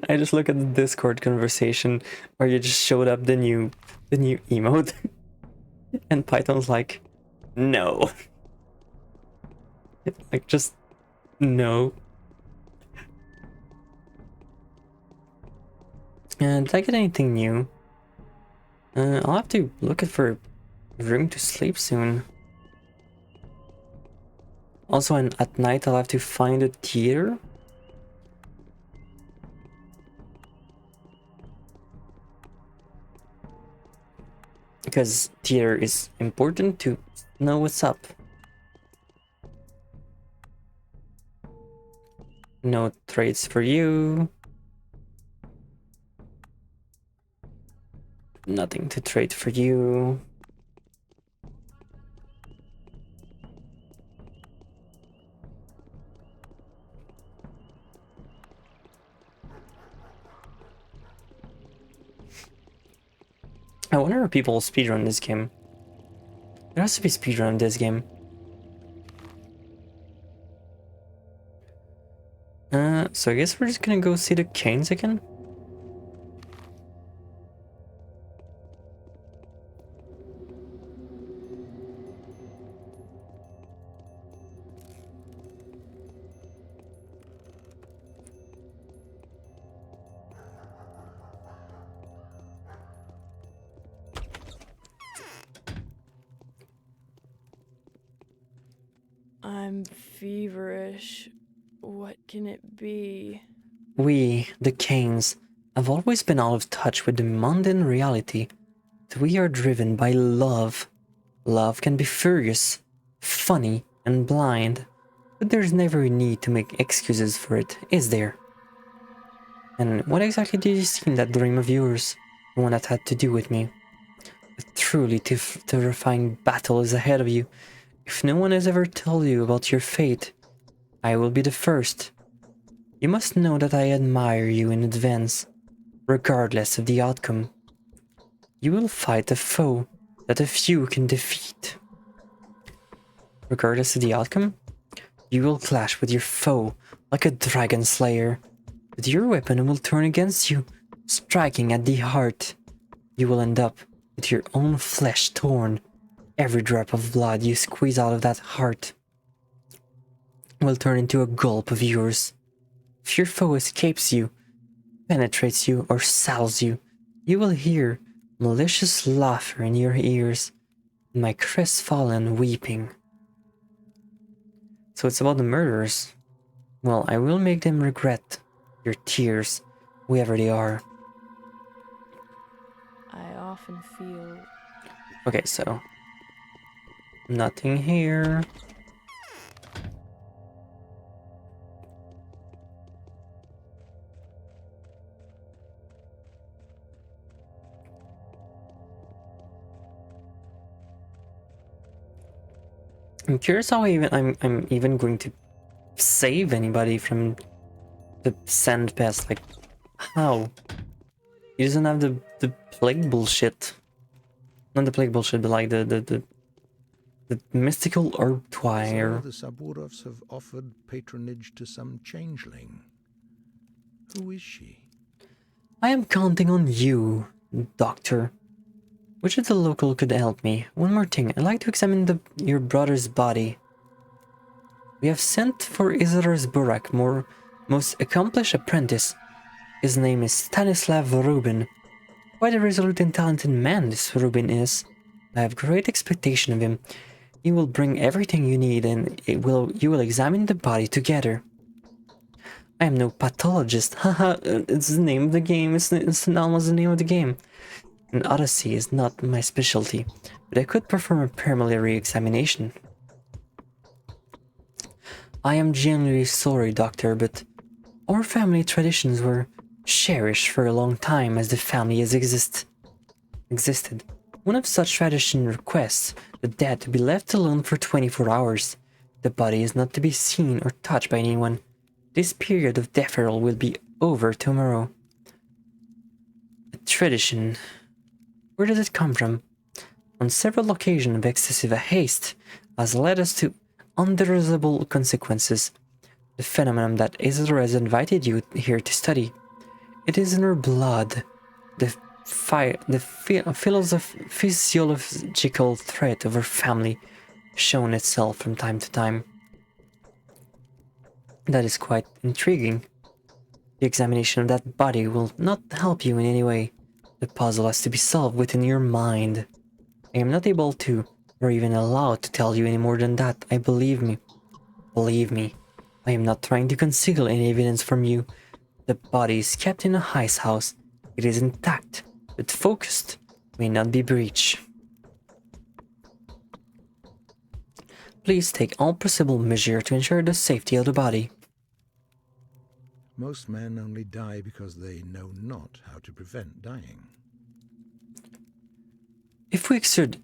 I just look at the Discord conversation where you just showed up the new emote, and Python's like, no. Like, just no. And did I get anything new? I'll have to look for a room to sleep soon. Also, at night I'll have to find a theater. Because theater is important to know what's up. No trades for you. Nothing to trade for you. I wonder if people speedrun this game. There has to be speedrun in this game. So I guess we're just gonna go see the Canes again. feverish. What can it be? We, the Canes, have always been out of touch with the mundane reality. That we are driven by love. Love can be furious, funny, and blind, but there's never a need to make excuses for it, is there? And what exactly did you see in that dream of yours? The one that had to do with me? A truly terrifying battle is ahead of you. If no one has ever told you about your fate, I will be the first. You must know that I admire you in advance, regardless of the outcome. You will fight a foe that a few can defeat. Regardless of the outcome, you will clash with your foe like a dragon slayer, but your weapon will turn against you, striking at the heart. You will end up with your own flesh torn. Every drop of blood you squeeze out of that heart will turn into a gulp of yours. If your foe escapes you, penetrates you, or salves you, you will hear malicious laughter in your ears, and my crestfallen weeping. So it's about the murderers. Well, I will make them regret your tears, whoever they are. I often feel... Okay, so... nothing here. I'm curious how I'm even going to save anybody from the sand pest. Like, how? He doesn't have the plague bullshit. Not the plague bullshit, but like the mystical herb twire. So the Saburovs have offered patronage to some changeling. Who is she? I am counting on you, Doctor. Which of the local could help me? One more thing, I'd like to examine your brother's body. We have sent for Isar's Burak, most accomplished apprentice. His name is Stanislav Rubin. Quite a resolute and talented man this Rubin is. I have great expectation of him. He will bring everything you need and you will examine the body together. I am no pathologist, haha, it's the name of the game, it's almost the name of the game. An Odyssey is not my specialty, but I could perform a preliminary examination. I am genuinely sorry, Doctor, but our family traditions were cherished for a long time as the family has existed. One of such tradition requests the dead to be left alone for 24 hours. The body is not to be seen or touched by anyone. This period of deferral will be over tomorrow. A tradition. Where did it come from? On several occasions of excessive haste has led us to undesirable consequences. The phenomenon that Isidore has invited you here to study. It is in her blood. The physiological threat of her family shown itself from time to time. That is quite intriguing. The examination of that body will not help you in any way. The puzzle has to be solved within your mind. I am not able to, or even allowed to tell you any more than that, believe me. Believe me, I am not trying to conceal any evidence from you. The body is kept in a ice house. It is intact, but focused, may not be breached. Please take all possible measure to ensure the safety of the body. Most men only die because they know not how to prevent dying. If we exclude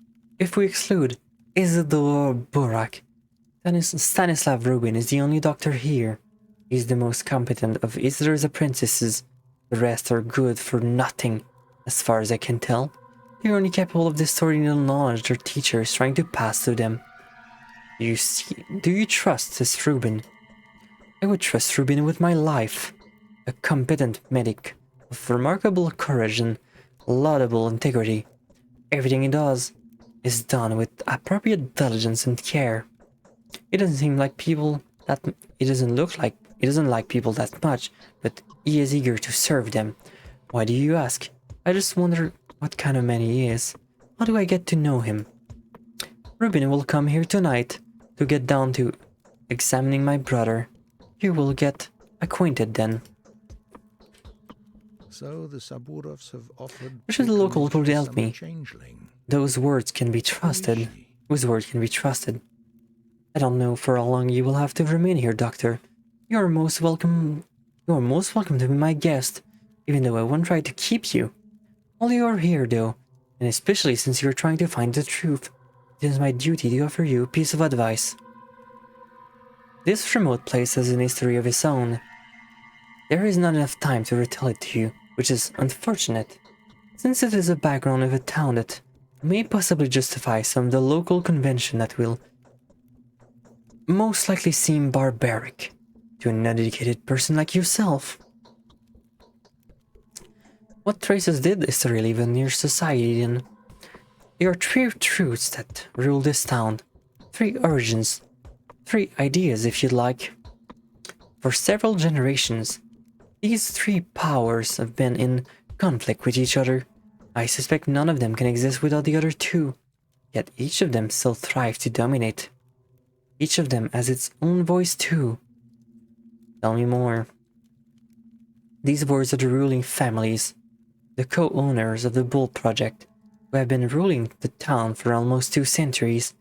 Isidore Burak, then Stanislav Rubin is the only doctor here. He is the most competent of Isidore's apprentices. The rest are good for nothing, as far as I can tell. They are only capable of distorting the knowledge their teacher is trying to pass to them. Do you trust this Rubin? I would trust Rubin with my life. A competent medic of remarkable courage and laudable integrity. Everything he does is done with appropriate diligence and care. He doesn't like people that much, but he is eager to serve them. Why do you ask? I just wonder what kind of man he is. How do I get to know him? Rubin will come here tonight to get down to examining my brother. You will get acquainted then. So the Saburovs have offered Which of the local patronage could to help some me? changeling. Those words can be trusted. Whose word can be trusted? I don't know for how long you will have to remain here, Doctor. You are most welcome to be my guest, even though I won't try to keep you. While you are here, though, and especially since you're trying to find the truth, it is my duty to offer you a piece of advice. This remote place has an history of its own. There is not enough time to retell it to you, which is unfortunate, since it is the background of a town that may possibly justify some of the local convention that will most likely seem barbaric to an uneducated person like yourself. What traces did history leave in your society then? There are 3 truths that rule this town, 3 origins, 3 ideas if you'd like. For several generations, these 3 powers have been in conflict with each other. I suspect none of them can exist without the other 2, yet each of them still thrives to dominate. Each of them has its own voice too. Tell me more. These boards are the ruling families, the co-owners of the Bull Project, who have been ruling the town for almost 2 centuries.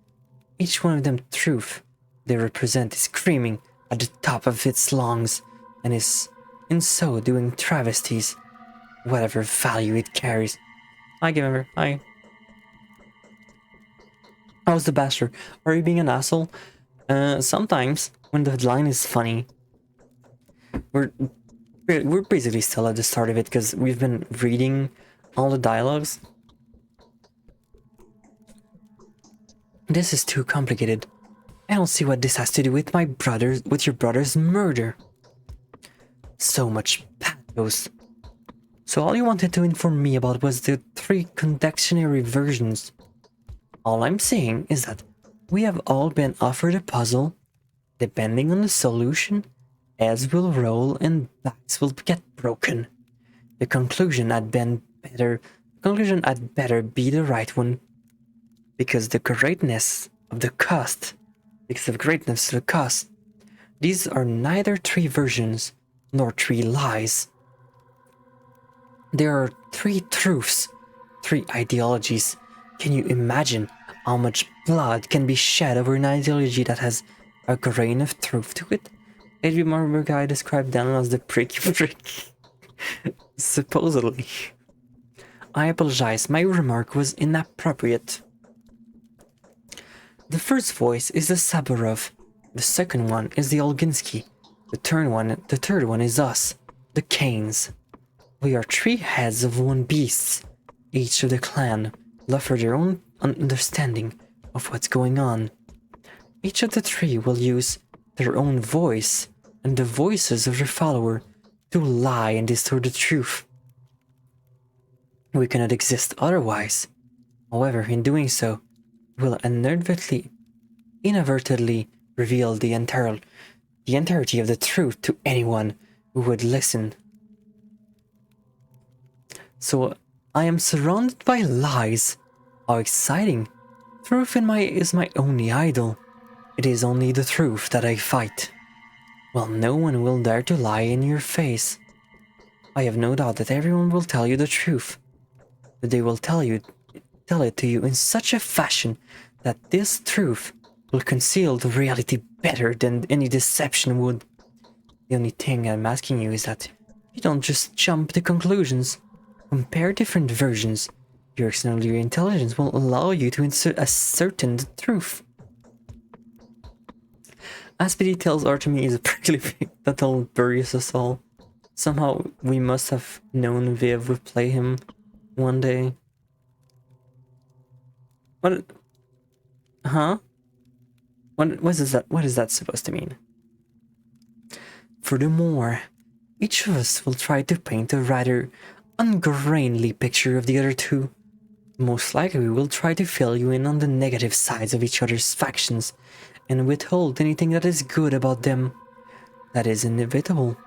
Each one of them truth they represent is screaming at the top of its lungs, and is, in so doing, travesties whatever value it carries. Hi, Gamer. Hi. How's the Bachelor? Are you being an asshole? Sometimes, when the line is funny. We're basically still at the start of it, because we've been reading all the dialogues. This is too complicated. I don't see what this has to do with your brother's murder. So much pathos. So all you wanted to inform me about was the 3 contextuary versions. All I'm saying is that we have all been offered a puzzle. Depending on the solution, heads will roll and backs will get broken. The conclusion had better be the right one, because of the greatness of the cost. These are neither 3 versions nor 3 lies. There are 3 truths, 3 ideologies. Can you imagine how much blood can be shed over an ideology that has a grain of truth to it? Every Marber guy described Daniel as the pricky prick. Supposedly. I apologize, my remark was inappropriate. The first voice is the Saburov. The second one is the Olginsky. The third one is us, the Canes. We are 3 heads of one beast. Each of the clan will offer their own understanding of what's going on. Each of the 3 will use their own voice and the voices of their follower to lie and distort the truth. We cannot exist otherwise. However, in doing so, we will inadvertently reveal the entirety of the truth to anyone who would listen. So, I am surrounded by lies. How exciting! Truth is my only idol. It is only the truth that I fight. Well, no one will dare to lie in your face. I have no doubt that everyone will tell you the truth, but they will tell it to you in such a fashion that this truth will conceal the reality better than any deception would. The only thing I'm asking you is that you don't just jump to conclusions. Compare different versions. Your extraordinary intelligence will allow you to ascertain the truth. Aspedy tells Artemy is a prickly pig that'll bury us all. Somehow we must have known Viv would play him one day. What? Huh? What is that supposed to mean? Furthermore, each of us will try to paint a rather ungrainly picture of the other 2. Most likely we will try to fill you in on the negative sides of each other's factions and withhold anything that is good about them. That is inevitable.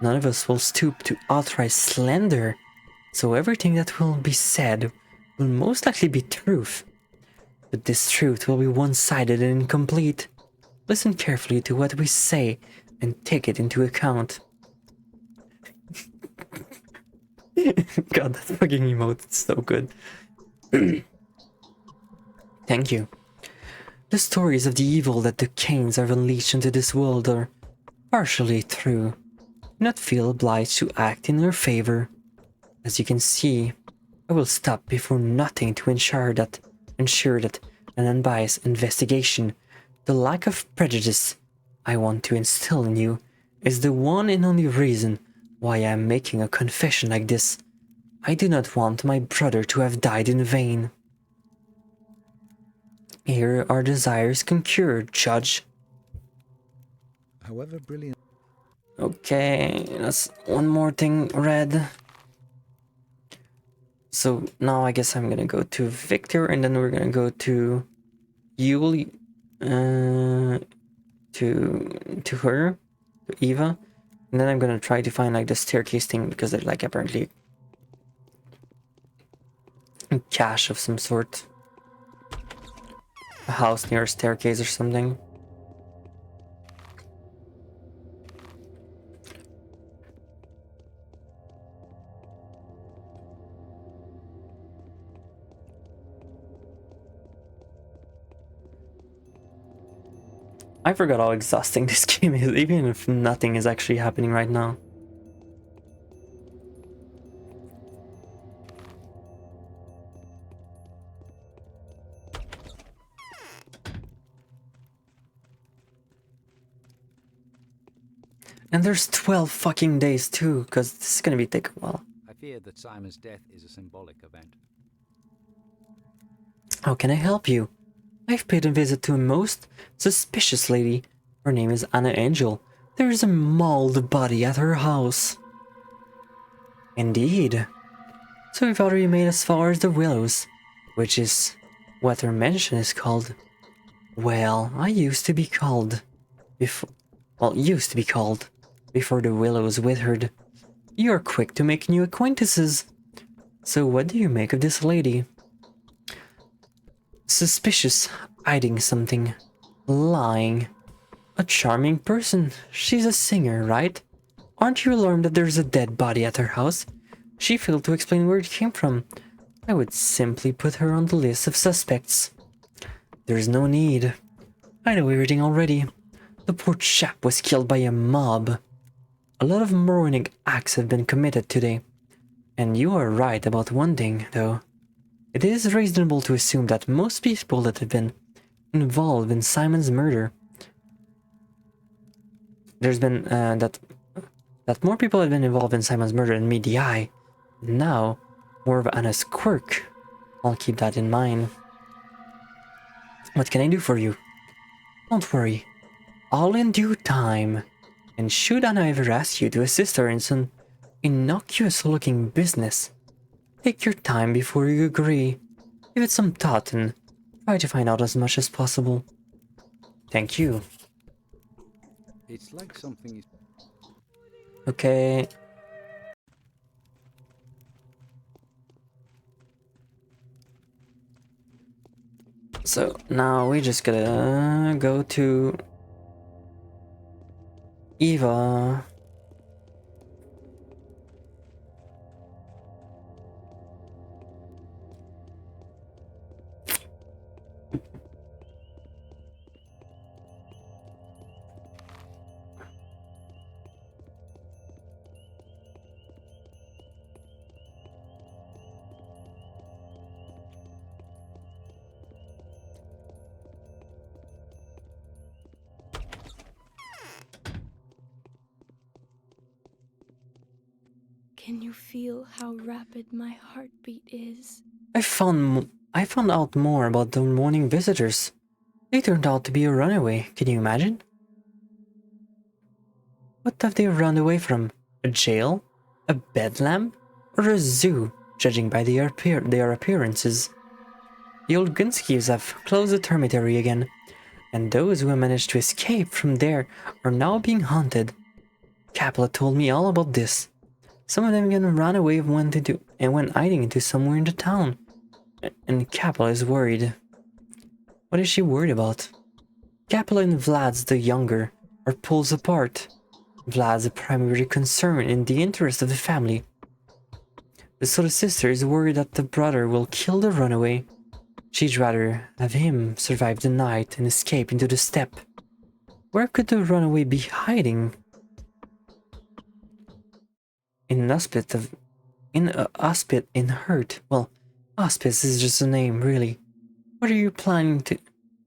None of us will stoop to outright slander, so everything that will be said will most likely be truth. But this truth will be one-sided and incomplete. Listen carefully to what we say and take it into account. God, that fucking emote is so good. Thank you. The stories of the evil that the Canes have unleashed into this world are partially true. Do not feel obliged to act in your favor. As you can see, I will stop before nothing to ensure that an unbiased investigation, the lack of prejudice I want to instill in you, is the one and only reason why I am making a confession like this. I do not want my brother to have died in vain. Here are desires conquered, Judge. However brilliant. Okay, that's one more thing read. So now I guess I'm gonna go to Victor, and then we're gonna go to Yuli, to her, to Eva, and then I'm gonna try to find like the staircase thing, because there's like apparently a cache of some sort, a house near a staircase or something. I forgot how exhausting this game is, even if nothing is actually happening right now. And there's 12 fucking days too, because this is gonna take a while. I fear that Simon's death is a symbolic event. How can I help you? I've paid a visit to a most suspicious lady. Her name is Anna Angel. There is a mauled body at her house. Indeed. So we've already made as far as the Willows, which is what her mansion is called. Well, I used to be called before. Well, used to be called before the Willows withered. You're quick to make new acquaintances. So what do you make of this lady? Suspicious, hiding something, lying. A charming person. She's a singer, right? Aren't you alarmed that there's a dead body at her house? She failed to explain where it came from. I would simply put her on the list of suspects. There's no need. I know everything already. The poor chap was killed by a mob. A lot of moronic acts have been committed today. And you are right about one thing, though. It is reasonable to assume that most people that have been involved in Simon's murder, there's been that more people have been involved in Simon's murder than meet the eye. Now, more of Anna's quirk. I'll keep that in mind. What can I do for you? Don't worry. All in due time. And should Anna ever ask you to assist her in some innocuous-looking business, take your time before you agree. Give it some thought and try to find out as much as possible. Thank you. It's like something is... Okay. So now we just gotta go to Eva. Can you feel how rapid my heartbeat is? I found out more about the morning visitors. They turned out to be a runaway. Can you imagine? What have they run away from? A jail? A bedlam? Or a zoo, judging by their appearances? The old Gunskis have closed the termitary again, and those who have managed to escape from there are now being hunted. Capella told me all about this. Some of them even ran away and went hiding into somewhere in the town. And Capella is worried. What is she worried about? Capella and Vlad's the younger are poles apart. Vlad's a primary concern in the interest of the family. So the sister is worried that the brother will kill the runaway. She'd rather have him survive the night and escape into the steppe. Where could the runaway be hiding? In an hospice in hurt. Well, hospice is just a name, really. What are you planning to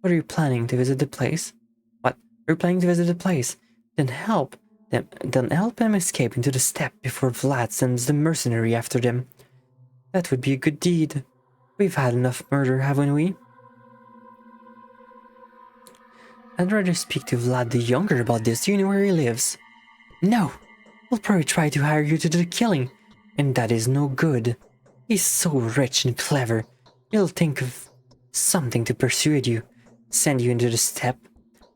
visit the place? What? Are you planning to visit the place? Then help them escape into the steppe before Vlad sends the mercenary after them. That would be a good deed. We've had enough murder, haven't we? I'd rather speak to Vlad the Younger about this. Do you know where he lives? No! He'll probably try to hire you to do the killing, and that is no good. He's so rich and clever. He'll think of something to persuade you. Send you into the steppe.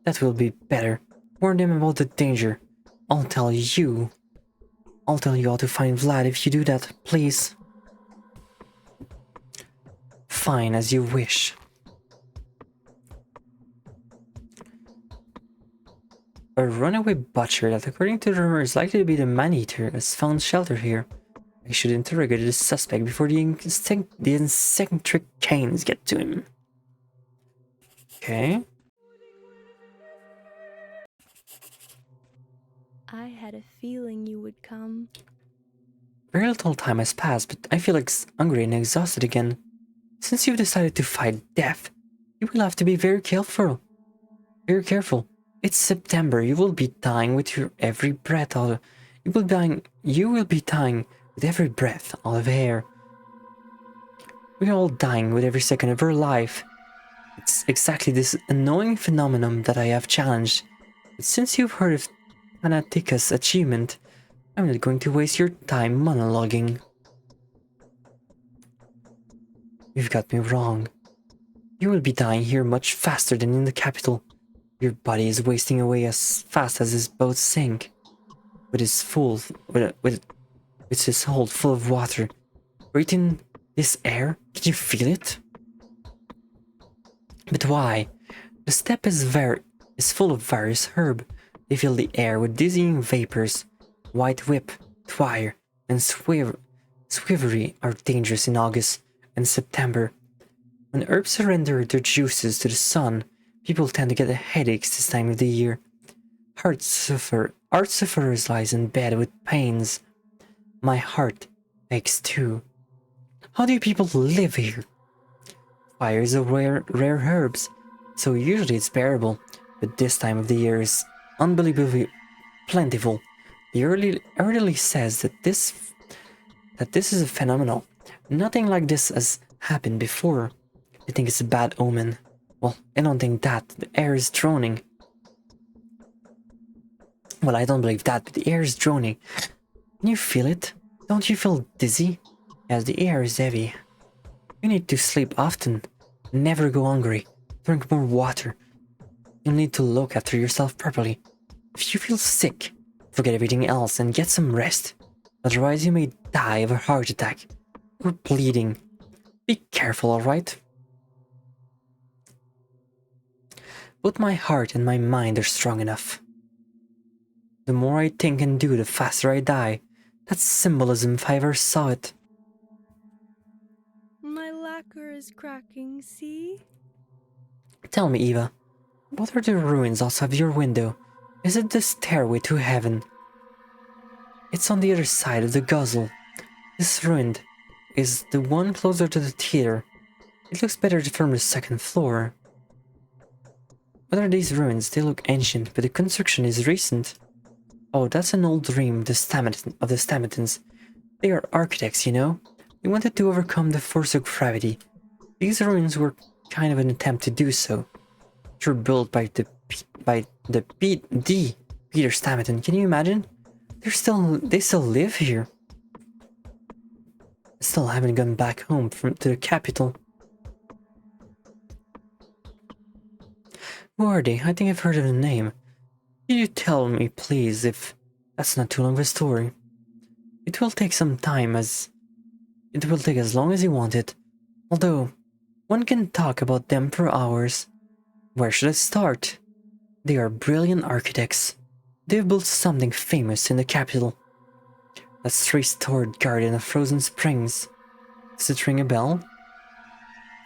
That will be better. Warn them about the danger. I'll tell you how to find Vlad if you do that, please. Fine, as you wish. A runaway butcher that, according to the rumor, is likely to be the man-eater has found shelter here. I should interrogate the suspect before the eccentric canes get to him. Okay. I had a feeling you would come. Very little time has passed, but I feel hungry and exhausted again. Since you've decided to fight death, you will have to be very careful. Very careful. It's September. You will be dying with your every breath. You will be dying with every breath out of air. We're all dying with every second of our life. It's exactly this annoying phenomenon that I have challenged. But since you've heard of Anatika's achievement, I'm not going to waste your time monologuing. You've got me wrong. You will be dying here much faster than in the capital. Your body is wasting away as fast as this boat sink. With its hold full of water. Breathing this air, can you feel it? But why? The steppe is full of various herb. They fill the air with dizzying vapors. White whip, twire, and swivery are dangerous in August and September. When herbs surrender their juices to the sun, people tend to get headaches this time of the year. Heart sufferers lies in bed with pains. My heart aches too. How do you people live here? Fire is a rare herbs, so usually it's bearable, but this time of the year is unbelievably plentiful. The elderly says that this is a phenomenal. Nothing like this has happened before. They think it's a bad omen. Well, I don't think that. The air is droning. Well, I don't believe that, but the air is droning. Can you feel it? Don't you feel dizzy? Yes, the air is heavy. You need to sleep often. Never go hungry. Drink more water. You'll need to look after yourself properly. If you feel sick, forget everything else and get some rest. Otherwise you may die of a heart attack or bleeding. Be careful, alright? Both my heart and my mind are strong enough. The more I think and do, the faster I die. That's symbolism if I ever saw it. My lacquer is cracking, see? Tell me, Eva, what are the ruins outside your window? Is it the stairway to heaven? It's on the other side of the guzzle. This ruin is the one closer to the theater. It looks better from the second floor. What are these ruins? They look ancient, but the construction is recent. Oh, that's an old dream of the Stamatins. They are architects, you know? They wanted to overcome the force of gravity. These ruins were kind of an attempt to do so. They were built by the Peter Stamatin. Can you imagine? They still live here. I still haven't gone back home to the capital. Who are they? I think I've heard of the name. Can you tell me, please, if that's not too long of a story? It will take some time, it will take as long as you want it. Although, one can talk about them for hours. Where should I start? They are brilliant architects. They've built something famous in the capital. A three-storied garden of frozen springs. Does it ring a bell?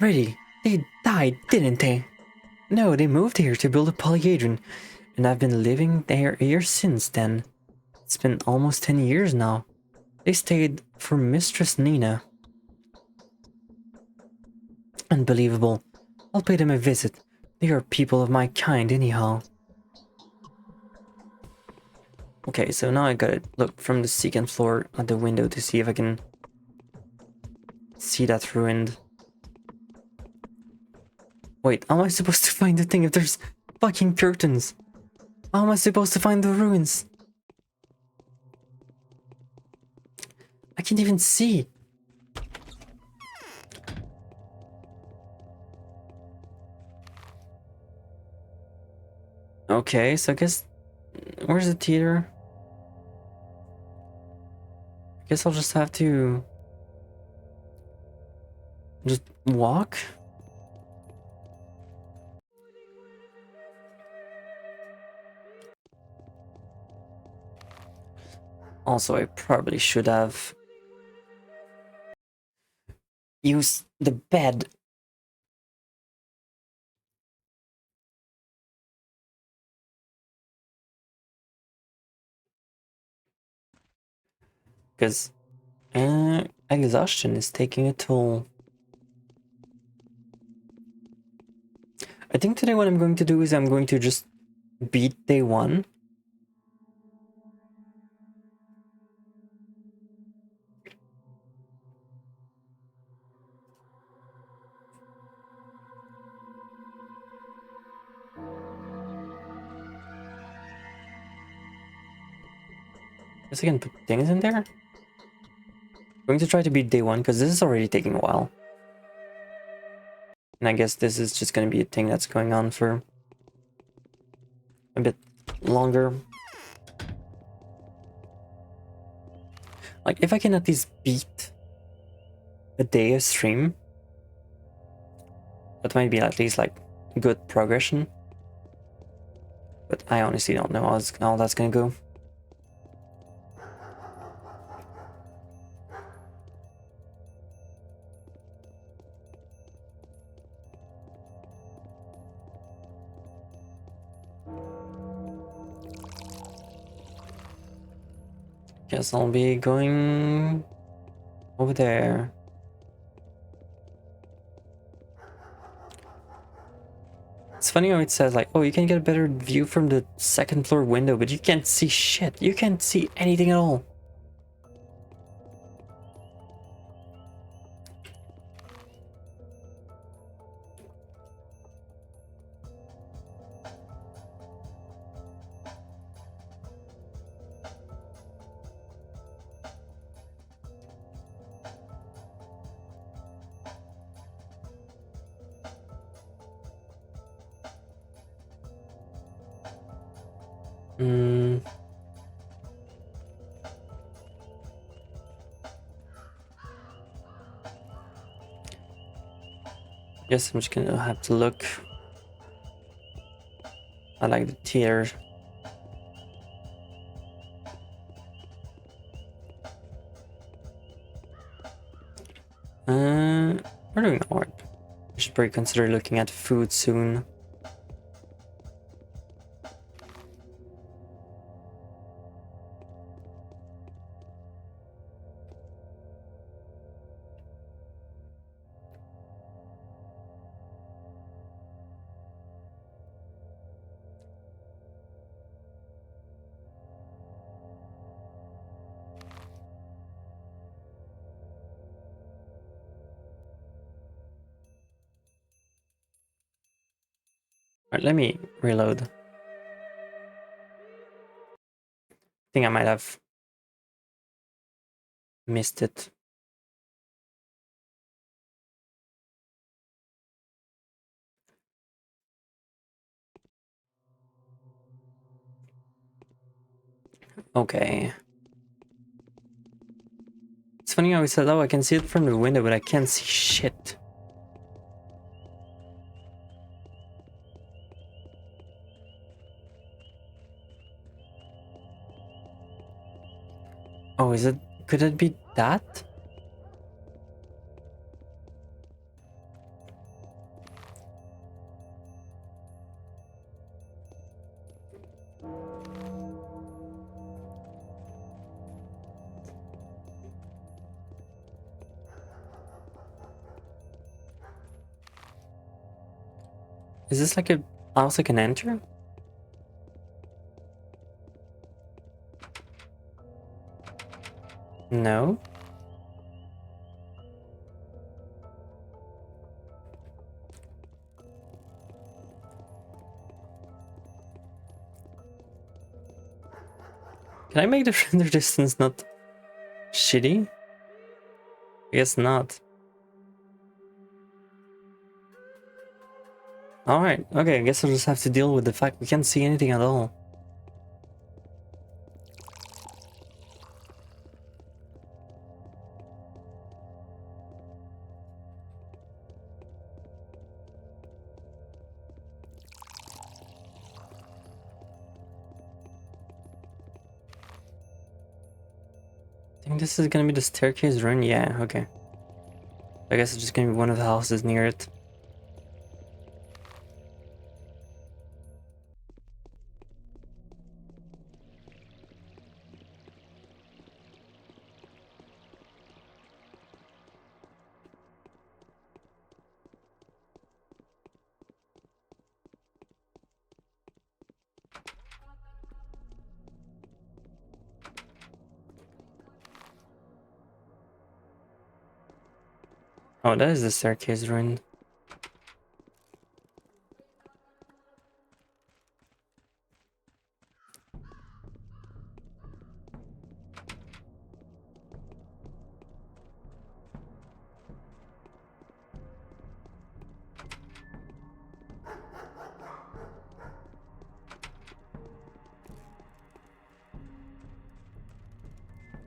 Really? They died, didn't they? No, they moved here to build a polyhedron, and I've been living there here since then. It's been almost 10 years now. They stayed for Mistress Nina. Unbelievable. I'll pay them a visit. They are people of my kind anyhow. Okay, so now I gotta look from the second floor at the window to see if I can see that ruined. Wait, how am I supposed to find the thing if there's fucking curtains? How am I supposed to find the ruins? I can't even see. Okay, so I guess... Where's the theater? I guess I'll just have to... just walk? Also, I probably should have used the bed. Because exhaustion is taking a toll. I think today what I'm going to do is I'm going to just beat day one. Guess I can put things in there. I'm going to try to beat day one because this is already taking a while. And I guess this is just going to be a thing that's going on for a bit longer. Like, if I can at least beat a day of stream, that might be at least like good progression. But I honestly don't know how that's gonna go. Guess I'll be going over there. It's funny how it says like, oh, you can get a better view from the second floor window, but you can't see shit. You can't see anything at all. Guess I'm just gonna have to look. I like the tier. We're doing alright. I should probably consider looking at food soon. Alright, let me reload. I think I might have missed it. Okay. It's funny how it said, oh, I can see it from the window, but I can't see shit. Oh, is it? Could it be that? Is this like a house I can enter? No. Can I make the render distance not shitty? I guess not. Alright, okay, I guess I'll just have to deal with the fact we can't see anything at all. I think this is gonna be the staircase run? Yeah, okay. I guess it's just gonna be one of the houses near it. Oh, that is the staircase ruin.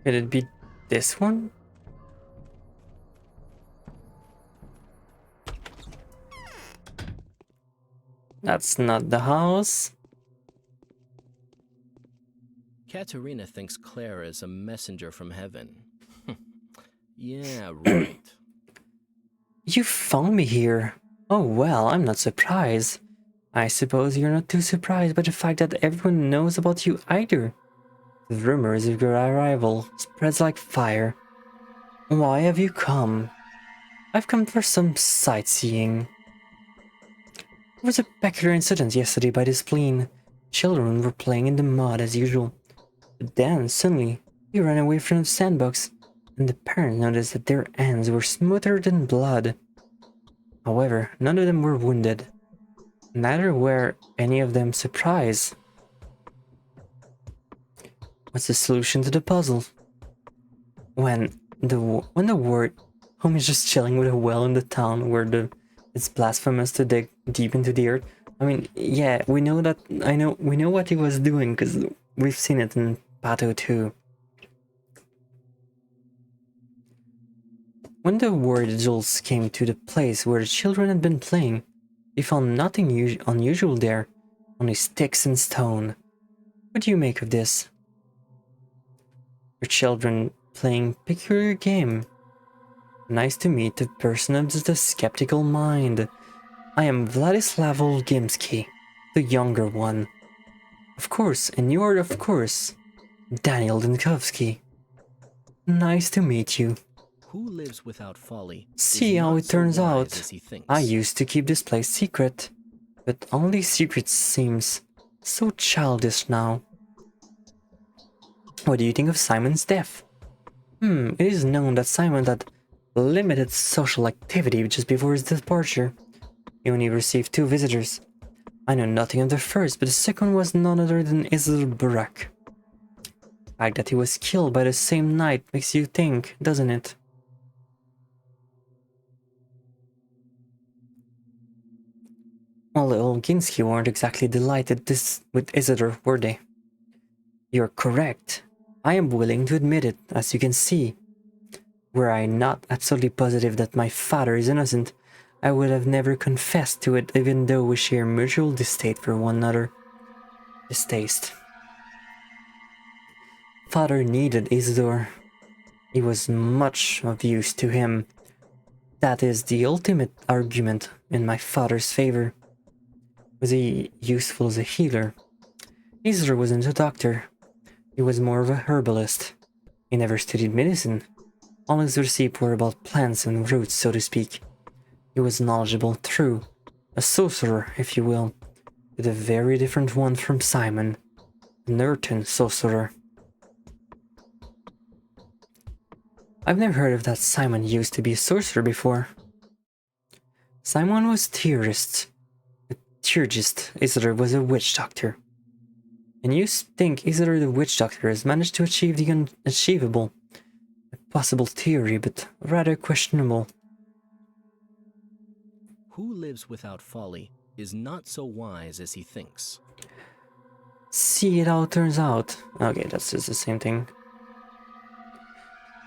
Could it be this one? That's not the house. Katerina thinks Claire is a messenger from heaven. Yeah, right. You found me here. Oh well, I'm not surprised. I suppose you're not too surprised by the fact that everyone knows about you either. The rumors of your arrival spreads like fire. Why have you come? I've come for some sightseeing. There was a peculiar incident yesterday by the spleen. Children were playing in the mud as usual. But then, suddenly, they ran away from the sandbox, and the parents noticed that their hands were smoother than blood. However, none of them were wounded. Neither were any of them surprised. What's the solution to the puzzle? When the word home is just chilling with a well in the town where it's blasphemous to dig deep into the earth. I mean, yeah, we know that. We know what he was doing because we've seen it in Pato 2. When the warriors came to the place where the children had been playing, they found nothing unusual there, only sticks and stone. What do you make of this? Your children playing peculiar game. Nice to meet the person of the skeptical mind. I am Vladislav Olgimsky, the younger one. Of course, and you are, of course, Daniel Dinkovsky. Nice to meet you. Who lives without folly? See how it turns out. I used to keep this place secret, but only secret seems so childish now. What do you think of Simon's death? It is known that Simon had limited social activity just before his departure. He only received 2 visitors. I know nothing of the first, but the second was none other than Isidore Burak. The fact that he was killed by the same night makes you think, doesn't it? Well, the Olginski weren't exactly delighted with Isidore, were they? You're correct. I am willing to admit it, as you can see. Were I not absolutely positive that my father is innocent, I would have never confessed to it, even though we share mutual distaste for one another. Distaste. father needed Isidore. He was much of use to him. That is the ultimate argument in my father's favor. Was he useful as a healer? Isidore wasn't a doctor. He was more of a herbalist. He never studied medicine. All his receipts were about plants and roots, so to speak. He was knowledgeable through a sorcerer, if you will, but a very different one from Simon, an earthen sorcerer. I've never heard of that Simon used to be a sorcerer before. Simon was a theurgist. Isidore was a witch doctor. And you think Isidore the witch doctor has managed to achieve the unachievable? A possible theory, but rather questionable. Who lives without folly is not so wise as he thinks. See it how it turns out. Okay, that's just the same thing.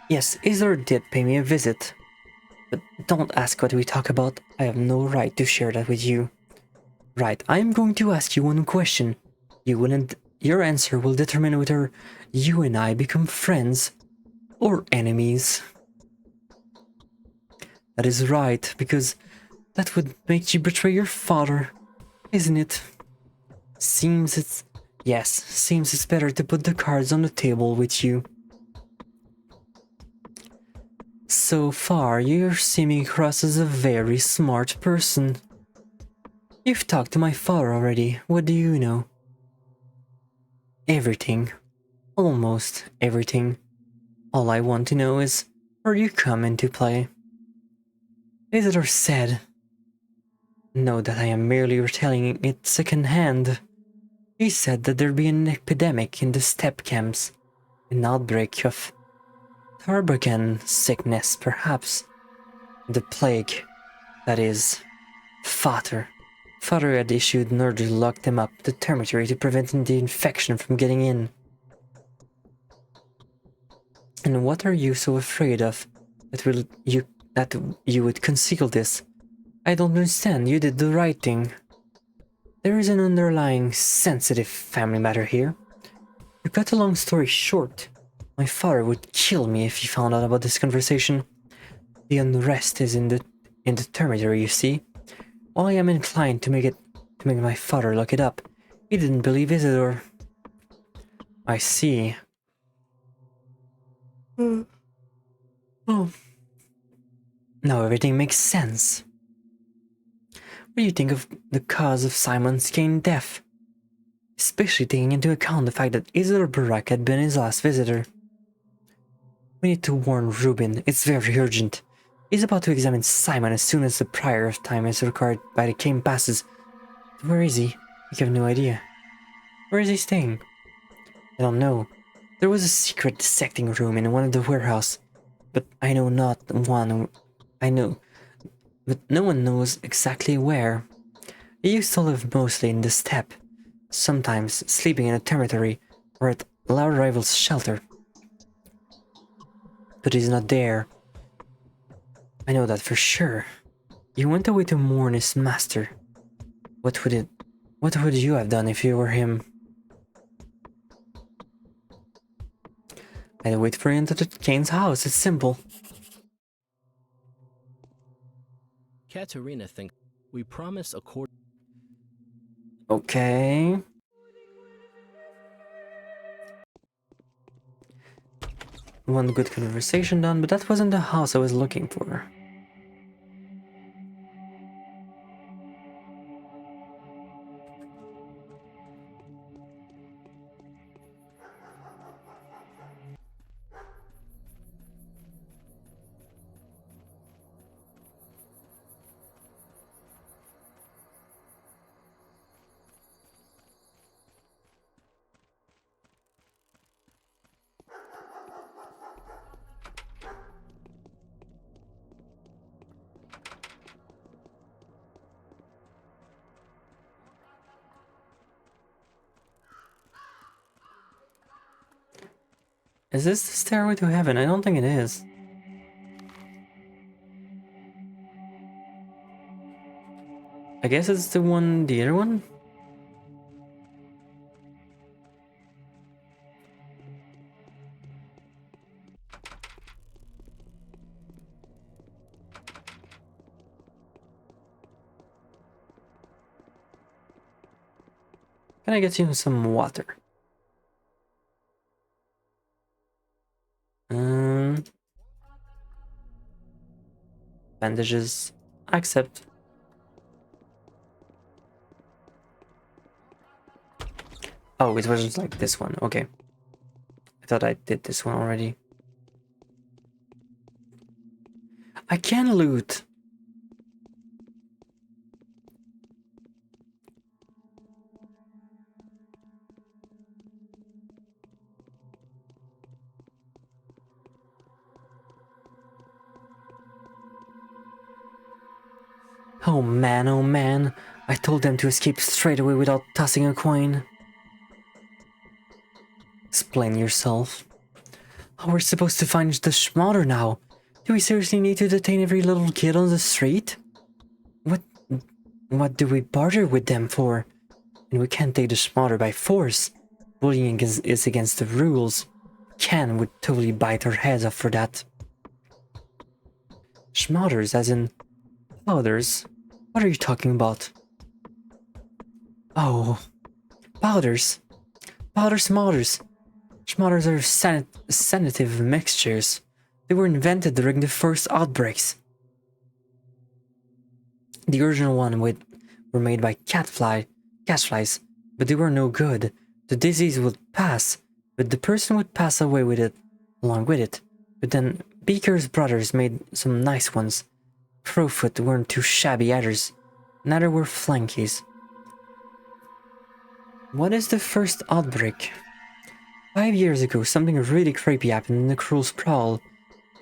Yes, Isidore did pay me a visit. But don't ask what we talk about. I have no right to share that with you. Right, I am going to ask you one question. Your answer will determine whether you and I become friends or enemies. That is right, because that would make you betray your father, isn't it? Seems it's better to put the cards on the table with you. So far, you're seeming across as a very smart person. You've talked to my father already. What do you know? Everything. Almost everything. All I want to know is where you come into play. Isidore said. Know that I am merely retelling it secondhand. He said that there'd be an epidemic in the steppe camps. An outbreak of Tarbagan sickness, perhaps. The plague. That is, Father. Father had issued an order to lock them up, the dormitory, to prevent the infection from getting in. And what are you so afraid of? That you would conceal this? I don't understand. You did the right thing. There is an underlying sensitive family matter here. To cut a long story short, my father would kill me if he found out about this conversation. The unrest is in the dormitory, you see. While I am inclined to make my father look it up, he didn't believe Isidore. I see. Oh. Now everything makes sense. What do you think of the cause of Simon's Kane death? Especially taking into account the fact that Isidore Barak had been his last visitor. We need to warn Reuben. It's very urgent. He's about to examine Simon as soon as the prior of time is required by the Kane passes. Where is he? I have no idea. Where is he staying? I don't know. There was a secret dissecting room in one of the warehouse, but I know not one. I know, but no one knows exactly where. He used to live mostly in the steppe, sometimes sleeping in a dormitory or at our rival's shelter. But he's not there. I know that for sure. He went away to mourn his master. What would you have done if you were him? I'd wait for him to the Kane's house. It's simple. Katerina thinks we promise a court. Okay. One good conversation done, but that wasn't the house I was looking for. Is this the stairway to heaven? I don't think it is. I guess it's the other one? Can I get you some water? Bandages. Accept. Oh, it wasn't like this one. Okay. I thought I did this one already. I can loot. Oh man, I told them to escape straight away without tossing a coin. Explain yourself. How we're supposed to find the schmotter now? Do we seriously need to detain every little kid on the street? What do we barter with them for? And we can't take the schmotter by force. Bullying is against the rules. Ken would totally bite our heads off for that. Schmotters, as in powders? What are you talking about? Oh, powders. Powder smotters. Schmotters are sanative mixtures. They were invented during the first outbreaks. The original one were made by catflies, but they were no good. The disease would pass, but the person would pass away with it, along with it. But then Beaker's brothers made some nice ones. Crowfoot weren't too shabby either. Neither were Flankies. What is the first outbreak? 5 years ago, something really creepy happened in the Cruel Sprawl.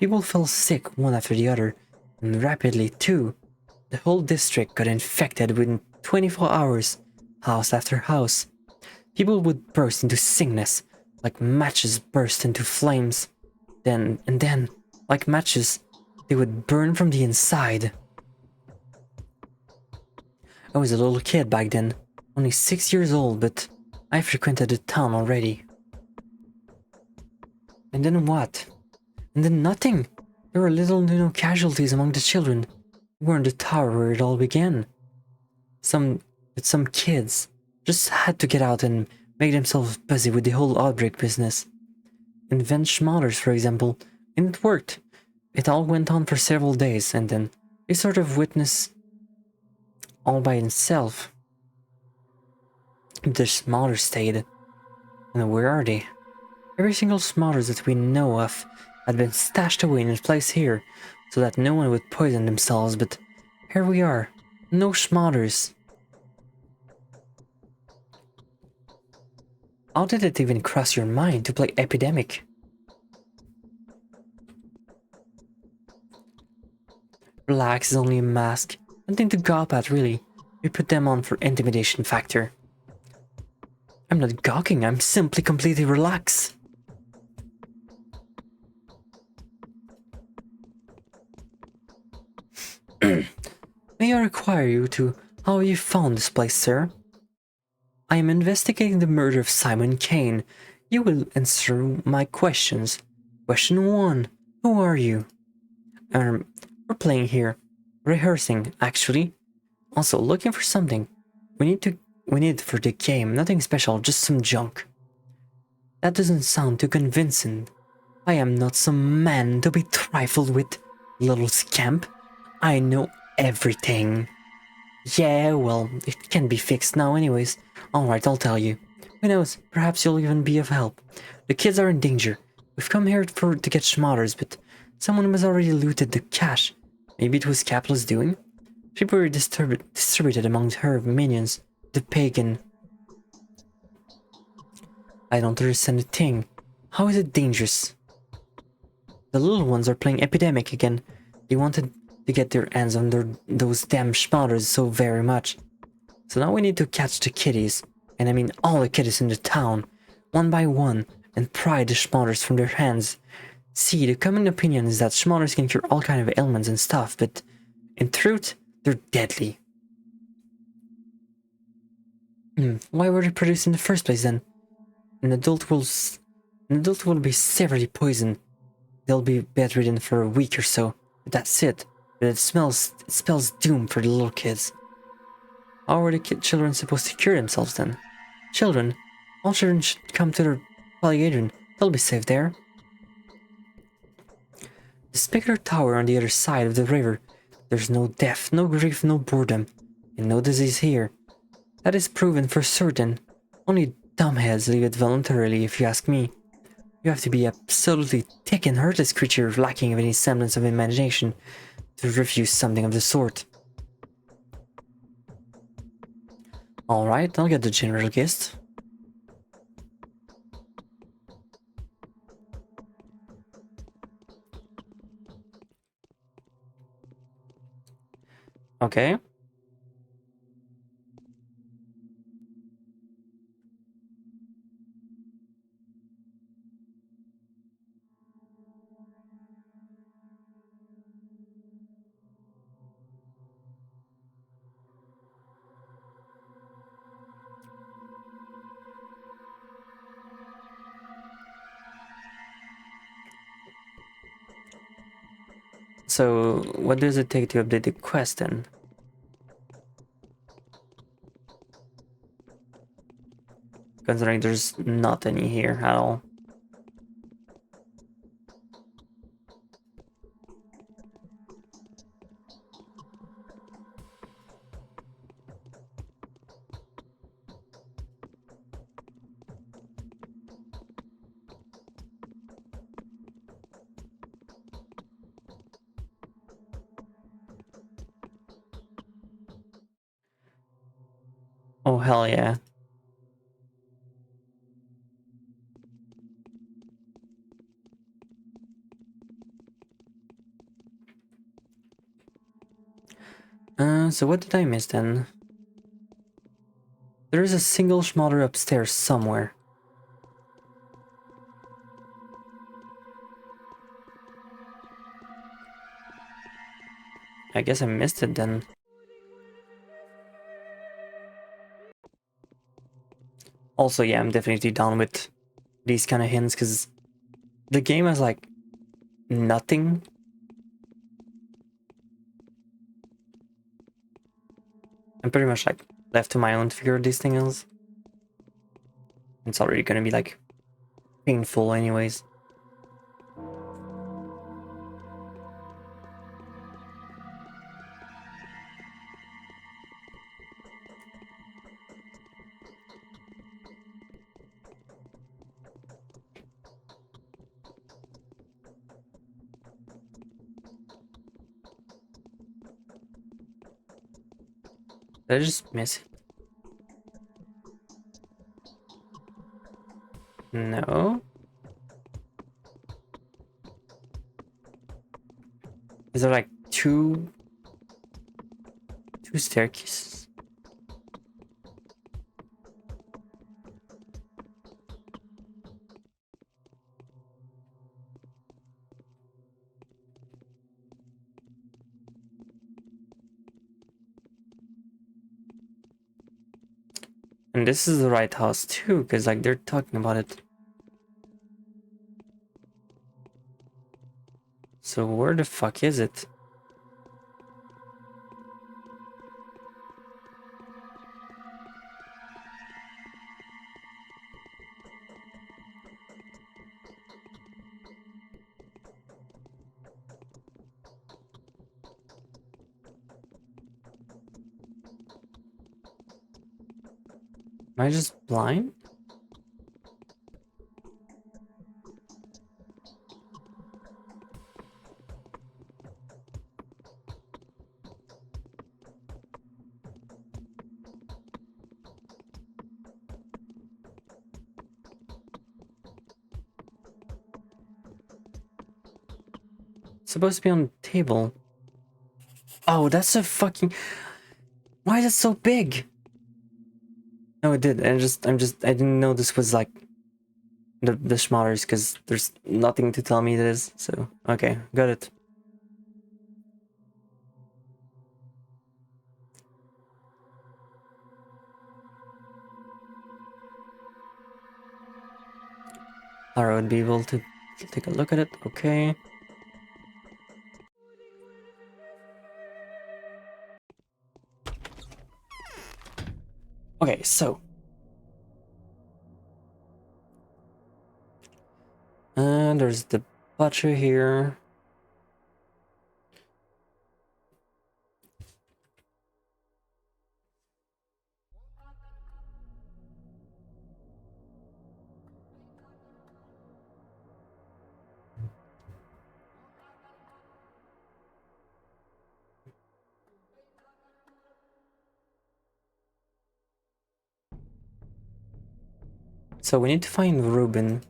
People fell sick one after the other, and rapidly too. The whole district got infected within 24 hours, house after house. People would burst into sickness, like matches burst into flames. Then, like matches, they would burn from the inside. I was a little kid back then, only 6 years old, but I frequented the town already. And then what? And then nothing. There were little to no casualties among the children. We were in the tower where it all began. Some kids just had to get out and make themselves busy with the whole outbreak business. Invent schmotters, for example, and it worked. It all went on for several days, and then they sort of witnessed all by itself. The schmotters stayed. And where are they? Every single schmotter that we know of had been stashed away in a place here, so that no one would poison themselves, but here we are. No schmotters. How did it even cross your mind to play Epidemic? Relax is only a mask. Nothing to gawp at, really. We put them on for intimidation factor. I'm not gawking, I'm simply completely relaxed. May I require you to how you found this place, sir? I am investigating the murder of Simon Kane. You will answer my questions. Question 1. Who are you? We're playing here. Rehearsing, actually. Also, looking for something. We need for the game, nothing special, just some junk. That doesn't sound too convincing. I am not some man to be trifled with, little scamp. I know everything. Yeah, well, it can be fixed now anyways. Alright, I'll tell you. Who knows, perhaps you'll even be of help. The kids are in danger. We've come here to get schmotters, but someone has already looted the cash. Maybe it was Capital's doing? She were distributed among her minions, the pagan. I don't understand a thing. How is it dangerous? The little ones are playing Epidemic again. They wanted to get their hands on those damn schmotters so very much. So now we need to catch the kiddies, and I mean all the kiddies in the town, one by one, and pry the schmotters from their hands. See, the common opinion is that schmotters can cure all kind of ailments and stuff, but in truth, they're deadly. Why were they produced in the first place then? An adult will be severely poisoned. They'll be bedridden for a week or so, but that's it. But it spells doom for the little kids. How are the children supposed to cure themselves then? Children. All children should come to their Polygadron. They'll be safe there. The Spectre Tower on the other side of the river. There's no death, no grief, no boredom, and no disease here. That is proven for certain. Only dumbheads leave it voluntarily, if you ask me. You have to be absolutely thick and heartless creature lacking of any semblance of imagination to refuse something of the sort. Alright, I'll get the general gist. Okay. So, what does it take to update the quest then? Considering there's not any here at all. Oh, hell yeah. So what did I miss then? There is a single schmolder upstairs somewhere. I guess I missed it then. Also, yeah, I'm definitely down with these kind of hints, because the game has, like, nothing. I'm pretty much, like, left to my own to figure these things out. It's already gonna be, like, painful anyways. Did I just miss it? No. Is there like two staircases? And this is the right house too, because like they're talking about it. So where the fuck is it? Am I just blind? It's supposed to be on the table. Oh, that's a fucking... Why is it so big? No, it did. I didn't know this was like the schmollers, because there's nothing to tell me it is. So, okay, got it. Lara would be able to take a look at it. Okay. Okay, so And there's the Bachelor here. So we need to find Ruben.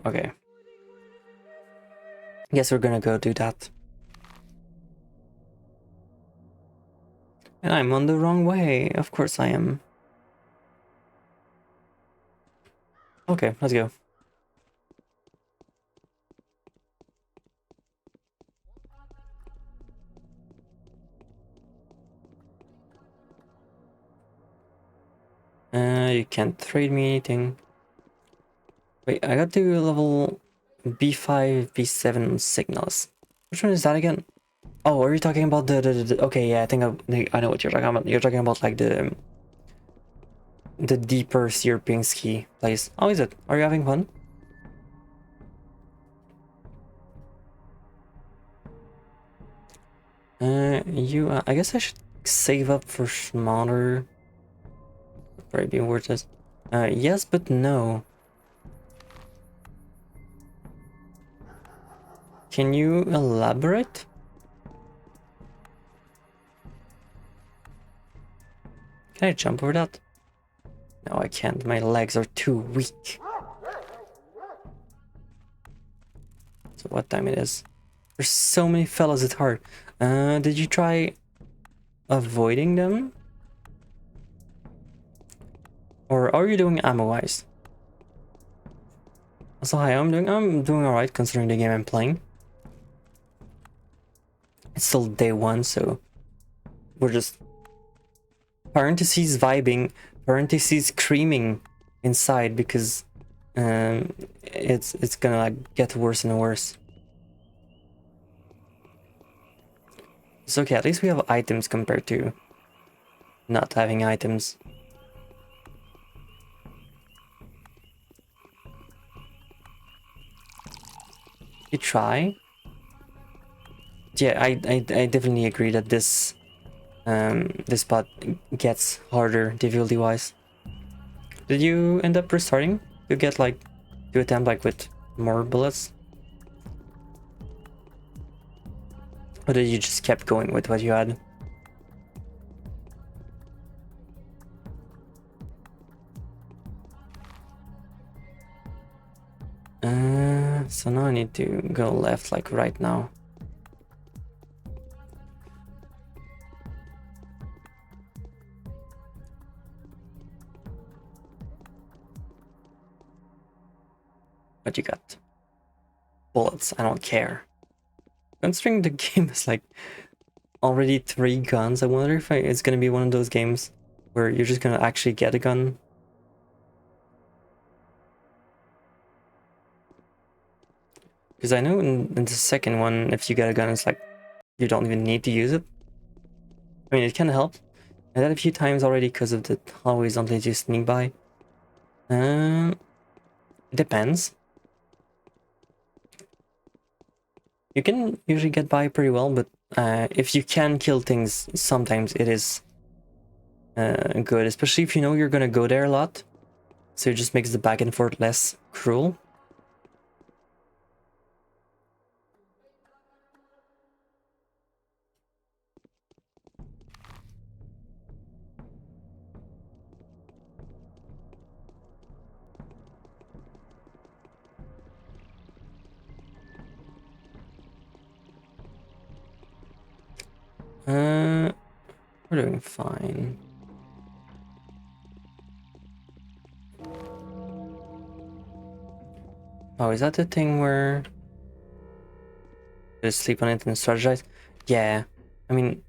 Okay. Guess we're gonna go do that. And I'm on the wrong way. Of course I am. Okay, let's go. You can't trade me anything. Wait, I got to level B5, B7 signals. Which one is that again? Oh, are you talking about the okay, yeah, I think I know what you're talking about. You're talking about like the deeper Sierpinski place. How is it? Are you having fun? I guess I should save up for smaller. Probably be worth it. Yes, but no. Can you elaborate? Can I jump over that? No, I can't. My legs are too weak. So what time it is? There's so many fellas, it's hard. Did you try avoiding them? Or are you doing ammo-wise? So hi, I'm doing alright considering the game I'm playing. It's still day one, so we're just parentheses vibing, parentheses screaming inside because it's gonna like get worse and worse. It's okay, at least we have items compared to not having items. You try? Yeah, I definitely agree that this part gets harder difficulty wise. Did you end up restarting to get like to attempt like with more bullets? Or did you just kept going with what you had? So now I need to go left like right now. What you got? Bullets, I don't care. Considering the game is like already 3 guns, I wonder if it's gonna be one of those games where you're just gonna actually get a gun. Because I know in the second one, if you get a gun, it's like you don't even need to use it. I mean, it can help. I did a few times already because of the hallways don't let you sneak by. It depends. You can usually get by pretty well, but if you can kill things, sometimes it is good, especially if you know you're gonna go there a lot. So it just makes the back and forth less cruel. We're doing fine. Oh, is that the thing where just sleep on it and strategize? Yeah, I mean,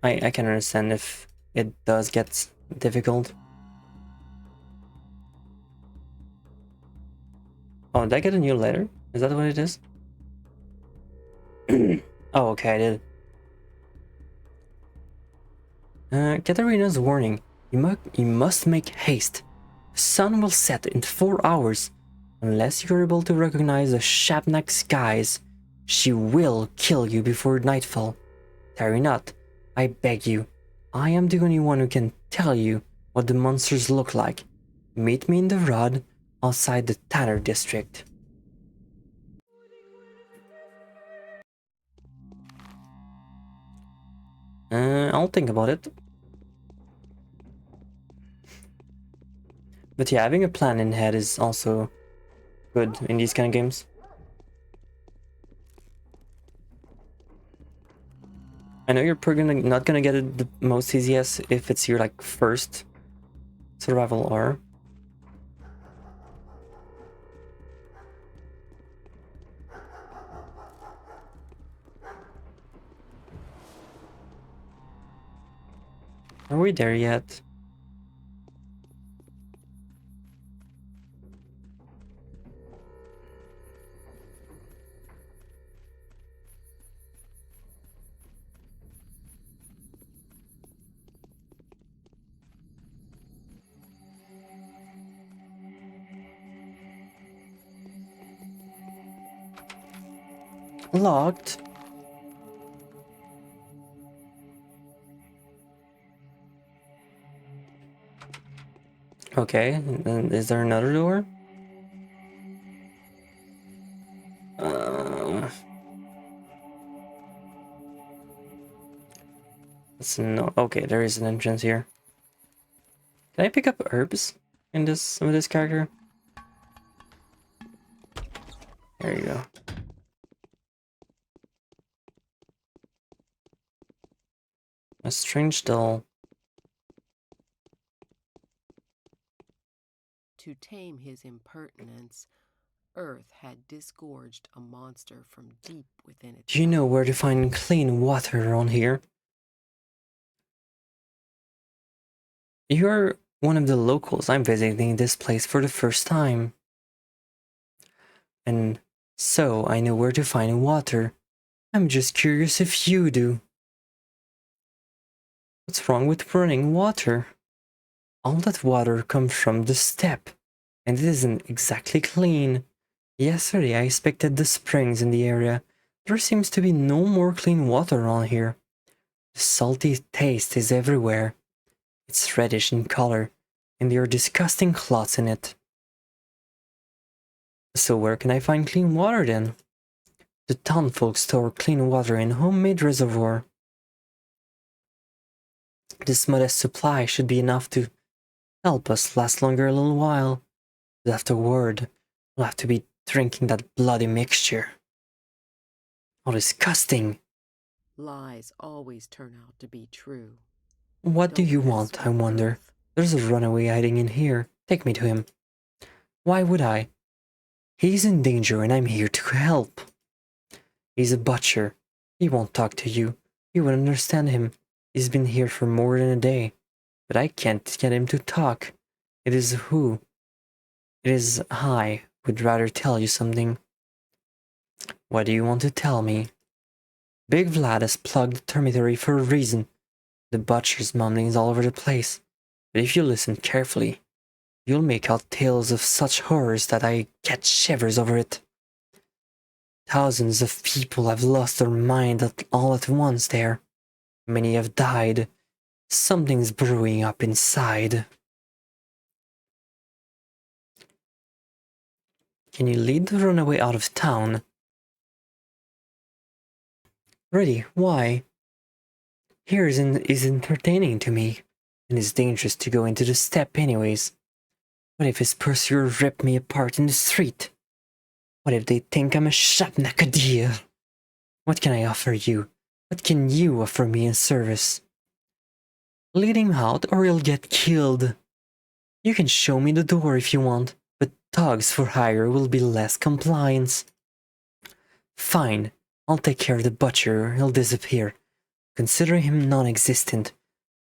I can understand if it does get difficult. Oh, did I get a new letter? Is that what it is? Oh, okay, I did. Katarina's warning. You must make haste. The sun will set in 4 hours. Unless you're able to recognize the Shabnak skies, she will kill you before nightfall. Tarry not, I beg you. I am the only one who can tell you what the monsters look like. Meet me in the Rod, outside the Tanner district. I'll think about it. But yeah, having a plan in head is also good in these kind of games. I know you're probably not gonna get it the most easiest if it's your like first survival R. Are we there yet? Locked. Okay, and is there another door? It's no. Okay, there is an entrance here. Can I pick up herbs in this with this character? There you go. A strange doll. To tame his impertinence, Earth had disgorged a monster from deep within it. Do you know where to find clean water around here? You're one of the locals. I'm visiting this place for the first time. And so I know where to find water. I'm just curious if you do. What's wrong with running water? All that water comes from the steppe, and it isn't exactly clean. Yesterday I inspected the springs in the area. There seems to be no more clean water around here. The salty taste is everywhere. It's reddish in color, and there are disgusting clots in it. So where can I find clean water then? The townfolk store clean water in homemade reservoir. This modest supply should be enough to help us last longer a little while. But afterward, we'll have to be drinking that bloody mixture. How disgusting! Lies always turn out to be true. What do you want, I wonder? There's a runaway hiding in here. Take me to him. Why would I? He's in danger and I'm here to help. He's a butcher. He won't talk to you. You won't understand him. He's been here for more than a day. But I can't get him to talk. It is I would rather tell you something. What do you want to tell me? Big Vlad has plugged the dormitory for a reason. The butcher's mumblings all over the place. But if you listen carefully, you'll make out tales of such horrors that I get shivers over it. Thousands of people have lost their mind all at once there. Many have died. Something's brewing up inside. Can you lead the runaway out of town? Really, why? Here is entertaining to me, and it's dangerous to go into the steppe anyways. What if his pursuer ripped me apart in the street? What if they think I'm a Shabnakadir? What can I offer you? What can you offer me in service? Lead him out or he'll get killed. You can show me the door if you want, but thugs for hire will be less compliance. Fine, I'll take care of the butcher, he'll disappear. Consider him non-existent.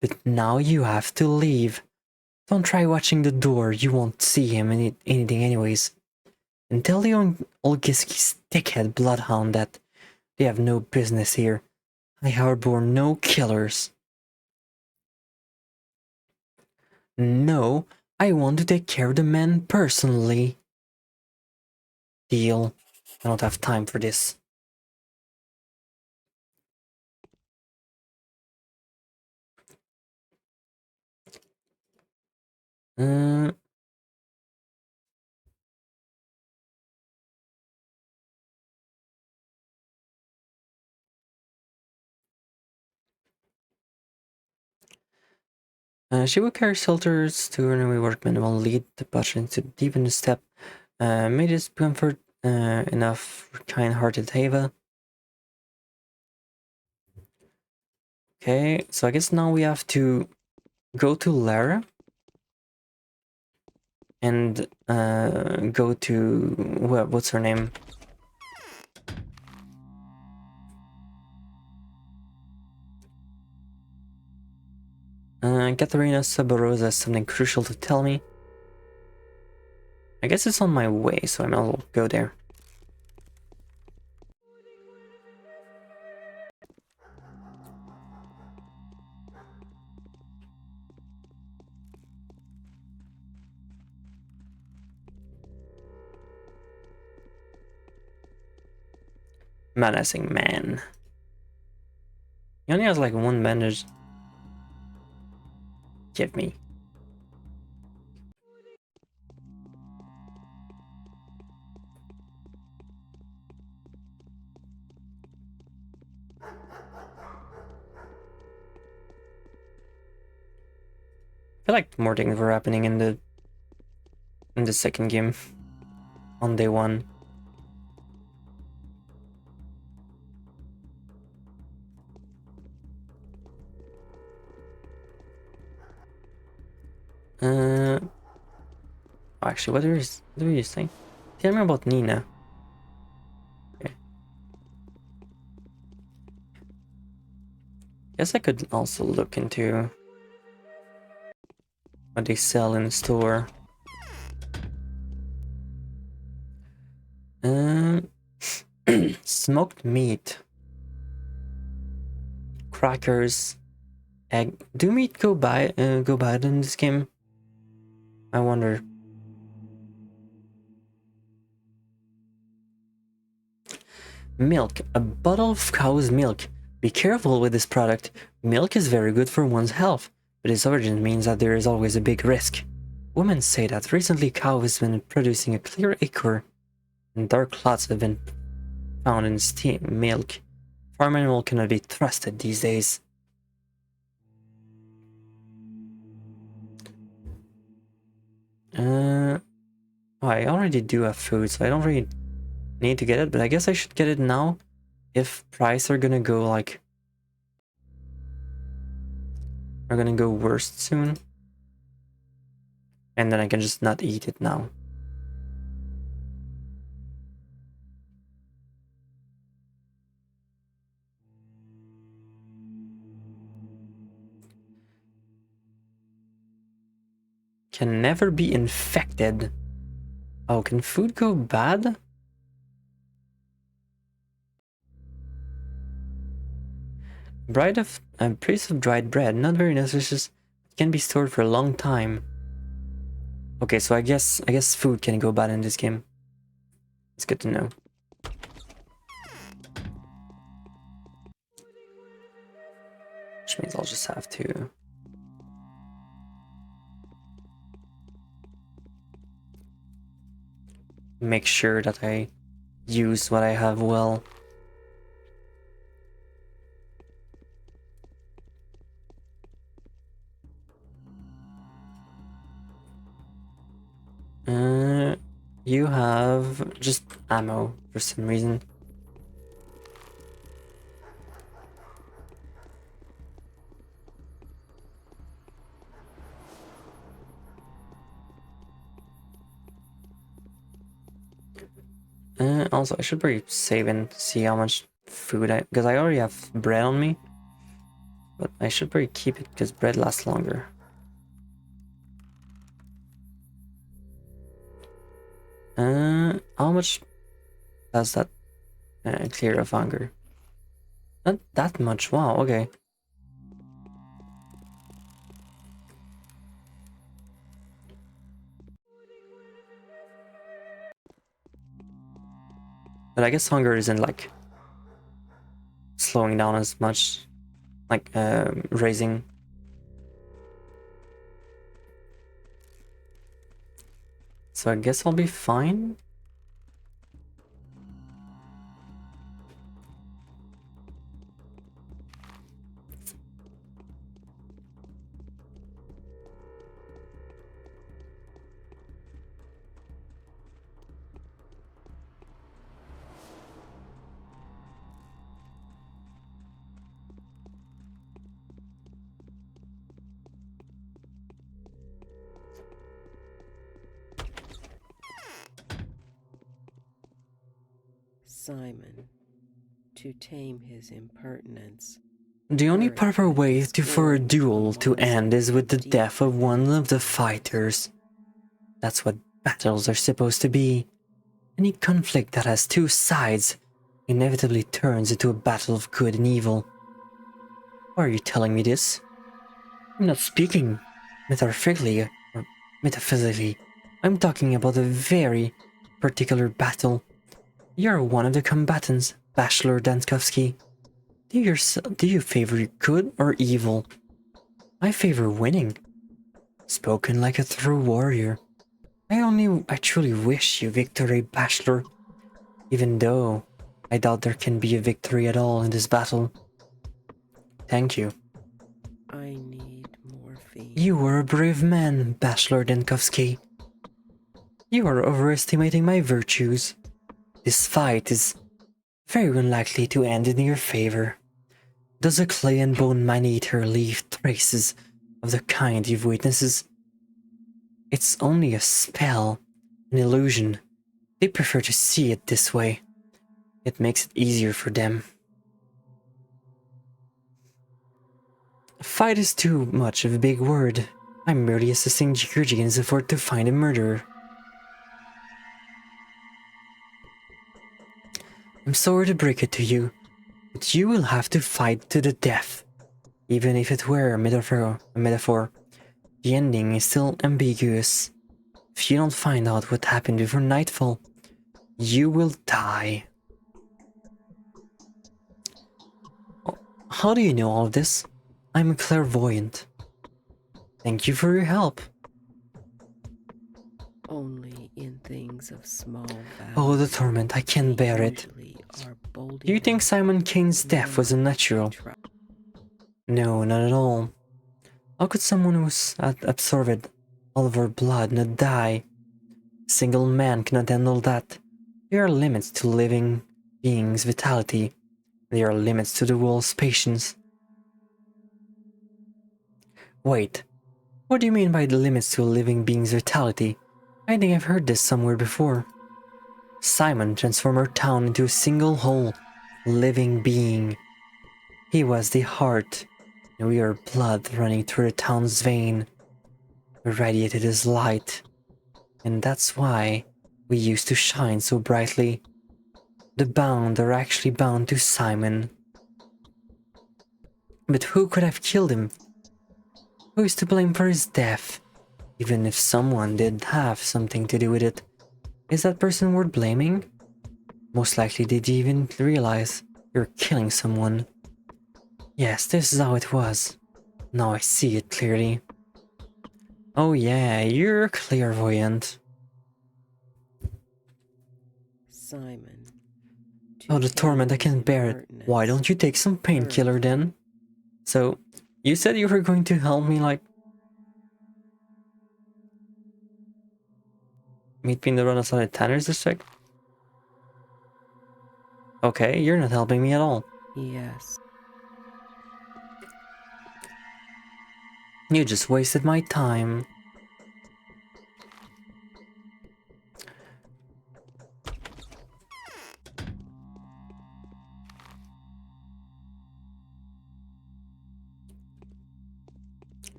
But now you have to leave. Don't try watching the door, you won't see him in anything anyways. And tell the Olgiski's dickhead bloodhound that they have no business here. I harbor no killers. No, I want to take care of the men personally. Deal. I don't have time for this. She will carry shelters to runaway workmen and will lead the butcher into deepen the step. May this comfort enough for kind-hearted Ava. Okay, so I guess now we have to go to Lara and go to what's her name? Katerina Sabarosa has something crucial to tell me. I guess it's on my way, so I might as well go there. Menacing man. He only has like one bandage. Give me. I feel like more things were happening in the second game on day one. Actually, what are you saying? Tell me about Nina. Okay. Guess I could also look into what they sell in the store. Smoked meat, crackers, egg. Do meat go bad in this game? I wonder. Milk, a bottle of cow's milk. Be careful with this product. Milk is very good for one's health, but its origin means that there is always a big risk. Women say that recently cow has been producing a clear ichor, and dark clots have been found in steam milk. Farm animal cannot be trusted these days. I already do have food, so I don't really need to get it, but I guess I should get it now if prices are gonna go like worst soon, and then I can just not eat it now. Can never be infected. Oh, can food go bad? Piece of dried bread, not very nutritious, but can be stored for a long time. Okay, so I guess food can go bad in this game. It's good to know. Which means I'll just have to make sure that I use what I have well. You have just ammo for some reason. Also, I should probably save and see how much food because I already have bread on me. But I should probably keep it because bread lasts longer. How much does that clear of hunger? Not that much. Wow, okay. But I guess hunger isn't like slowing down as much, like raising. So I guess I'll be fine. Simon, to tame his impertinence. The only proper way for a duel to end is with the death of one of the fighters. That's what battles are supposed to be. Any conflict that has two sides inevitably turns into a battle of good and evil. Why are you telling me this? I'm not speaking metaphorically or metaphysically. I'm talking about a very particular battle. You're one of the combatants, Bachelor Danskovsky. Do you favor good or evil? I favor winning. Spoken like a true warrior. I truly wish you victory, Bachelor. Even though I doubt there can be a victory at all in this battle. Thank you. I need morphine. You were a brave man, Bachelor Dankowski. You are overestimating my virtues. This fight is very unlikely to end in your favor. Does a clay and bone man-eater leave traces of the kind you've witnessed? It's only a spell, an illusion. They prefer to see it this way. It makes it easier for them. Fight is too much of a big word. I'm merely assisting Jurgen's effort to find a murderer. I'm sorry to break it to you, but you will have to fight to the death. Even if it were a metaphor, the ending is still ambiguous. If you don't find out what happened before nightfall, you will die. How do you know all of this? I'm a clairvoyant. Thank you for your help. Only in things of small value. Oh, the torment, I can't bear it. Do you think Simon Kane's death was unnatural? No, not at all. How could someone who's absorbed all of our blood not die? A single man cannot handle that. There are limits to living beings' vitality. There are limits to the world's patience. Wait, what do you mean by the limits to a living being's vitality? I think I've heard this somewhere before. Simon transformed our town into a single whole, living being. He was the heart, and we are blood running through the town's vein. We radiated his light, and that's why we used to shine so brightly. The bound are actually bound to Simon. But who could have killed him? Who is to blame for his death? Even if someone did have something to do with it, is that person worth blaming? Most likely they didn't even realize you're killing someone. Yes, this is how it was. Now I see it clearly. Oh yeah, you're clairvoyant. Simon. Oh, the torment, I can't bear it. Why don't you take some painkiller then? So, you said you were going to help me, like... meet me in the run outside Tanner's district? Okay, you're not helping me at all. Yes. You just wasted my time.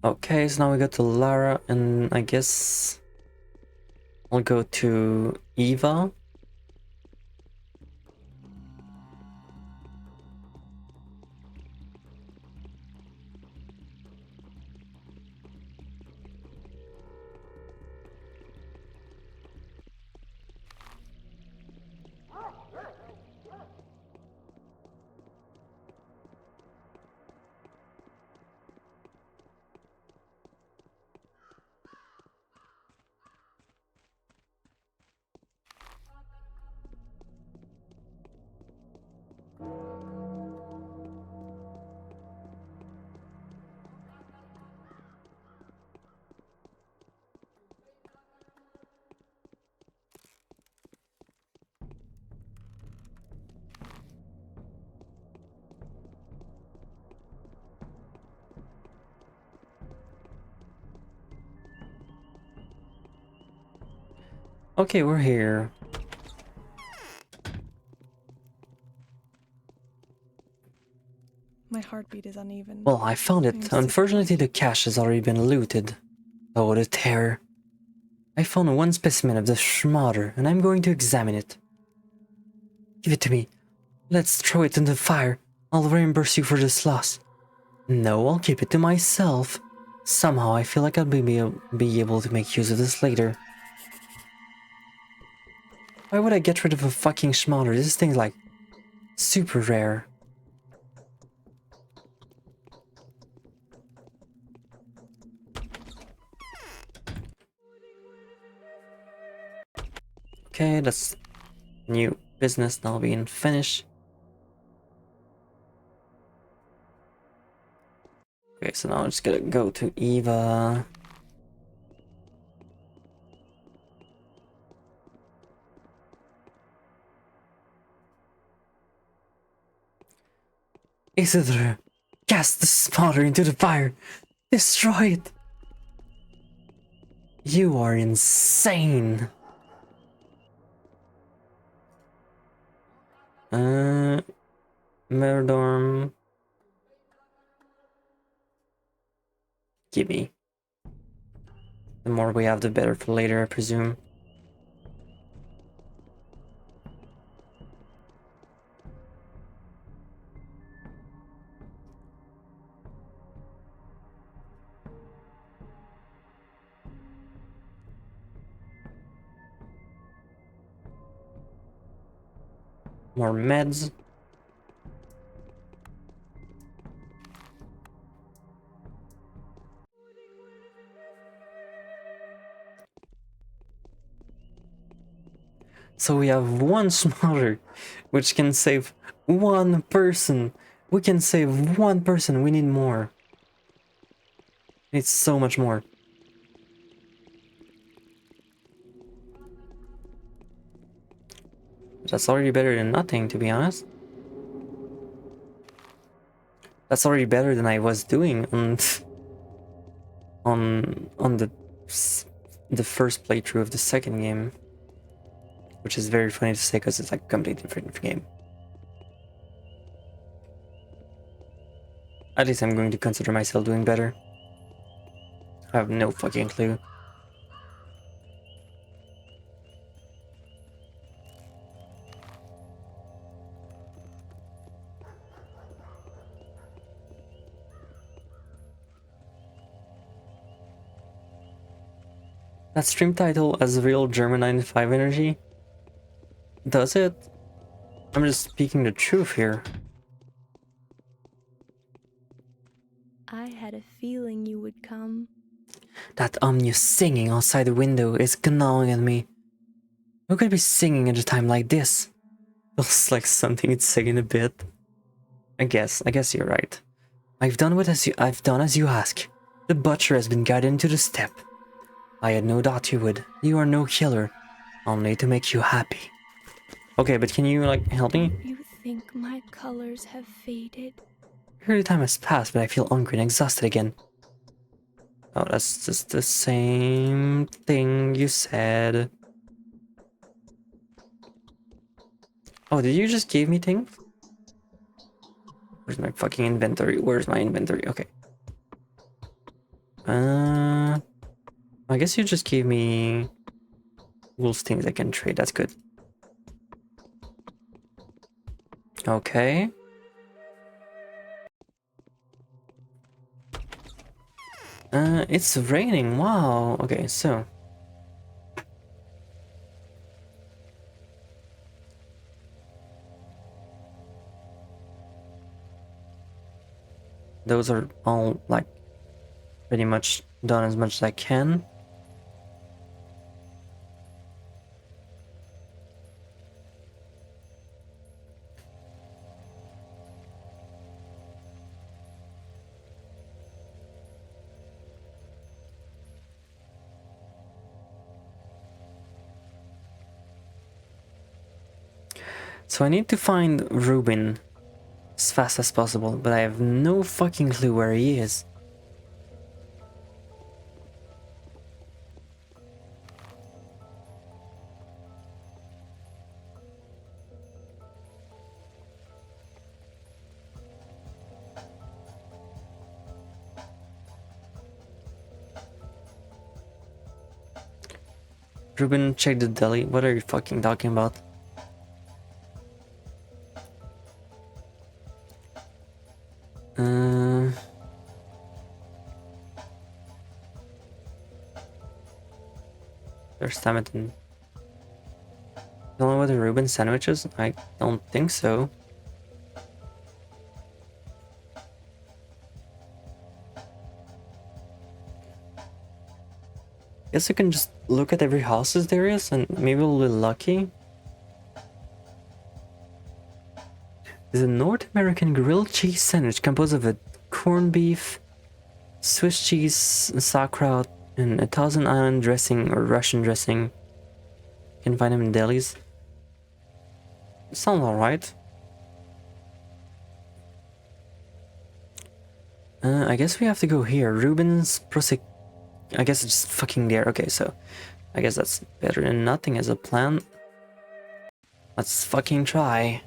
Okay, so now we go to Lara, and I guess I'll go to Eva. Okay, we're here. My heartbeat is uneven. Well, I found I it. am sick. Unfortunately, the cache has already been looted. Oh, what a terror. I found one specimen of the schmatter, and I'm going to examine it. Give it to me. Let's throw it in the fire. I'll reimburse you for this loss. No, I'll keep it to myself. Somehow, I feel like I'll be able to make use of this later. Why would I get rid of a fucking schmatter? This thing's like super rare. Okay, that's new business now being finished. Okay, so now I'm just gonna go to Eva. Isidore, cast the spotter into the fire. Destroy it. You are insane. Murdorm. Gimme. The more we have, the better for later, I presume. More meds. So we have one smaller, which can save one person. We can save one person. We need more. It's so much more. That's already better than nothing, to be honest. That's already better than I was doing on the first playthrough of the second game, which is very funny to say because it's like a completely different game. At least I'm going to consider myself doing better. I have no fucking clue. That stream title as real German 95 energy? Does it? I'm just speaking the truth here. I had a feeling you would come. That ominous singing outside the window is gnawing at me. Who could be singing at a time like this? Feels like something it's singing a bit. I guess you're right. I've done as you ask. The butcher has been guided into the step. I had no doubt you would. You are no killer. Only to make you happy. Okay, but can you, like, help me? You think my colors have faded? Here the time has passed, but I feel hungry and exhausted again. Oh, that's just the same thing you said. Oh, did you just give me things? Where's my fucking inventory? Where's my inventory? Okay. I guess you just gave me wolf things I can trade. That's good. Okay. It's raining. Wow. Okay, so those are all like pretty much done as much as I can. So I need to find Ruben as fast as possible, but I have no fucking clue where he is. Ruben, check the deli. What are you fucking talking about? First time it in. Don't know what the Reuben sandwiches? I don't think so. Guess I can just look at every houses there is and maybe we'll be lucky. There's a North American grilled cheese sandwich composed of a corned beef, Swiss cheese, sauerkraut, and a Thousand Island dressing or Russian dressing. You can find them in delis. Sounds alright. I guess we have to go here. Ruben's Prosec. I guess it's just fucking there. Okay, so I guess that's better than nothing as a plan. Let's fucking try.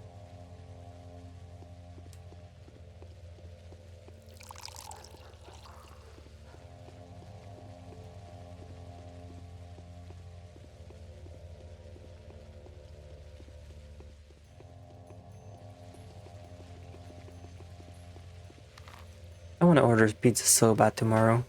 I want to order pizza so bad tomorrow.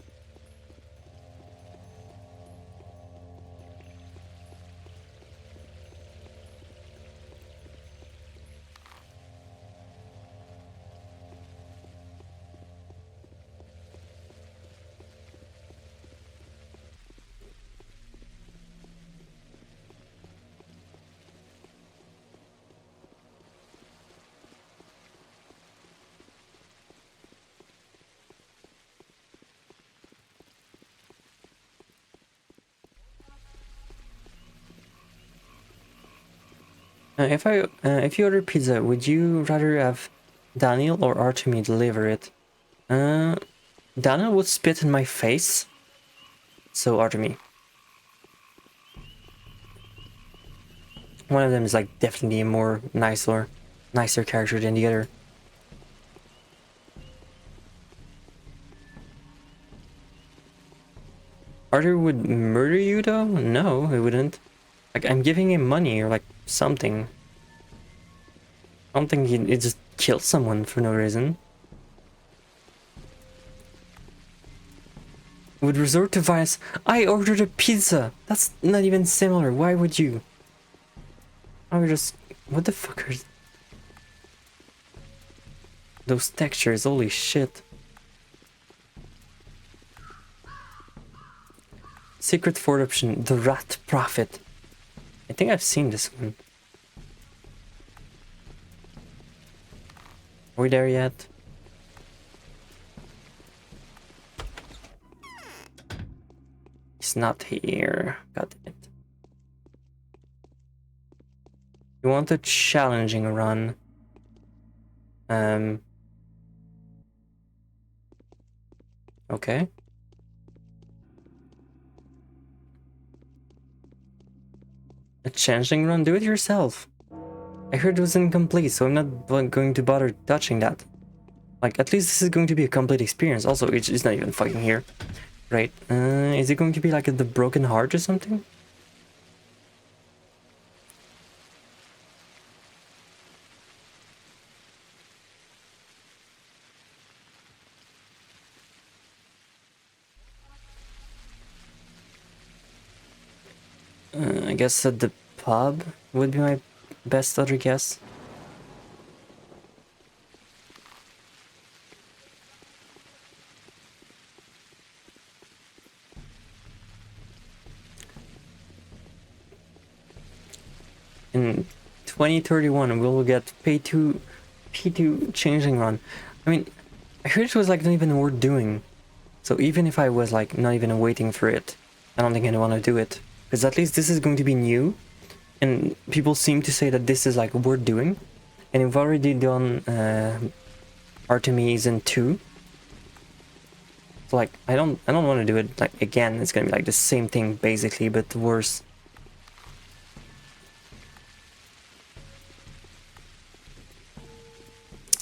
If you order pizza, would you rather have Daniel or Artemi deliver it? Daniel would spit in my face, so Artemi. One of them is like definitely a more nicer character than the other. Arthur would murder you though? No, he wouldn't. Like, I'm giving him money or like something. I don't think he'd just kill someone for no reason. Would resort to violence. I ordered a pizza. That's not even similar. Why would you? I would just... What the fuck are... Those textures, holy shit. Secret Fort option, the Rat Prophet. I think I've seen this one. Are we there yet? He's not here. God damn it. You want a challenging run. Okay. A challenging run? Do it yourself. I heard it was incomplete, so I'm not going to bother touching that. Like, at least this is going to be a complete experience. Also, it's not even fucking here. Great. Is it going to be like the broken heart or something? I guess at the pub would be my best other guess. In 2031 we'll get P2 changing run. I mean, I heard it was like not even worth doing. So even if I was like not even waiting for it, I don't think I'd want to do it. Because at least this is going to be new. And people seem to say that this is like worth doing. And we've already done Artemis and 2. So like I don't want to do it like again. It's gonna be like the same thing basically, but worse.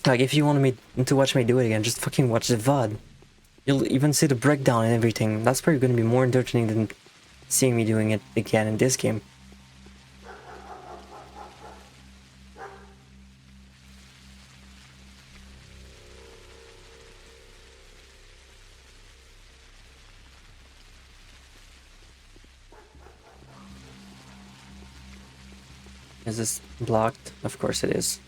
Like, if you want me to watch me do it again, just fucking watch the VOD. You'll even see the breakdown and everything. That's probably going to be more entertaining than seeing me doing it again in this game. Is this blocked? Of course it is.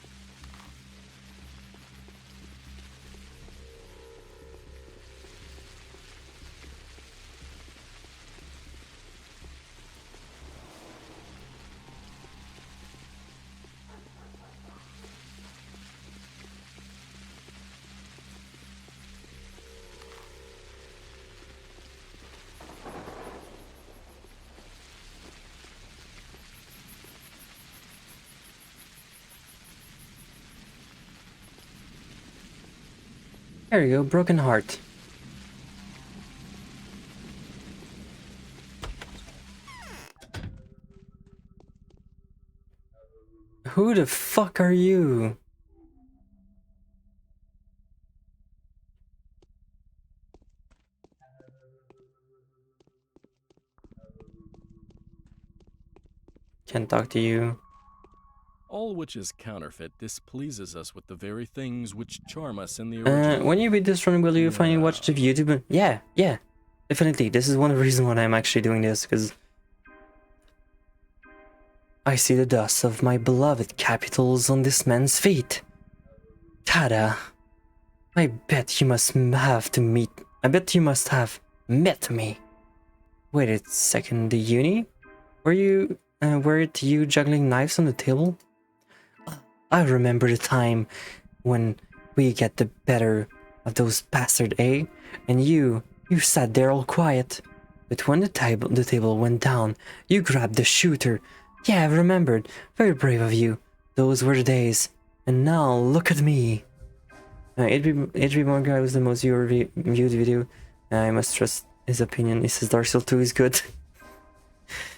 There you go, broken heart. Who the fuck are you? Can't talk to you. All which is counterfeit displeases us with the very things which charm us in the original. When you beat this run, will you finally watch the YouTube? Yeah, definitely. This is one of the reasons why I'm actually doing this, because I see the dust of my beloved capitals on this man's feet. Tada! I bet you must have met me. Wait a second, the uni? Weren't you juggling knives on the table? I remember the time when we get the better of those bastards, eh? And you sat there all quiet. But when the table went down, you grabbed the shooter. Yeah, I remembered. Very brave of you. Those were the days. And now, look at me. HB More Guy was the most viewed video. I must trust his opinion. He says Dark Souls 2 is good.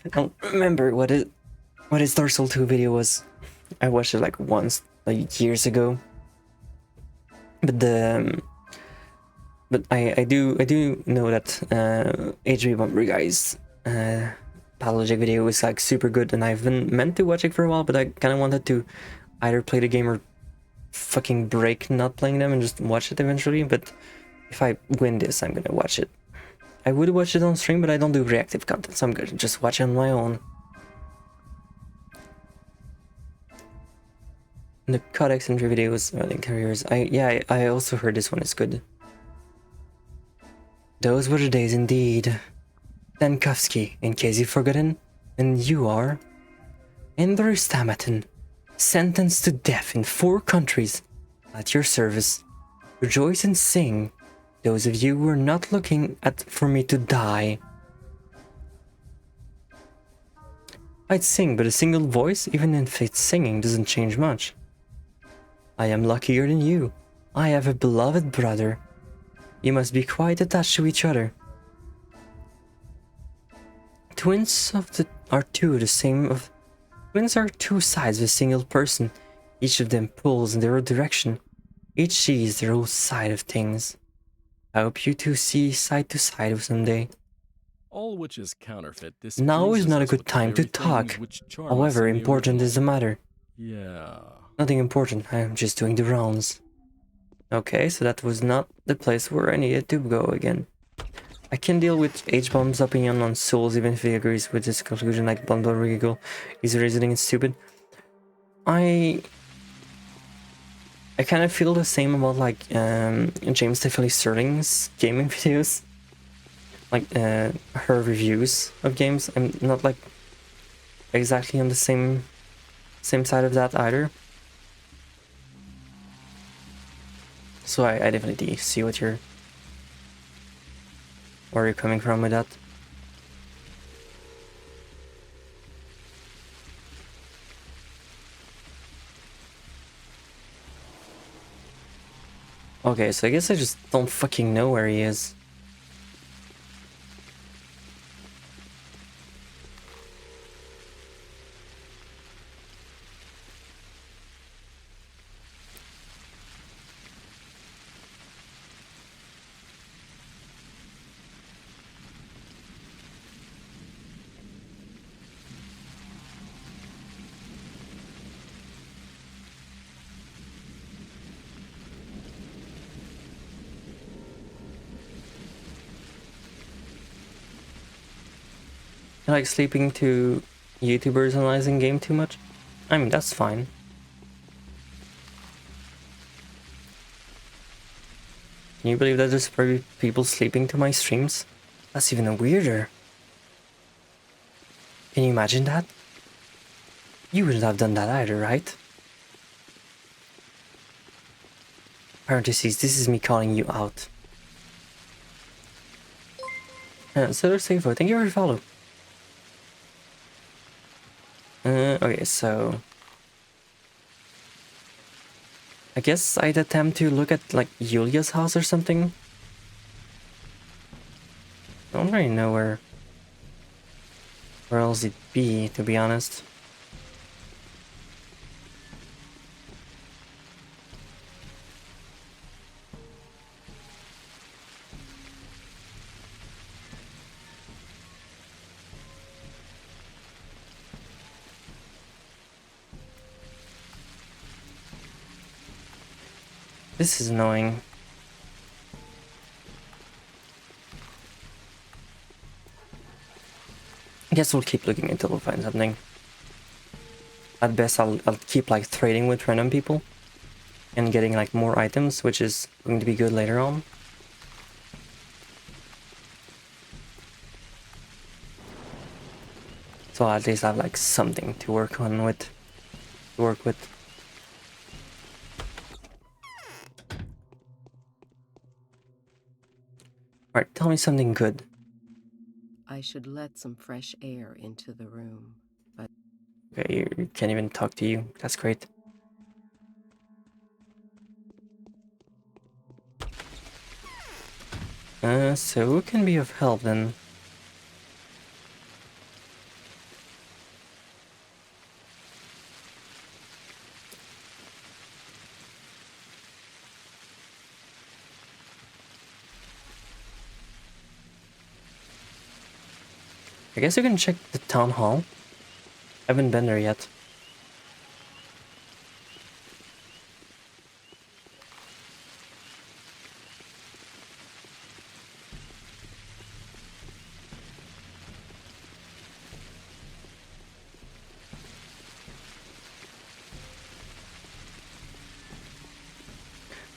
I don't remember what his Dark Souls 2 video was. I watched it like once, like years ago. But I do know that HB Bumper Guy's Pathologic video is like super good, and I've been meant to watch it for a while, but I kind of wanted to either play the game or fucking break not playing them and just watch it eventually. But if I win this, I'm gonna watch it. I would watch it on stream, but I don't do reactive content, so I'm gonna just watch it on my own. The Codex entry videos, Early Careers. I also heard this one is good. Those were the days indeed. Dankowski, in case you've forgotten, and you are. Andrew Stamaton, sentenced to death in 4 countries, at your service. Rejoice and sing, those of you who are not looking for me to die. I'd sing, but a single voice, even if it's singing, doesn't change much. I am luckier than you. I have a beloved brother. You must be quite attached to each other. Twins are two sides of a single person. Each of them pulls in their own direction. Each sees their own side of things. I hope you two see side to side someday. All which is counterfeit. Now is displeases not a us good with the time to very talk. things which charm us However in the important is the original. matter. Yeah. Nothing important, I am just doing the rounds. Okay, so that was not the place where I needed to go again. I can deal with H-Bomb's opinion on souls even if he agrees with this conclusion like Bundle Regal. His reasoning is stupid. I kind of feel the same about like James Tiffany Sterling's gaming videos. Like her reviews of games. I'm not like exactly on the same side of that either. So I definitely see what you're where you're coming from with that. Okay, so I guess I just don't fucking know where he is. You like sleeping to YouTubers analyzing game too much? I mean, that's fine. Can you believe that there's probably people sleeping to my streams? That's even weirder. Can you imagine that? You wouldn't have done that either, right? Parentheses, this is me calling you out. So Safe, thank you for your follow. Okay, so I guess I'd attempt to look at like Yulia's house or something. I don't really know where else it'd be, to be honest. This is annoying. I guess we'll keep looking until we find something. At best, I'll keep like trading with random people and getting like more items, which is going to be good later on. So at least I have like something to work with. Alright, tell me something good. I should let some fresh air into the room, but... Okay, you can't even talk to you. That's great. So who can be of help then? I guess you can check the town hall. I haven't been there yet.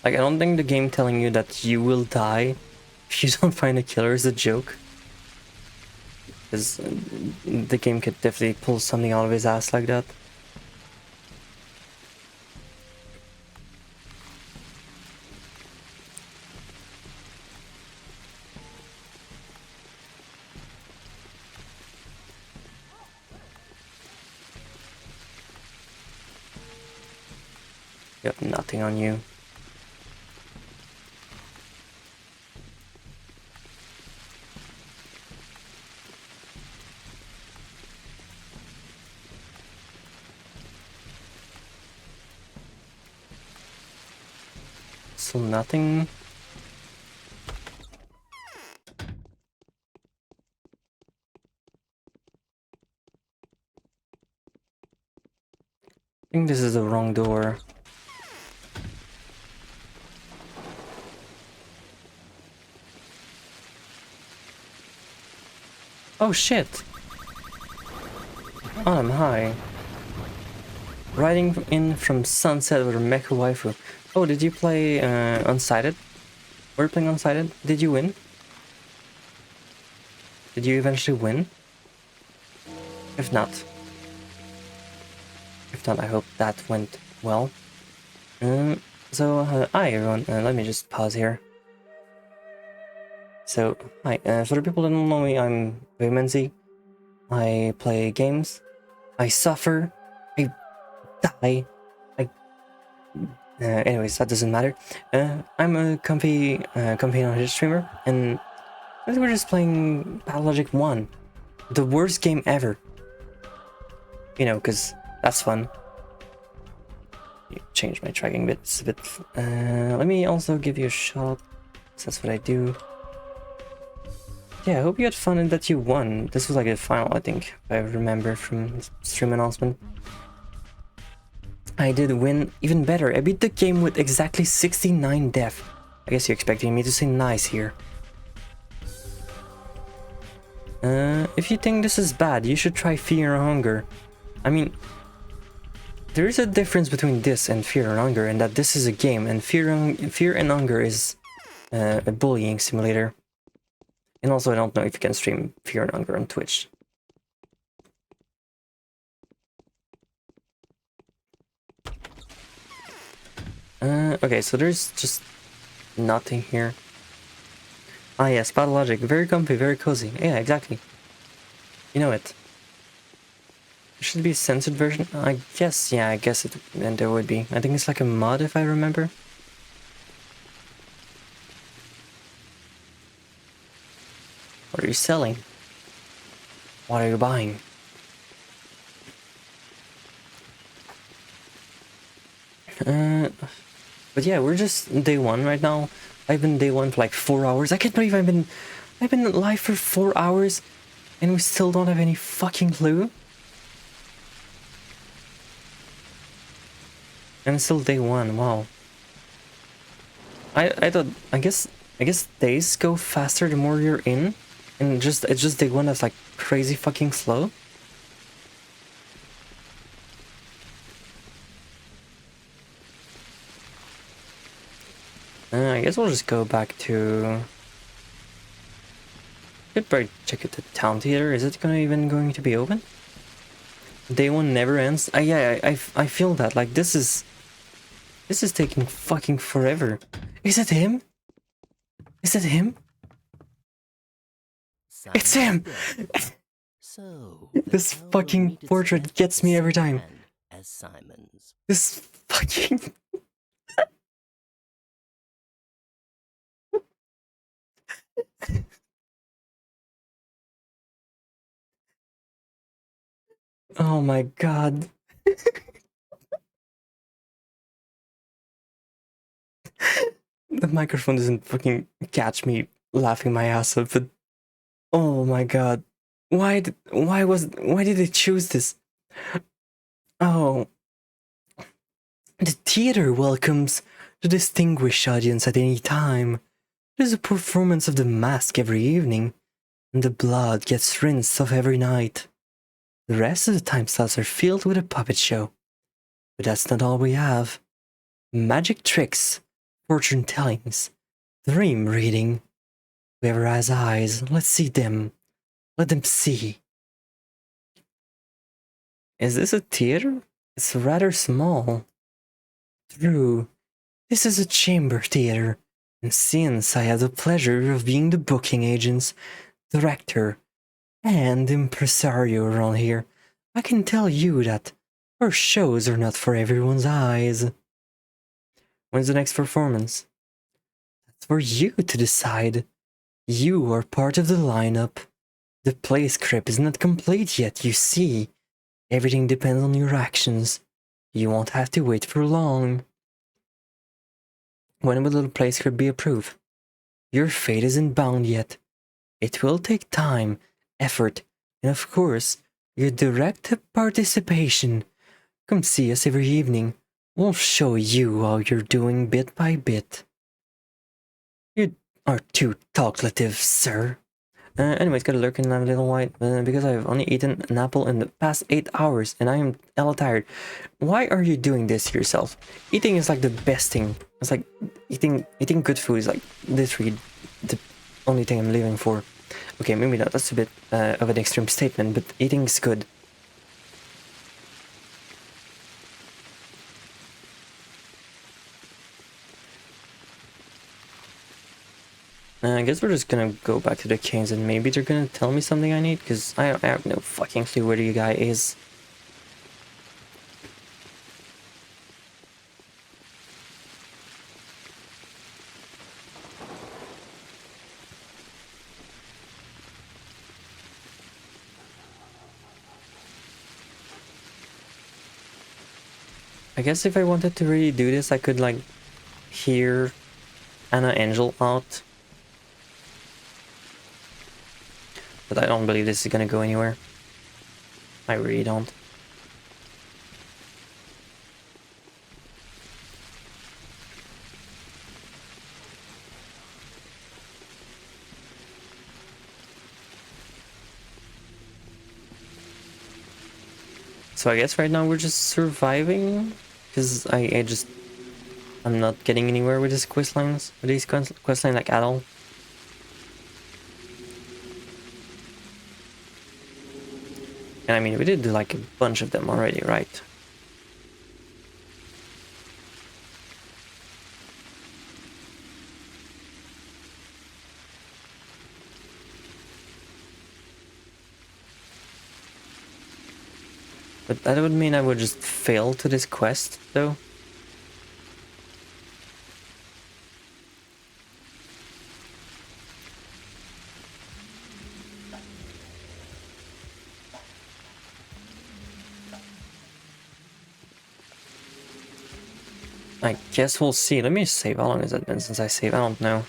Like, I don't think the game telling you that you will die if you don't find a killer is a joke. Because the game could definitely pull something out of his ass like that. You have nothing on you. So nothing. think this is the wrong door. Oh shit! Oh, I'm high. Riding in from sunset with a mecha waifu. Oh, did you play Unsighted? Were you playing Unsighted? Did you win? Did you eventually win? If not, I hope that went well. Hi everyone, let me just pause here. So, hi, for the people that don't know me, I'm Vaymanzi. I play games, I suffer, I die, anyways, that doesn't matter. I'm a comfy knowledge streamer, and I think we're just playing Pathologic 1. The worst game ever. You know, because that's fun. Change my tracking bits a bit. Let me also give you a shot. That's what I do. Yeah, I hope you had fun and that you won. This was like the final, I think, if I remember from stream announcement. I did win even better. I beat the game with exactly 69 death. I guess you're expecting me to say nice here. If you think this is bad, you should try Fear and Hunger. I mean, there is a difference between this and Fear and Hunger, and that this is a game, and Fear and Hunger is a bullying simulator. And also, I don't know if you can stream Fear and Hunger on Twitch. Okay, so there's just nothing here. Ah yes, Pathologic, very comfy, very cozy. Yeah, exactly. You know it. There should be a censored version. I guess, yeah, I guess and there would be. I think it's like a mod if I remember. What are you selling? What are you buying? But yeah, we're just day 1 right now. I've been day 1 for like 4 hours. I can't believe I've been live for 4 hours and we still don't have any fucking clue. And it's still day 1, wow. I thought, I guess days go faster the more you're in. And it's just day 1 that's like crazy fucking slow. I guess we'll just go back to... Could probably check out the town theater. Is it going to be open? Day 1 never ends. Yeah, I feel that. Like this is taking fucking forever. Is it him? Is it him? It's him! So this fucking portrait gets me every time. As Simon's. This fucking... Oh my god. The microphone doesn't fucking catch me laughing my ass off, but oh my god. Why did they choose this? Oh. The theater welcomes the distinguished audience at any time. There's a performance of The Mask every evening, and the blood gets rinsed off every night. The rest of the time slots are filled with a puppet show. But that's not all we have. Magic tricks, fortune tellings, dream reading. Whoever has eyes, let's see them. Let them see. Is this a theater? It's rather small. True, this is a chamber theater, and since I have the pleasure of being the booking agent's director and impresario around here, I can tell you that our shows are not for everyone's eyes. When's the next performance? That's for you to decide. You are part of the lineup. The play script is not complete yet, you see. Everything depends on your actions. You won't have to wait for long. When will the play script be approved? Your fate isn't bound yet. It will take time, effort, and of course, your direct participation. Come see us every evening. We'll show you how you're doing bit by bit. You are too talkative, sir. Anyways, gotta lurk in a little while because I've only eaten an apple in the past 8 hours and I am hella tired. Why are you doing this to yourself? Eating is like the best thing. It's like eating good food is like literally the only thing I'm living for. Okay, maybe not. That's a bit of an extreme statement, but eating's good. I guess we're just gonna go back to the caves and maybe they're gonna tell me something I need, because I have no fucking clue where the guy is. I guess if I wanted to really do this, I could like hear Anna Angel out. But I don't believe this is gonna go anywhere. I really don't. So I guess right now we're just surviving, because I'm not getting anywhere with these quest lines, like at all. And I mean, we did do like a bunch of them already, right? But that would mean I would just fail to this quest, though. I guess we'll see. Let me save. How long has that been since I saved? I don't know.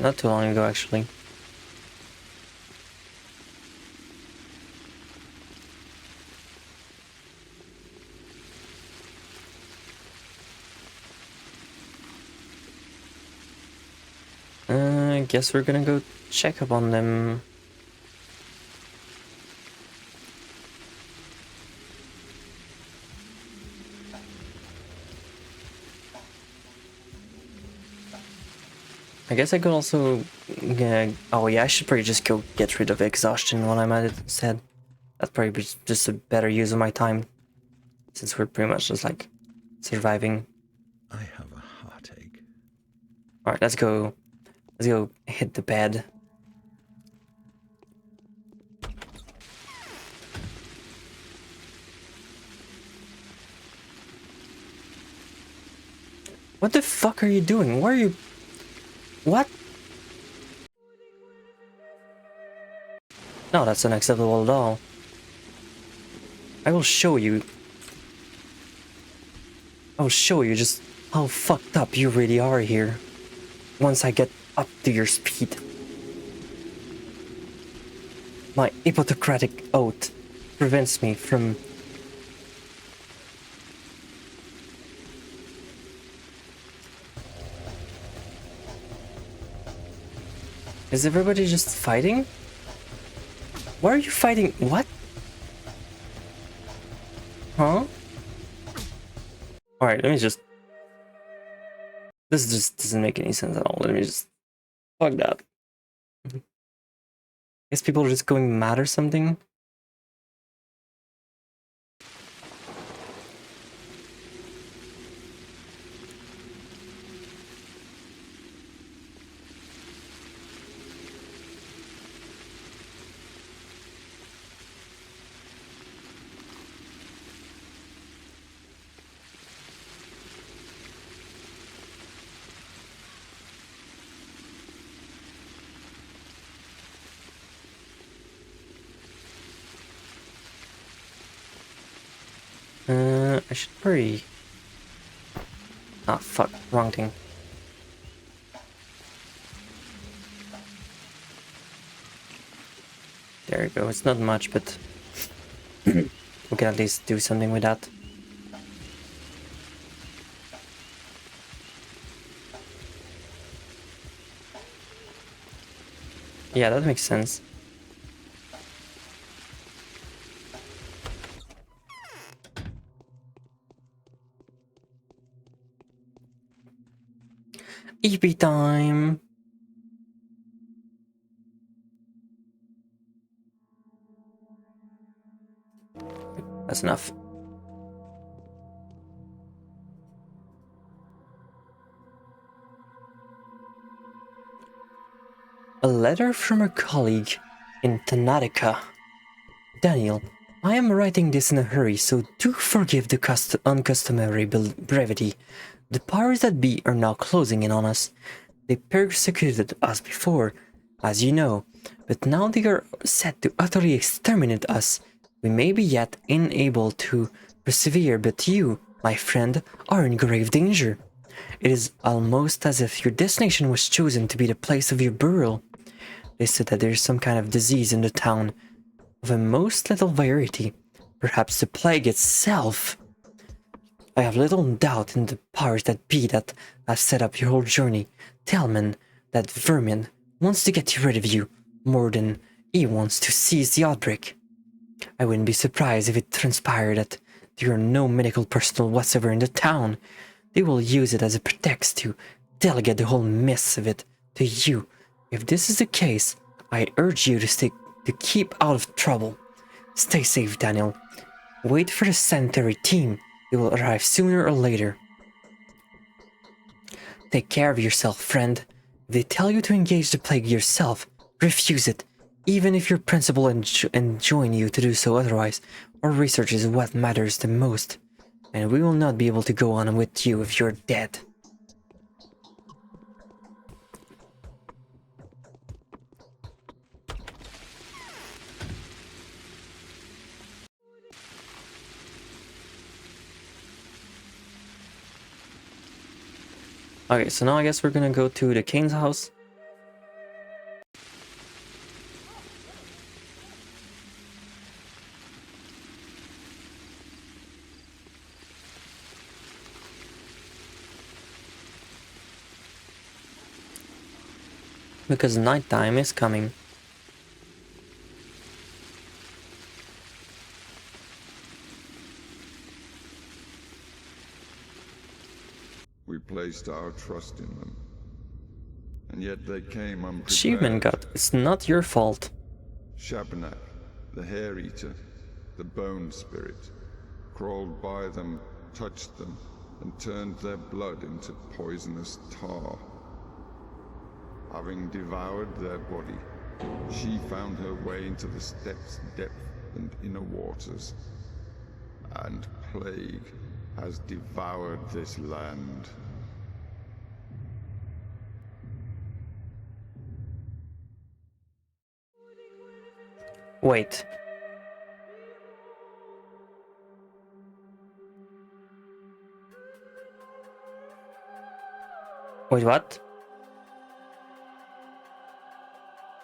Not too long ago, actually. I guess we're gonna go check up on them. I guess I could also... oh yeah, I should probably just go get rid of exhaustion while I'm at it instead. That'd probably be just a better use of my time, since we're pretty much just like surviving. I have a heartache. Alright, let's go hit the bed. What the fuck are you doing? Where are you... What? No, that's unacceptable at all. I will show you. I'll show you just how fucked up you really are here. Once I get up to your speed. My Hippocratic oath prevents me from... Is everybody just fighting? Why are you fighting? What? Huh? Alright, let me just... This just doesn't make any sense at all. Let me just... Fuck that. I guess people are just going mad or something? I should hurry. Ah, fuck. Wrong thing. There you go. It's not much, but we can at least do something with that. Yeah, that makes sense. EP time! That's enough. A letter from a colleague in Thanatica. Daniel, I am writing this in a hurry, so do forgive the uncustomary brevity. The powers that be are now closing in on us. They persecuted us before, as you know, but now they are set to utterly exterminate us. We may be yet unable to persevere, but you, my friend, are in grave danger. It is almost as if your destination was chosen to be the place of your burial. They said that there is some kind of disease in the town, of a most little variety, perhaps the plague itself. I have little doubt in the powers that be that have set up your whole journey. Tellman, that vermin, wants to get rid of you more than he wants to seize the outbreak. I wouldn't be surprised if it transpired that there are no medical personnel whatsoever in the town. They will use it as a pretext to delegate the whole mess of it to you. If this is the case, I urge you to keep out of trouble. Stay safe, Daniel. Wait for the sanitary team. They will arrive sooner or later. Take care of yourself, friend. If they tell you to engage the plague yourself, refuse it, even if your principal enjoin you to do so otherwise. Our research is what matters the most, and we will not be able to go on with you if you're dead. Okay, so now I guess we're gonna go to the Kane's house. Because nighttime is coming. We placed our trust in them, and yet they came unprepared. Achievement God, it's not your fault. Shabnak, the hair-eater, the bone spirit, crawled by them, touched them, and turned their blood into poisonous tar. Having devoured their body, she found her way into the steppes' depth and inner waters, and plague has devoured this land. Wait. Wait, what?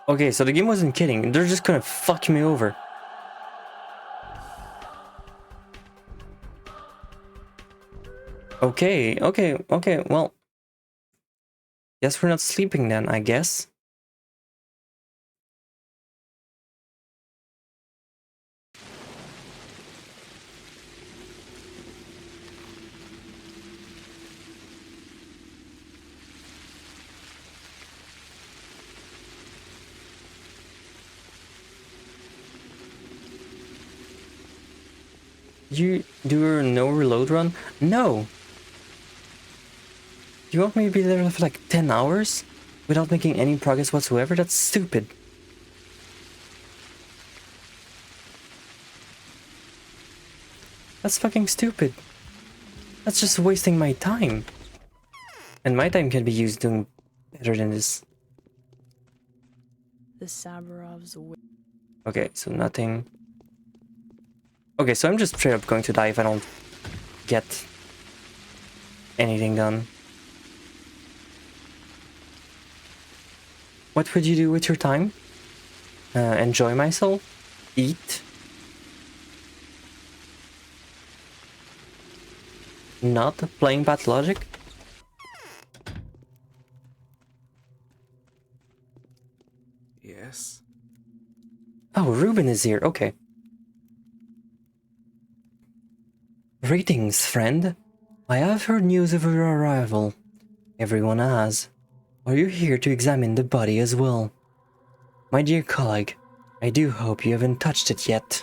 Okay, so the game wasn't kidding. They're just gonna fuck me over. Okay, well. Guess we're not sleeping then, I guess. You do a no reload run? No! You want me to be there for like 10 hours? Without making any progress whatsoever? That's stupid. That's fucking stupid. That's just wasting my time. And my time can be used doing better than this. The Sabarovs. Okay, so nothing. Okay, so I'm just straight up going to die if I don't get anything done. What would you do with your time? enjoy myself, eat, not playing Pathologic. Yes? Oh, Ruben is here, okay. Greetings, friend. I have heard news of your arrival. Everyone has. Are you here to examine the body as well? My dear colleague, I do hope you haven't touched it yet.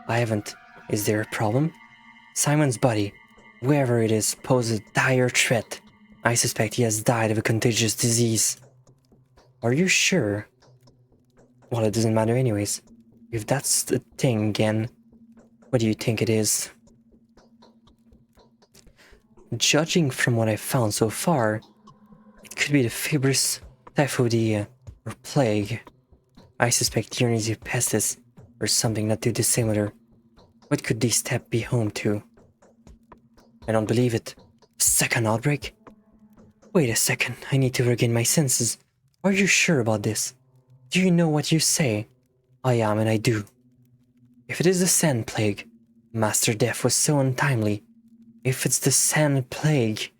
I haven't. Is there a problem? Simon's body, wherever it is, poses a dire threat. I suspect he has died of a contagious disease. Are you sure? Well, it doesn't matter anyways. If that's the thing again, what do you think it is? Judging from what I've found so far, it could be the fibrous typhoidea or plague. I suspect Dionysia pestis or something not too dissimilar. What could this step be home to? I don't believe it. Second outbreak? Wait a second, I need to regain my senses. Are you sure about this? Do you know what you say? I am and I do. If it is the sand plague, Master Death was so untimely. If it's the sand plague,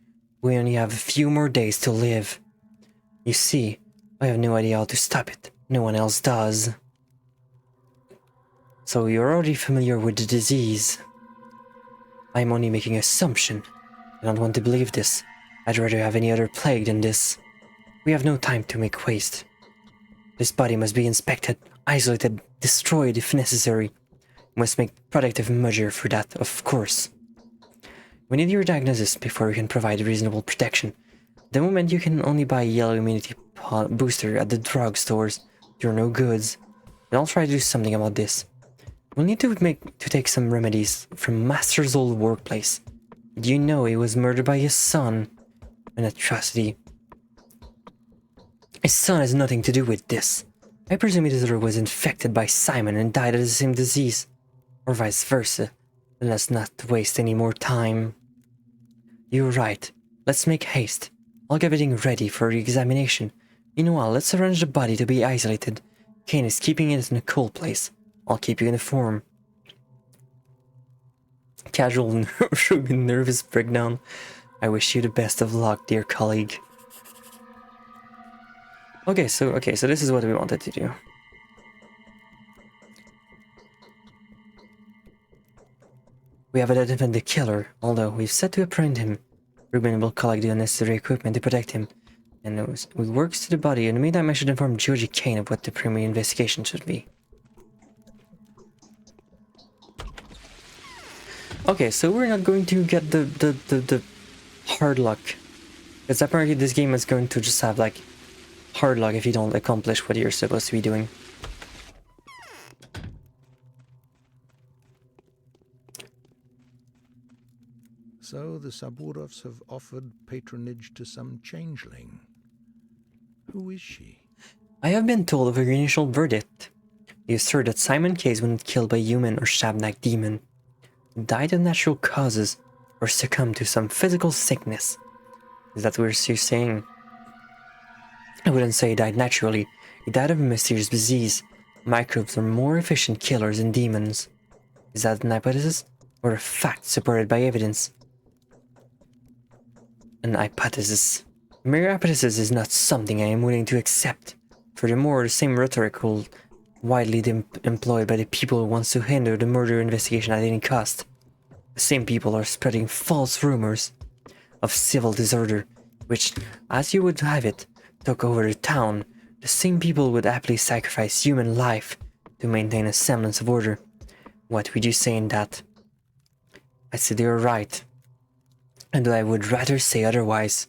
we only have a few more days to live. You see, I have no idea how to stop it. No one else does. So you're already familiar with the disease. I'm only making an assumption. I don't want to believe this. I'd rather have any other plague than this. We have no time to make waste. This body must be inspected, isolated, destroyed if necessary. We must make productive measure for that, of course. We need your diagnosis before we can provide reasonable protection. The moment you can only buy yellow immunity booster at the drugstores, you're no goods. And I'll try to do something about this. We'll need to take some remedies from Master's old workplace. Do you know he was murdered by his son? An atrocity. His son has nothing to do with this. I presume his daughter was infected by Simon and died of the same disease. Or vice versa. Then let's not waste any more time. You're right. Let's make haste. I'll get everything ready for the examination. Meanwhile, let's arrange the body to be isolated. Kane is keeping it in a cool place. I'll keep you informed. Casual nervous breakdown. I wish you the best of luck, dear colleague. Okay, so this is what we wanted to do. We have identified the killer, although we've set to apprehend him. Ruben will collect the necessary equipment to protect him, and we work to the body. In the meantime, I should inform Georgie Kane of what the primary investigation should be. Okay, so we're not going to get the hard luck, because apparently this game is going to just have like hard luck if you don't accomplish what you're supposed to be doing. So the Saburovs have offered patronage to some changeling. Who is she? I have been told of her initial verdict. They assert that Simon Case was not killed by human or Shabnak demon. He died of natural causes or succumbed to some physical sickness. Is that what you're saying? I wouldn't say he died naturally. He died of a mysterious disease. Microbes are more efficient killers than demons. Is that an hypothesis or a fact supported by evidence? An hypothesis. Mere hypothesis is not something I am willing to accept. Furthermore, the same rhetoric will widely employed by the people who wants to hinder the murder investigation at any cost. The same people are spreading false rumors of civil disorder, which, as you would have it, took over the town. The same people would happily sacrifice human life to maintain a semblance of order. What would you say in that? I said you're right, and I would rather say otherwise.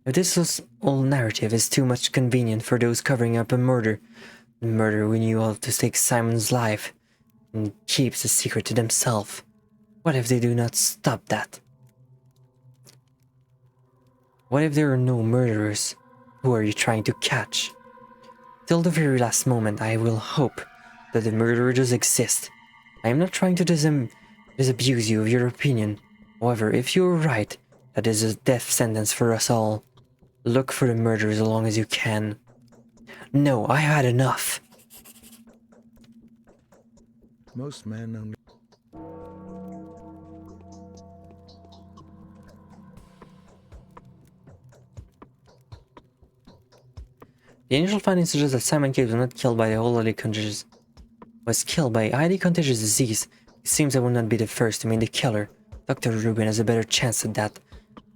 If this whole narrative is too much convenient for those covering up a murder, the murderer who knew how to take Simon's life and keeps the secret to themselves. What if they do not stop that? What if there are no murderers? Who are you trying to catch? Till the very last moment, I will hope that the murderer does exist. I am not trying to disabuse you of your opinion. However, if you are right, that is a death sentence for us all. Look for the murderer as long as you can. No, I had enough. Most men only... The initial findings suggest that Simon Cave was not killed by the highly contagious... was killed by a highly contagious disease. It seems I will not be the first to meet the killer. Dr. Rubin has a better chance at that.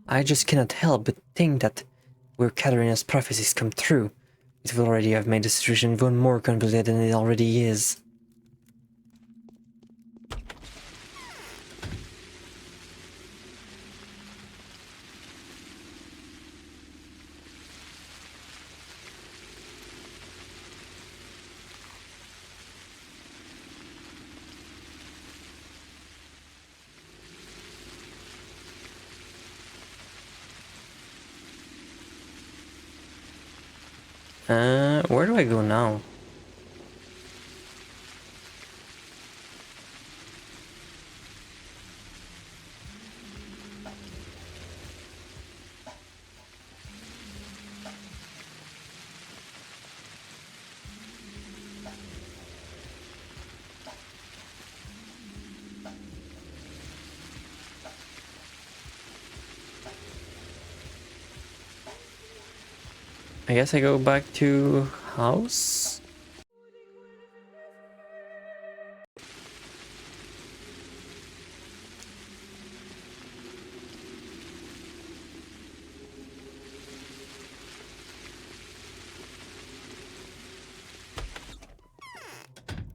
I just cannot help but think that where Katarina's prophecies come true, it will already have made the situation even more complicated than it already is. Where do I go now? I guess I go back to house?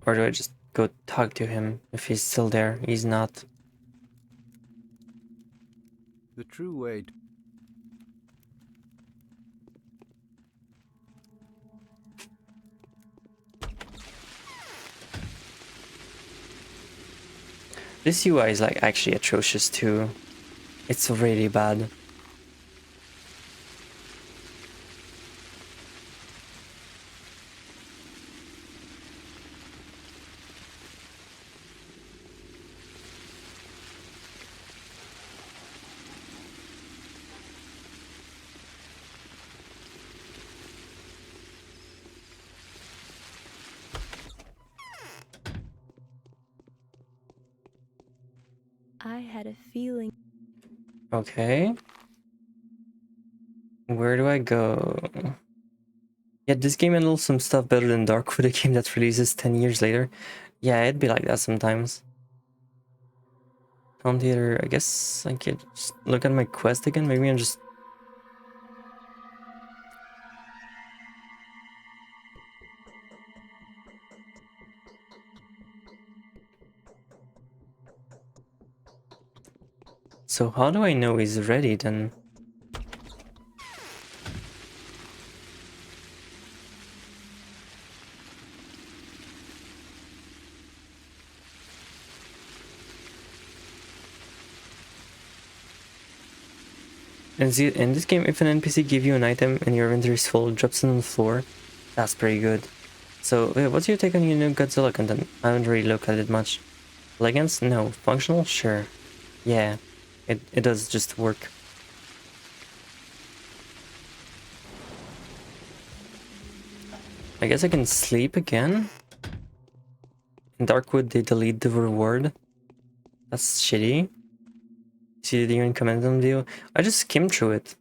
Or do I just go talk to him if he's still there? He's not. The true way to... This UI is like actually atrocious too. It's really bad. I had a feeling. Okay. Where do I go? Yeah, this game handles some stuff better than Darkwood, a game that releases 10 years later. Yeah, it'd be like that sometimes. Home theater, I guess I could just look at my quest again. Maybe I'm just... So how do I know he's ready then? And see, in this game, if an NPC gives you an item and your inventory is full, drops it on the floor, that's pretty good. So, what's your take on your new Godzilla content? I haven't really looked at it much. Elegance? No. Functional? Sure. Yeah, it does just work. I guess I can sleep again? In Darkwood, they delete the reward. That's shitty. See the even comment on the video? I just skimmed through it.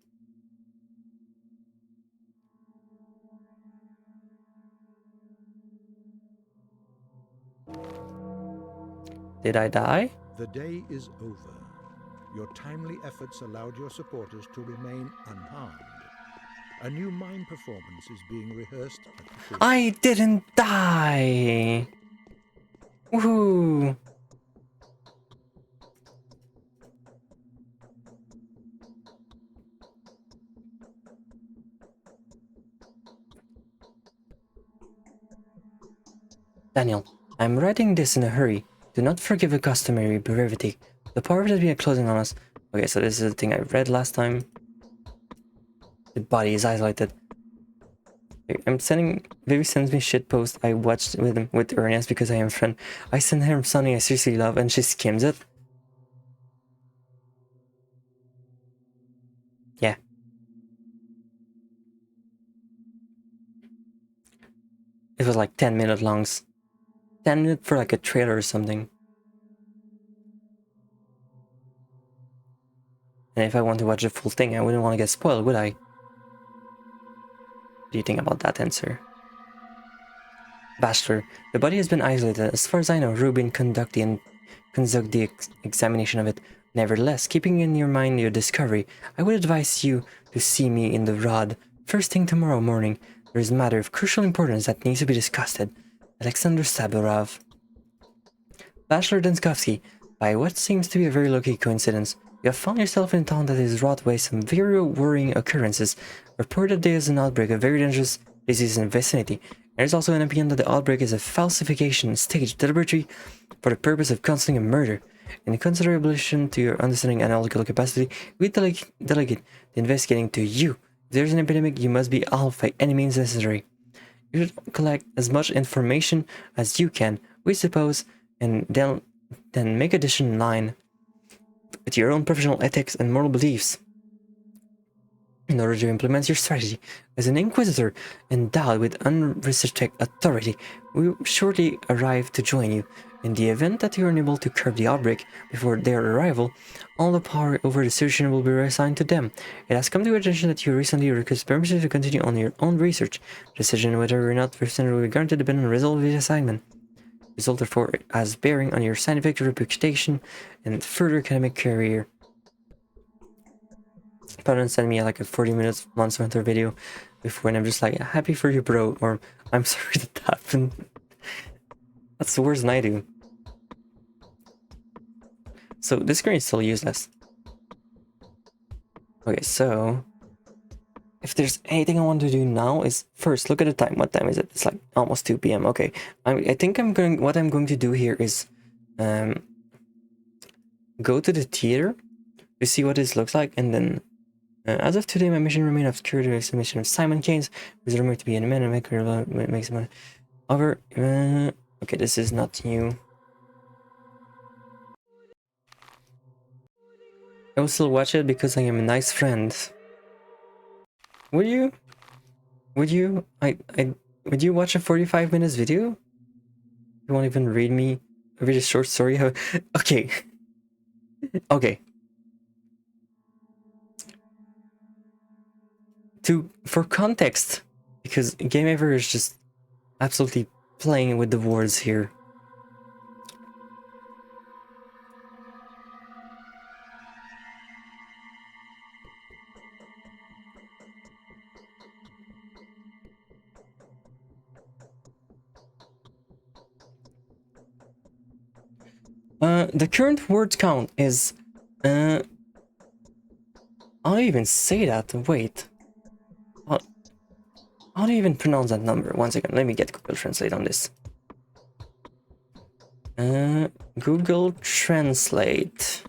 Did I die? The day is over. Your timely efforts allowed your supporters to remain unharmed. A new mime performance is being rehearsed at the theater. I didn't die! Woohoo! Daniel, I'm writing this in a hurry. Do not forgive the customary brevity. The power has been closing on us. Okay, so this is the thing I read last time. The body is isolated. I'm sending... Baby sends me shitpost I watched with him, with Ernest because I am a friend. I send her something I seriously love and she skims it. Yeah. it was like 10-minute longs. 10 minutes for like a trailer or something. And if I want to watch the full thing, I wouldn't want to get spoiled, would I? What do you think about that answer? Bachelor, the body has been isolated. As far as I know, Rubin conduct the examination of it. Nevertheless, keeping in your mind your discovery, I would advise you to see me in the rod first thing tomorrow morning. There is a matter of crucial importance that needs to be discussed. Alexander Saburov. Bachelor Denskovsky, by what seems to be a very lucky coincidence, you have found yourself in a town that is wrought by some very worrying occurrences. Reported there is an outbreak of very dangerous disease in the vicinity. There is also an opinion that the outbreak is a falsification staged deliberately for the purpose of concealing a murder. In consideration to your understanding and analytical capacity, we delegate the investigating to you. If there is an epidemic, you must be alpha by any means necessary. You should collect as much information as you can, we suppose, and then make a decision in line with your own professional ethics and moral beliefs in order to implement your strategy. As an inquisitor endowed with unrestricted authority, we will shortly arrive to join you. In the event that you are unable to curb the outbreak before their arrival, all the power over the situation will be reassigned to them. It has come to your attention that you recently requested permission to continue on your own research. Decision whether or not permission will be granted depend on the result of the assignment. Result therefore has bearing on your scientific reputation and further academic career. Parents send me like a 40 minutes Monster Hunter video before, and I'm just like, happy for you, bro, or I'm sorry that happened. That's worse than I do. So this screen is still useless. Okay, so if there's anything I want to do now is first look at the time. What time is it? It's like almost 2 p.m. Okay, I think what I'm going to do here is go to the theater to see what this looks like, and then as of today, my mission remains obscure to the mission of Simon Keynes, who is rumored to be a man and makes money. However, okay, this is not new. I will still watch it because I am a nice friend. Would you? Would you? Would you watch a 45 minutes video? You won't even read a short story? Okay. Okay. For context, because Game Ever is just absolutely playing with the words here. The current word count is, how do you even say that? Wait. How do you even pronounce that number? One second, let me get Google Translate on this. Google Translate.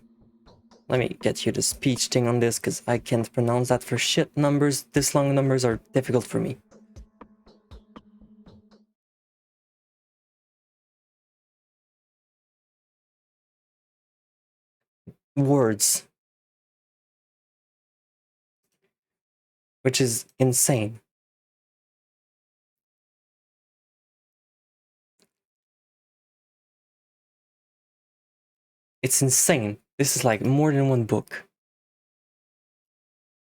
Let me get you the speech thing on this, because I can't pronounce that for shit. Numbers, this long numbers are difficult for me. Words. Which is insane. It's insane. This is like more than one book.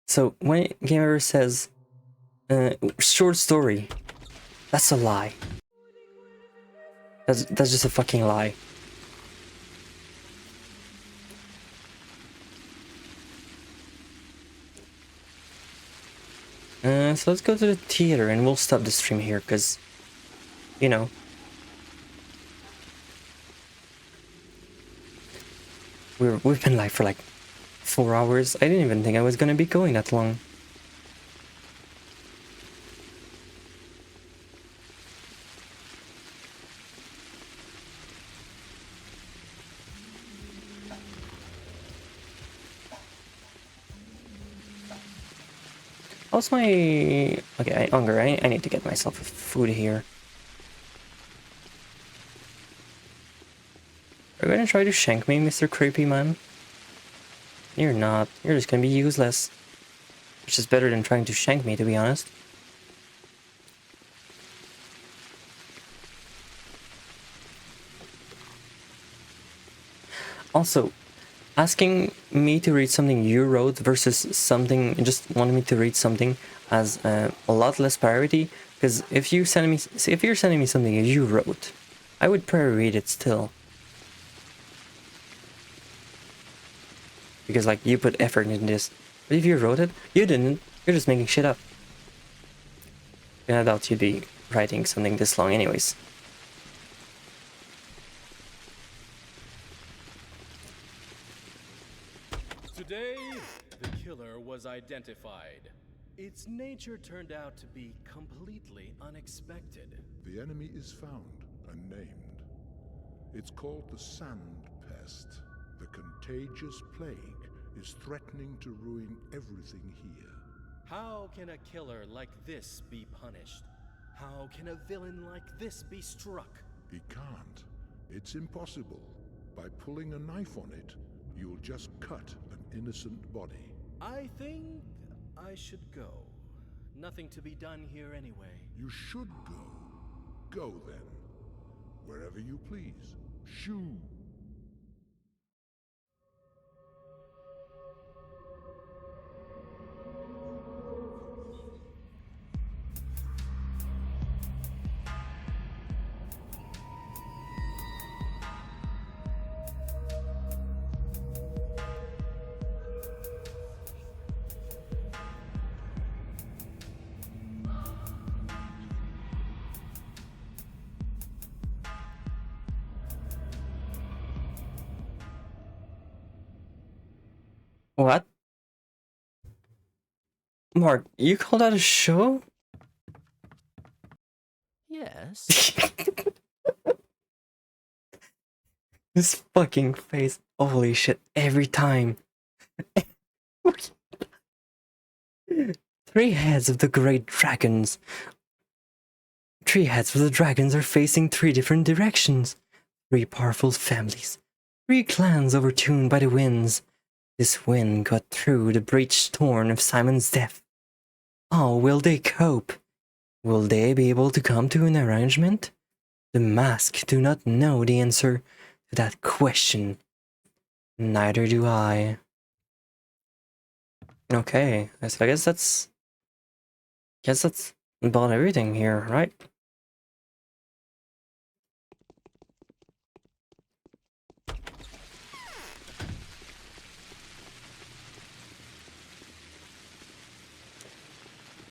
So when Gamer says short story, that's a lie. That's just a fucking lie. So let's go to the theater and we'll stop the stream here, because, you know. We've been live for like 4 hours. I didn't even think I was gonna be going that long. How's my... Okay, hunger. I need to get myself food here. Are you gonna try to shank me, Mr. Creepy Man? You're not. You're just gonna be useless. Which is better than trying to shank me, to be honest. Also, asking me to read something you wrote versus something just wanting me to read something has a lot less priority. Because if you're sending me something you wrote, I would probably read it still. Because like you put effort into this. But if you wrote it, you didn't. You're just making shit up. And I doubt you'd be writing something this long anyways. Today, the killer was identified. Its nature turned out to be completely unexpected. The enemy is found and named. It's called the Sand Pest. The contagious plague is threatening to ruin everything here. How can a killer like this be punished? How can a villain like this be struck? He can't. It's impossible. By pulling a knife on it, you'll just cut an innocent body. I think I should go. Nothing to be done here anyway. You should go. Go then. Wherever you please. Shoo! What? Mark, you call that a show? Yes. This fucking face. Holy shit, every time. 3 heads of the great dragons. 3 heads of the dragons are facing 3 different directions. 3 powerful families. 3 clans overtuned by the winds. This wind got through the breached thorn of Simon's death. How will they cope? Will they be able to come to an arrangement? The mask do not know the answer to that question. Neither do I. Okay, so I guess that's about everything here, right?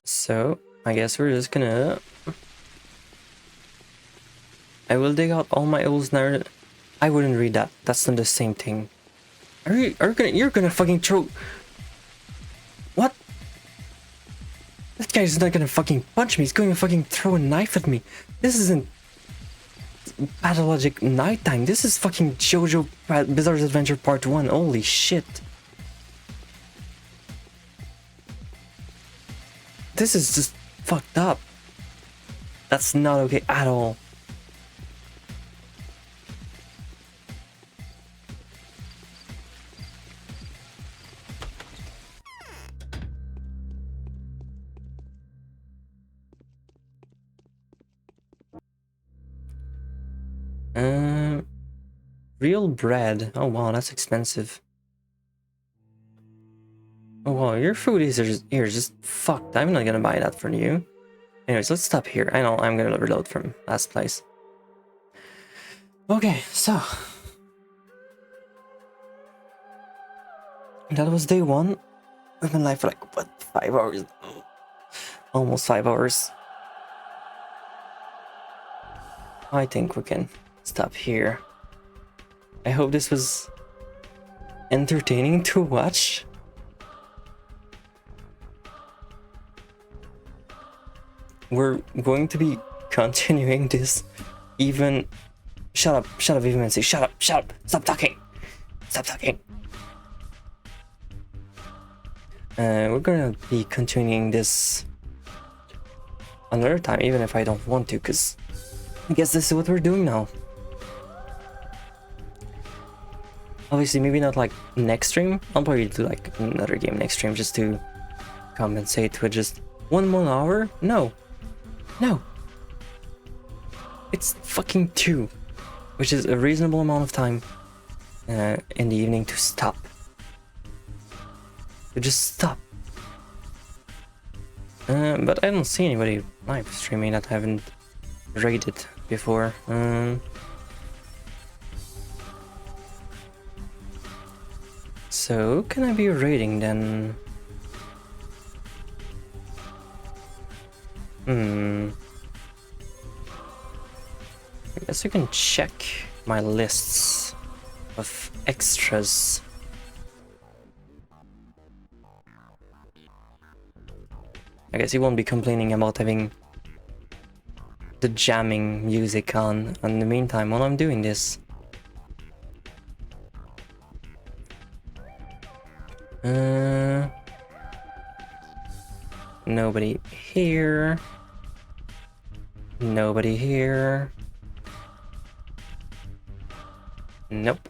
So, I guess we're just gonna... I will dig out all my old narrative. I wouldn't read that. That's not the same thing. You're gonna fucking throw... What? That guy's not gonna fucking punch me. He's going to fucking throw a knife at me. This isn't Pathologic nighttime. This is fucking JoJo Bizarre Adventure Part 1. Holy shit. This is just fucked up. That's not okay at all. Real bread. Oh wow, that's expensive. Oh wow, your food is just fucked. I'm not gonna buy that for you. Anyways, let's stop here. I know I'm gonna reload from last place. Okay, so that was day 1. We've been live for like what, 5 hours? Almost 5 hours. I think we can stop here. I hope this was entertaining to watch. We're going to be continuing this even... Shut up, Vivimancy, shut up, stop talking. We're gonna be continuing this another time, even if I don't want to, because I guess this is what we're doing now. Obviously, maybe not like next stream. I'll probably do like another game next stream just to compensate with just 1 more hour. No. It's fucking 2, which is a reasonable amount of time. in the evening to stop. To just stop. But I don't see anybody live streaming that I haven't raided before. So who can I be raiding then? I guess you can check my lists of extras. I guess you won't be complaining about having the jamming music on in the meantime while I'm doing this. Nobody here. Nobody here. Nope.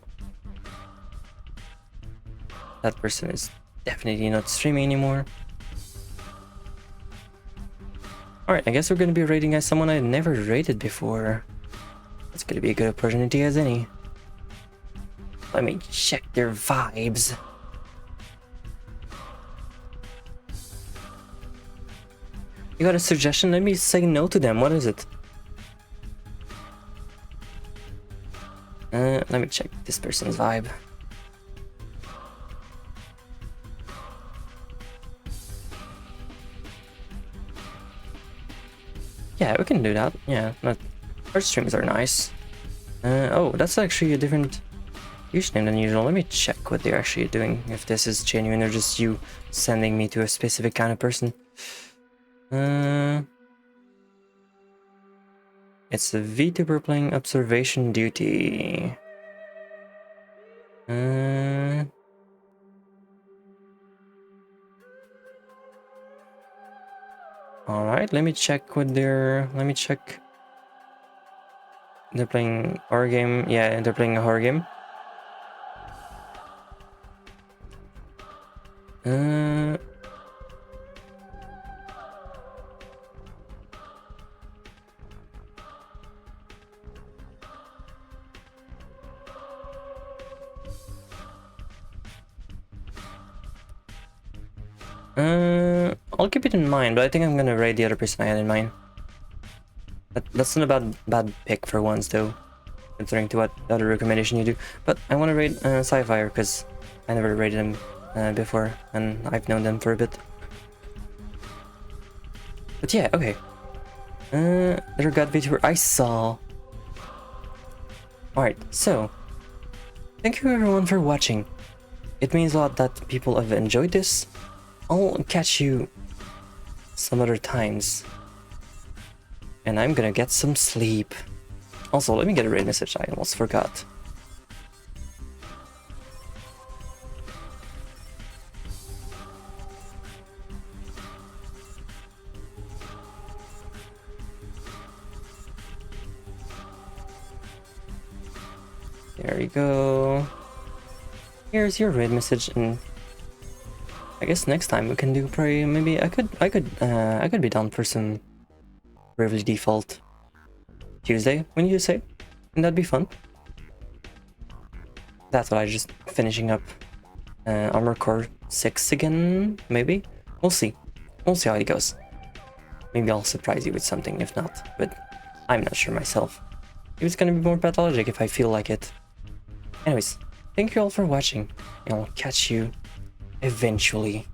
That person is definitely not streaming anymore. Alright, I guess we're gonna be raiding as someone I've never raided before. That's gonna be a good opportunity as any. Let me check their vibes. You got a suggestion? Let me say no to them. What is it? Let me check this person's vibe. Yeah, we can do that. Yeah, our streams are nice. Oh, that's actually a different username than usual. Let me check what they're actually doing. If this is genuine or just you sending me to a specific kind of person. It's the VTuber playing observation duty. Alright, let me check with their... Let me check. They're playing horror game. Yeah, they're playing a horror game. I'll keep it in mind, but I think I'm gonna raid the other person I had in mind. That's not a bad pick for once, though, considering to what other recommendation you do. But I want to raid Sci-Fi because I never raided them before, and I've known them for a bit. But yeah, okay. Little god VTuber I saw. Alright, so thank you everyone for watching. It means a lot that people have enjoyed this. I'll catch you some other times. And I'm gonna get some sleep. Also, let me get a raid message, I almost forgot. There we go. Here's your raid message, and I guess next time we can do probably maybe I could be down for some Bravely Default Tuesday. When you say, and that'd be fun. That's what I just finishing up Armored Core 6 again, maybe? We'll see. We'll see how it goes. Maybe I'll surprise you with something if not, but I'm not sure myself. Maybe it's gonna be more Pathologic if I feel like it. Anyways, thank you all for watching, and I'll catch you eventually.